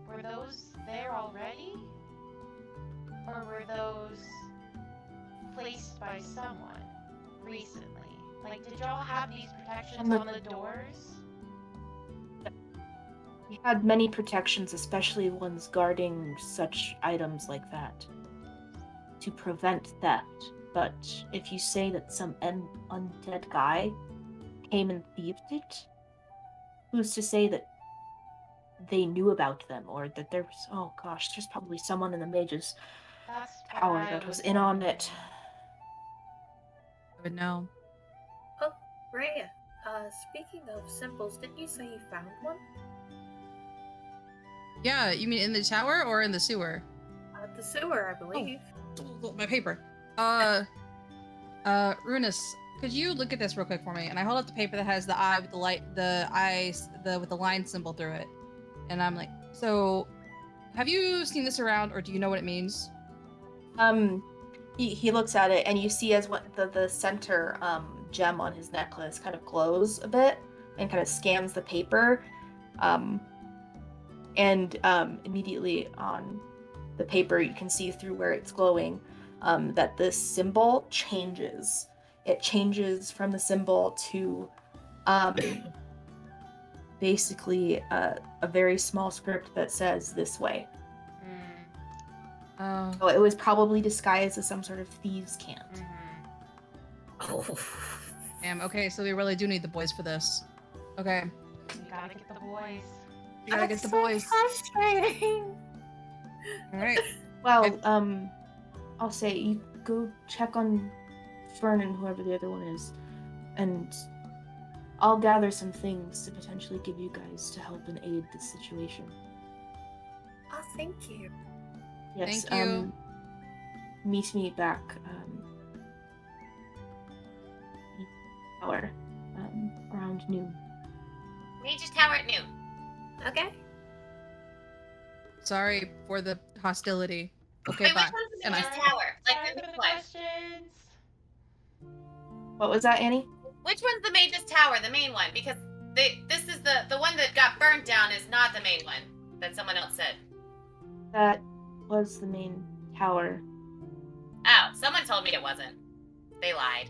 Were those there already? Or were those placed by someone recently? Like, did y'all have these protections on the doors? We had many protections, especially ones guarding such items like that, to prevent theft. But if you say that some undead guy came and thieved it, who's to say that they knew about them, or that there was, oh gosh, there's probably someone in the Mage's That's Tower what I that was was in on it. I would know. Oh, Rhea. Speaking of symbols, didn't you say you found one? Yeah, you mean in the tower or in the sewer? The sewer, I believe. My paper. Runus, could you look at this real quick for me? And I hold up the paper that has the eye with the light, with the line symbol through it. And I'm like, so, have you seen this around, or do you know what it means? He looks at it, and you see as what the center gem on his necklace kind of glows a bit, and kind of scans the paper, and immediately on the paper you can see through where it's glowing that this symbol changes. It changes from the symbol to basically a very small script that says this way. Oh. So it was probably disguised as some sort of thieves' camp. Oh. Damn, okay, so we really do need the boys for this. Okay. You gotta get the boys. We gotta get the boys. Frustrating. Alright. Well, I'll say you go check on Fern and whoever the other one is, and I'll gather some things to potentially give you guys to help and aid this situation. Oh, thank you. Yes. Thank you. Meet me back. Hour. Around noon. Mage Tower at noon. Okay. Sorry for the hostility. Okay, Wait, bye. which one's the And I- Mage Tower? Like Sorry the for new the one. questions. What was that, Annie? Which one's the Mage's Tower, the main one? Because this is the one that got burnt down is not the main one that someone else said. That was the main tower. Oh, someone told me it wasn't. They lied.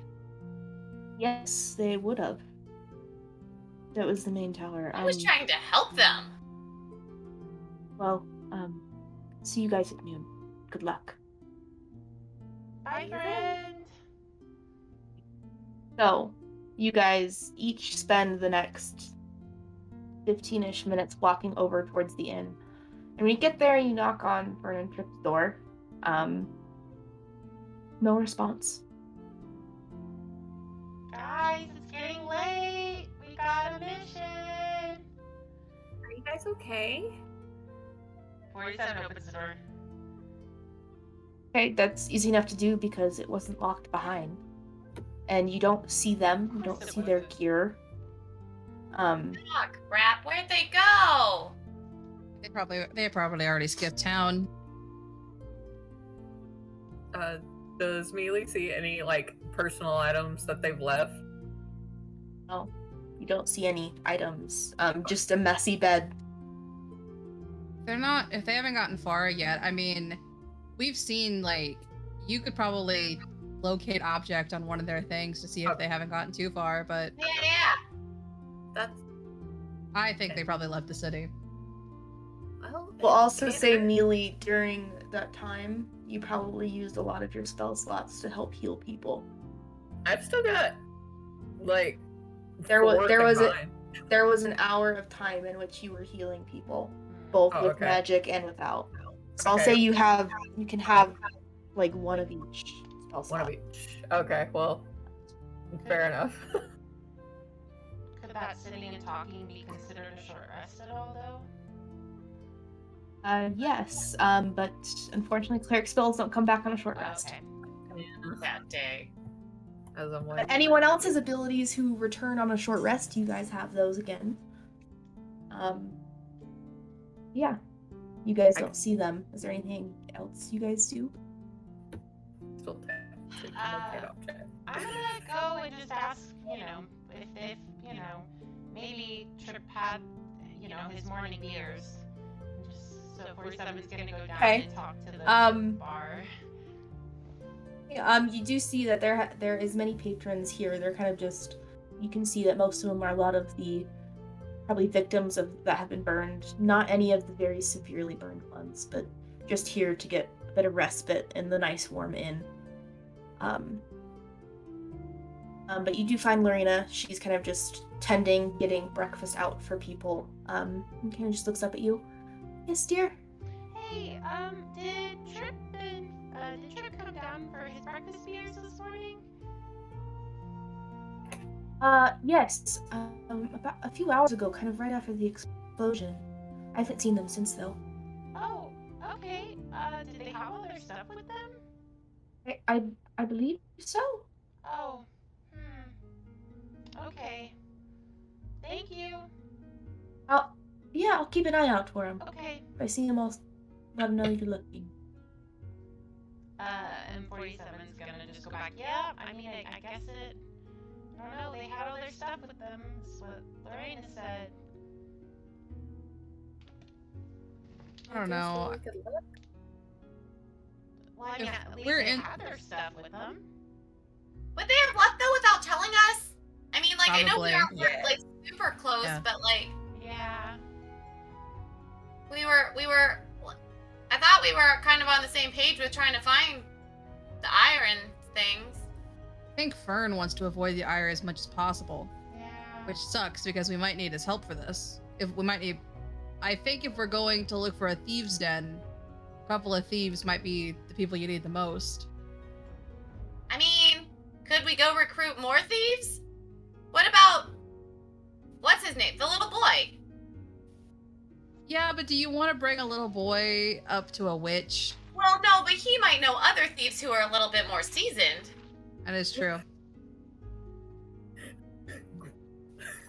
Yes, they would have. That was the main tower. I was trying to help them. Well, see you guys at noon. Good luck. Bye, friend. So, you guys each spend the next 15-ish minutes walking over towards the inn. And when you get there, you knock on Vernon Tripp's door. No response. Guys, it's getting late. We got a mission. Are you guys okay? 47 opens the door. Okay, that's easy enough to do because it wasn't locked behind. And you don't see them, you don't Of course it see their wasn't. gear. Fuck, crap. Where'd they go? They probably already skipped town. Does Mealy see any like personal items that they've left? No, you don't see any items. Just a messy bed. If they haven't gotten far yet, I mean, we've seen, like, you could probably locate object on one of their things to see if they haven't gotten too far, but Yeah. That's I think they probably left the city. well. We'll also say, Canada- Mealy, during that time, you probably used a lot of your spell slots to help heal people. I've still got like There was- 4 there was a- combined. There was an hour of time in which you were healing people, both Oh, with okay. magic and without. So I'll Okay. say you can have like one of each spell slot. One of each. Okay, well, fair enough. Could that sitting and talking be considered a short rest at all, though? Yes, but unfortunately, cleric spells don't come back on a short rest. Okay. That day. As I'm But like, anyone else's abilities who return on a short rest, you guys have those again. Yeah. You guys don't see them. Is there anything else you guys do? still take Uh, object. I'm gonna go and just ask, if maybe Trip had, his morning beers. Just so 47 is gonna go down Okay. and talk to the bar. You do see that there is many patrons here. They're kind of just, you can see that most of them are a lot of the probably victims that have been burned. Not any of the very severely burned ones, but just here to get a bit of respite in the nice warm inn. But you do find Lorena. She's kind of just getting breakfast out for people. And kind of just looks up at you. Yes, dear. Hey, did Trip come down for his breakfast beers this morning? Yes. About a few hours ago, kind of right after the explosion. I haven't seen them since, though. Oh, okay. Did they have all their stuff with them? I believe so. Oh, okay. Thank you. Yeah, I'll keep an eye out for them. Okay. If I see them, I'll let them know you're looking. And 47's gonna just go back. Yeah, I mean, I guess I don't know, they had all their stuff with them. That's what Lorena said. I don't know. Well, I mean, at least we're they in- had their stuff with them. Would they have left though without telling us? I mean, like, I know we Probably. aren't like super close, Yeah. but like Yeah. we were. I thought we were kind of on the same page with trying to find the iron things. I think Fern wants to avoid the ire as much as possible, Yeah. which sucks because we might need his help for this. I think if we're going to look for a thieves' den, a couple of thieves might be the people you need the most. I mean, could we go recruit more thieves? What about what's his name? The little boy. Yeah, but do you want to bring a little boy up to a witch? Well, no, but he might know other thieves who are a little bit more seasoned. That is true.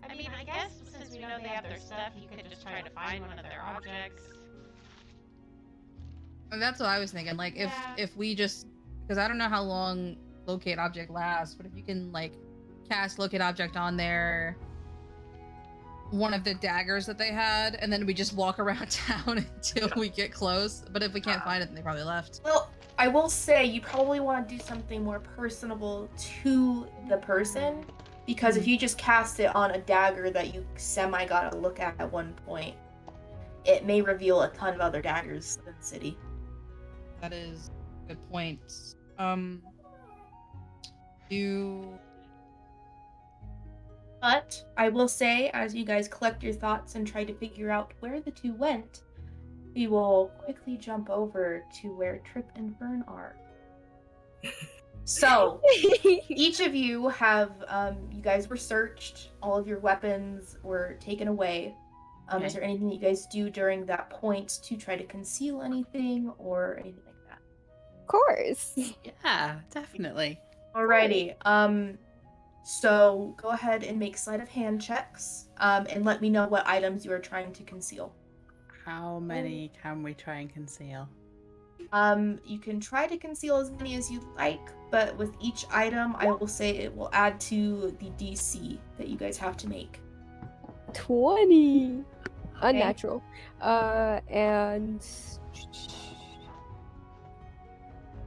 I mean, I guess since we know they have their stuff, you could just try to find one of their objects. And that's what I was thinking. Like, if we just, because I don't know how long locate object lasts, but if you can like cast locate object on their one of the daggers that they had, and then we just walk around town until we get close. But if we can't find it, then they probably left. Well, I will say you probably want to do something more personable to the person, because if you just cast it on a dagger that you semi got a look at one point, it may reveal a ton of other daggers in the city. That is a good point. But I will say, as you guys collect your thoughts and try to figure out where the two went, we will quickly jump over to where Trip and Fern are. So, each of you have, you guys were searched, all of your weapons were taken away. Is there anything you guys do during that point to try to conceal anything or anything like that? Of course. Yeah, definitely. Alrighty. So go ahead and make sleight of hand checks, and let me know what items you are trying to conceal. How many can we try and conceal? You can try to conceal as many as you'd like, but with each item, I will say it will add to the DC that you guys have to make. 20. Unnatural. And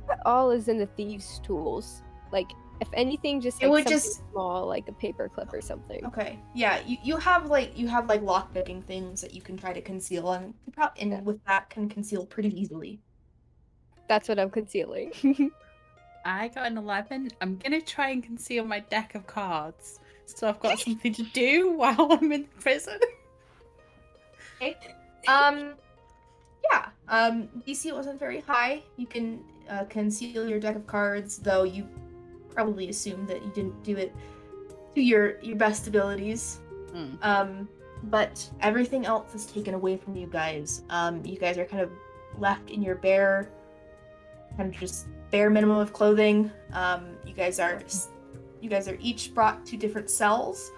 what all is in the thieves' tools? Like, if anything, just It like would something just- small, like a paper clip or something. Okay, yeah, you have like lockpicking things that you can try to conceal, and you and with that can conceal pretty easily. That's what I'm concealing. I got an 11. I'm gonna try and conceal my deck of cards, so I've got something to do while I'm in prison. Okay. Yeah. DC wasn't very high. You can conceal your deck of cards, though you probably assume that you didn't do it to your best abilities. But everything else is taken away from you guys. You guys are kind of left in your bare minimum of clothing. You guys are each brought to different cells.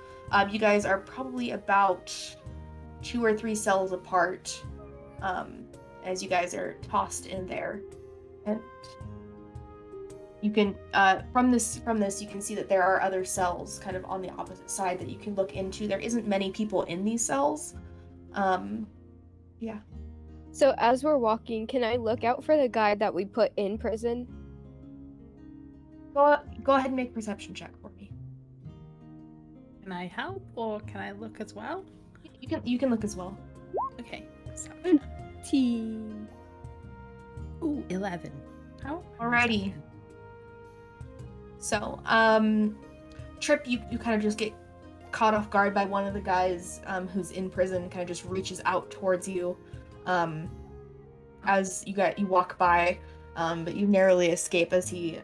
You guys are probably about 2 or 3 cells apart, as you guys are tossed in there. And you can from this you can see that there are other cells kind of on the opposite side that you can look into. There isn't many people in these cells. Yeah. So as we're walking, can I look out for the guy that we put in prison? Go ahead and make a perception check for me. Can I help or can I look as well? You can look as well. Okay. Perception. T. Ooh, 11. How? Alrighty. So, Trip, you kind of just get caught off guard by one of the guys who's in prison, kind of just reaches out towards you as you walk by, but you narrowly escape as he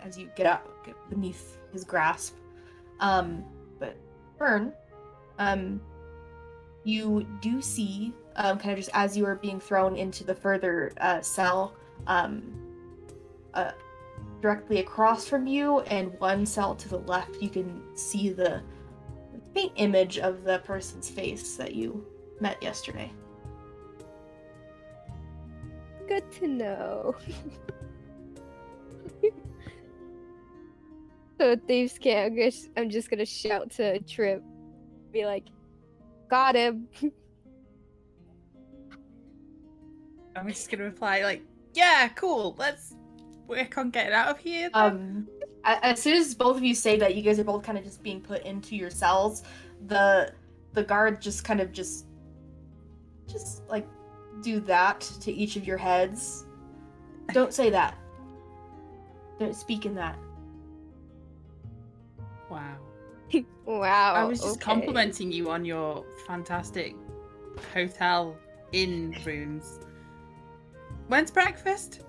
as you get beneath his grasp. But Fern, you do see kind of just as you are being thrown into the further cell, directly across from you and one cell to the left, you can see the faint image of the person's face that you met yesterday. Good to know. So thieves can't. I'm just gonna shout to Trip, be like, "Got him!" I'm just gonna reply like, yeah, cool. Let's work on getting out of here. Then. As soon as both of you say that, you guys are both kind of just being put into your cells. The guard just kind of just like do that to each of your heads. Don't say that. Don't speak in that. Wow. Wow. I was just okay. complimenting you on your fantastic hotel inn rooms. When's breakfast?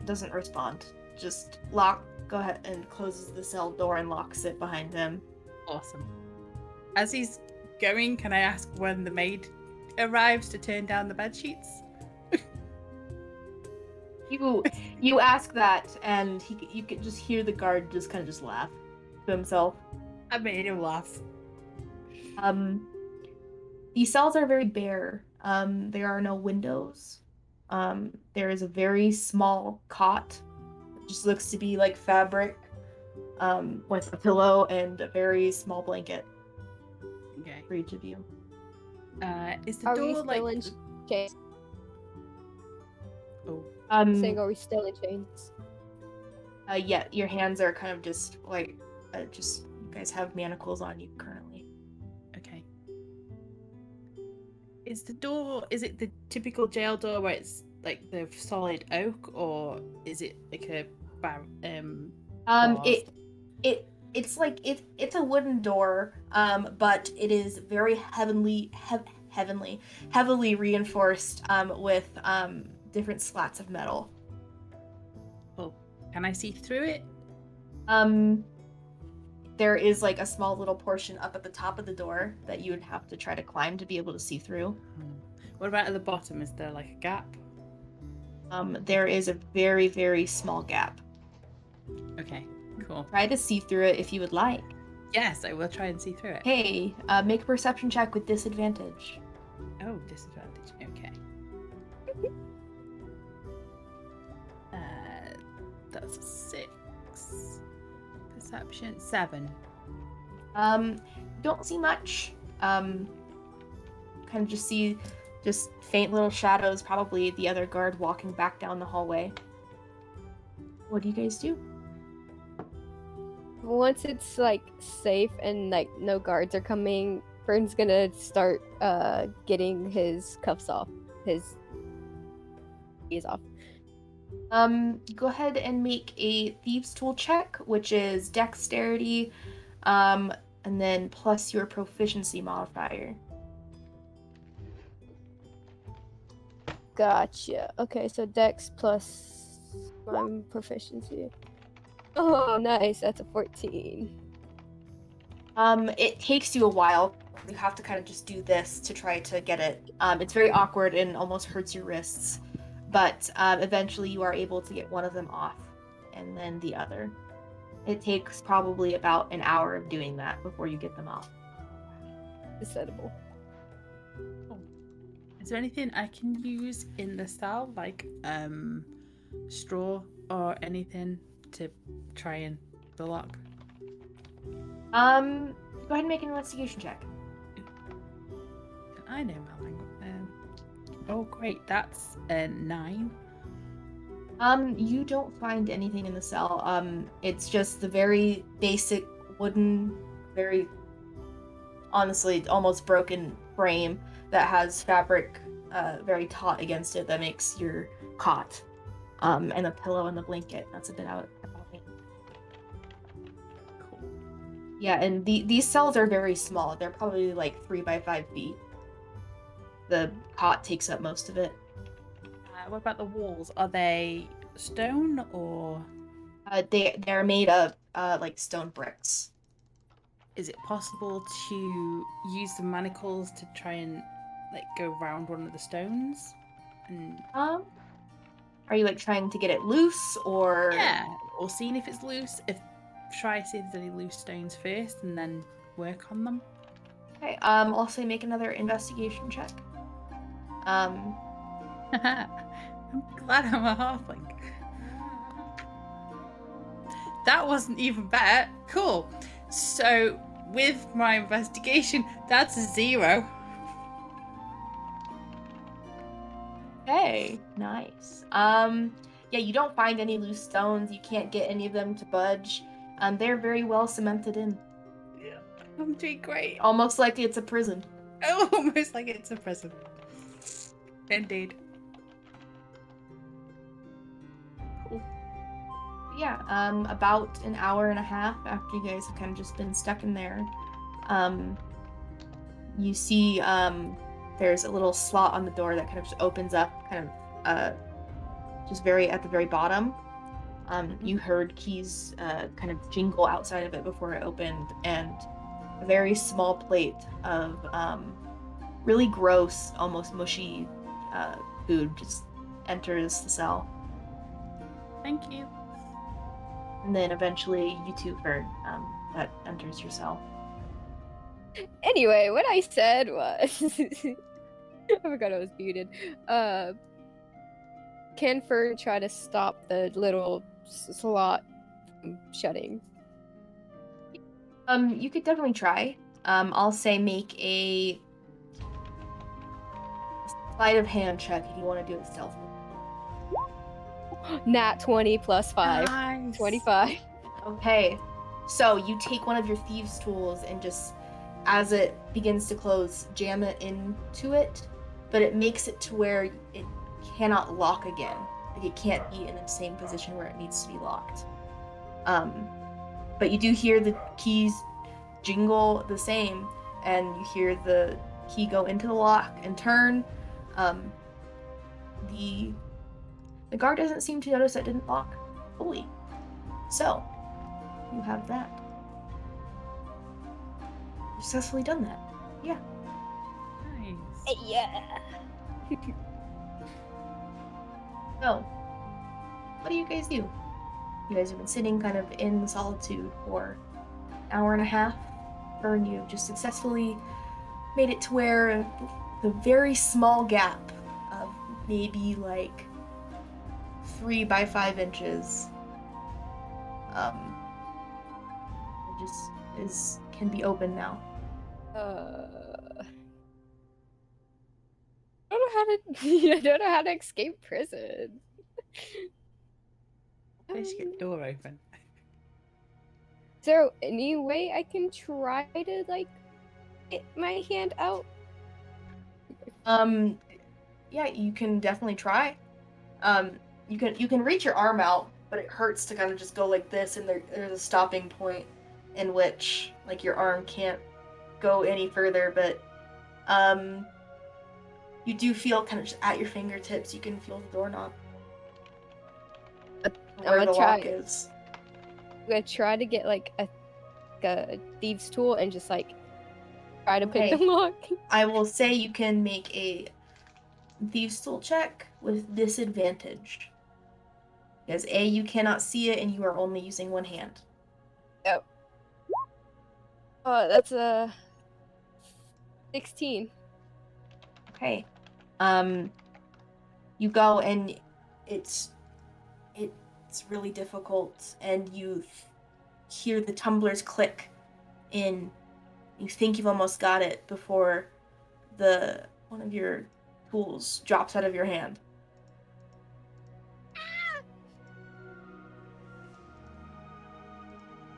Doesn't respond. Just go ahead and closes the cell door and locks it behind him. Awesome. As he's going, can I ask when the maid arrives to turn down the bed sheets? You ask that, and you can just hear the guard just kind of just laugh to himself. I made him laugh. These cells are very bare. There are no windows. There is a very small cot. It just looks to be like fabric, with a pillow and a very small blanket Okay. for each of you. Is the Are door we still like? in chains? Oh, Saying, are we still in chains? Yeah, your hands are kind of just like, just you guys have manacles on you currently. okay. Is it the typical jail door where it's like the solid oak, or is it like a bars? It's a wooden door, but it is very heavily reinforced with different slats of metal. Oh, can I see through it? There is like a small little portion up at the top of the door that you would have to try to climb to be able to see through. What about at the bottom? Is there like a gap? There is a very, very small gap. Okay, cool. Try to see through it if you would like. Yes, I will try and see through it. Hey, make a perception check with disadvantage. Oh, disadvantage. Okay. That's a 6. Perception 7. Don't see much. Kind of just see faint little shadows, probably the other guard walking back down the hallway. What do you guys do? Once it's like safe and like no guards are coming, Fern's gonna start getting his cuffs off, his keys off. Go ahead and make a thieves tool check, which is dexterity, and then plus your proficiency modifier. Gotcha. Okay, so dex plus my proficiency. Oh, nice. That's a 14. It takes you a while. You have to kind of just do this to try to get it. It's very awkward and almost hurts your wrists. But eventually you are able to get one of them off, and then the other. It takes probably about an hour of doing that before you get them off. Acceptable. Is there anything I can use in the cell, like straw or anything to try and the lock? Go ahead and make an investigation check. I know my language. Oh, great. That's a 9. You don't find anything in the cell. It's just the very basic wooden, very honestly almost broken frame that has fabric very taut against it that makes your cot. And the pillow and the blanket. That's a bit about it. Cool. Yeah, and these cells are very small. They're probably like 3 by 5 feet. The cot takes up most of it. What about the walls? Are they stone or? They're made of like stone bricks. Is it possible to use the manacles to try and like go around one of the stones? And Are you like trying to get it loose or? yeah, or seeing if it's loose. Try to see if there's any loose stones first, and then work on them. Okay. Also make another investigation check. I'm glad I'm a halfling. That wasn't even bad. Cool. So with my investigation, that's a 0. Okay, nice. Yeah, you don't find any loose stones. You can't get any of them to budge. They're very well cemented in. Yeah, I'm doing great. Almost like it's a prison. Almost like it's a prison. Indeed. Cool. Yeah, about an hour and a half after you guys have kind of just been stuck in there, you see there's a little slot on the door that kind of just opens up, kind of just very at the very bottom. You heard keys kind of jingle outside of it before it opened, and a very small plate of really gross, almost mushy food just enters the cell. Thank you. And then eventually you too, Fern, that enters your cell. Anyway, what I said was, I forgot I was muted. Can Fern try to stop the little slot from shutting? You could definitely try. I'll say make a sleight of hand check if you want to do it stealth. Nat 20 plus 5. Nice. 25. Okay, so you take one of your thieves' tools and just, as it begins to close, jam it into it, but it makes it to where it cannot lock again. Like it can't be in the same position where it needs to be locked. But you do hear the keys jingle the same, and you hear the key go into the lock and turn. The guard doesn't seem to notice that didn't lock fully. So, you have that. You've successfully done that. Yeah. Nice. Yeah. So, what do you guys do? You guys have been sitting kind of in solitude for an hour and a half. Fern, you've just successfully made it to where the very small gap of maybe like 3 by 5 inches just can be open now. I don't know how to. I don't know how to escape prison. Let's get the door open. Is there any way I can try to like get my hand out? Yeah, you can definitely try. You can reach your arm out, but it hurts to kind of just go like this, and there's a stopping point in which like your arm can't go any further. But you do feel kind of just at your fingertips. You can feel the doorknob. Where gonna the try. lock is. I'm gonna try to get like a thieves' tool and just like try to pick Okay. the lock. I will say you can make a thieves' tool check with disadvantage. Because A, you cannot see it, and you are only using one hand. Yep. Oh, that's a 16. Okay. You go and it's really difficult, and you hear the tumblers click in. You think you've almost got it before one of your tools drops out of your hand.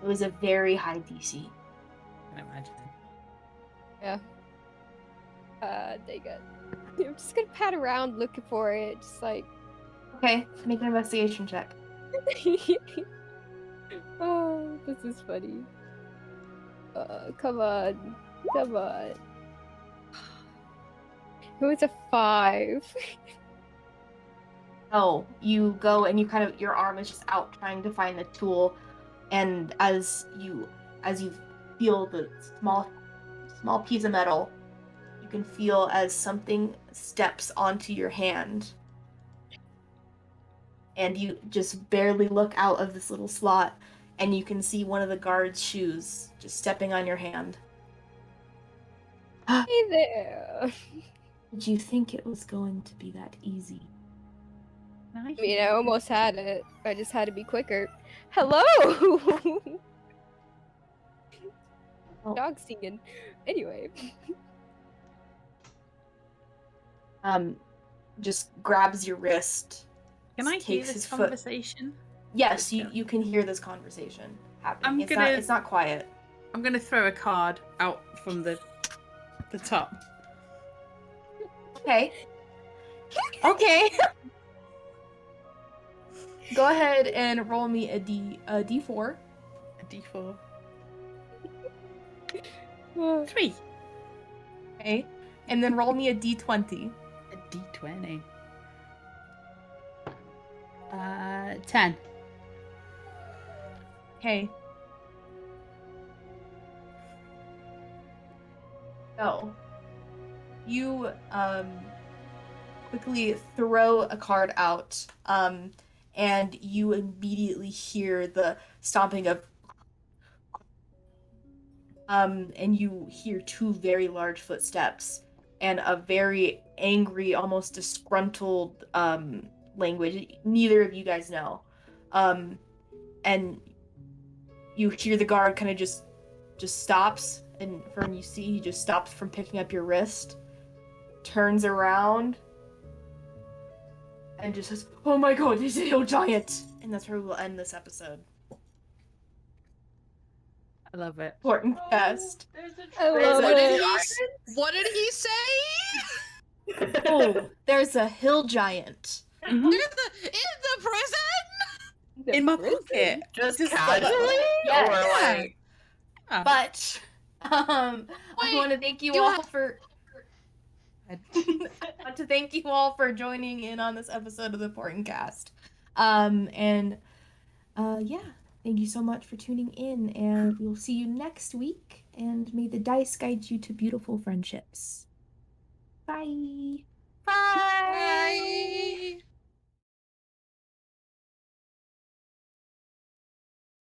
It was a very high DC. I can imagine. Yeah. Dang it. I'm just gonna pat around looking for it, just like. Okay, make an investigation check. Oh, this is funny. Come on. Come on. It was a 5. Oh, you go and you kind of, your arm is just out trying to find the tool, and as you feel the small piece of metal, you can feel as something steps onto your hand, and you just barely look out of this little slot, and you can see one of the guards' shoes just stepping on your hand. Hey there. Did you think it was going to be that easy? Nice. I mean, I almost had it. I just had to be quicker. Hello! Oh. Dog singing. Anyway. Just grabs your wrist. Can I hear takes this his foot. conversation? Yes, you can hear this conversation happening. I'm It's not quiet. I'm gonna throw a card out from the top. Okay. Okay. Go ahead and roll me a D4. A D4. Uh, 3. Okay. And then roll me a D20. A D20. 10. Okay. So, you quickly throw a card out, and you immediately hear the stomping of, and you hear two very large footsteps and a very angry, almost disgruntled language neither of you guys know. And you hear the guard kind of just stops, and Fern, you see he just stops from picking up your wrist, turns around, and just says, "Oh my god, he's a hill giant!" And that's where we'll end this episode. I love it. Portent Kast. There's a I love What did it. what did he say? Oh, there's a hill giant. In the prison? In my prison. pocket. Just Just casually? yes. Or like Oh. But I Wait, want to thank you you all have- for I want to thank you all for joining in on this episode of the Portent Kast. Yeah, thank you so much for tuning in, and we'll see you next week, and may the dice guide you to beautiful friendships. Bye.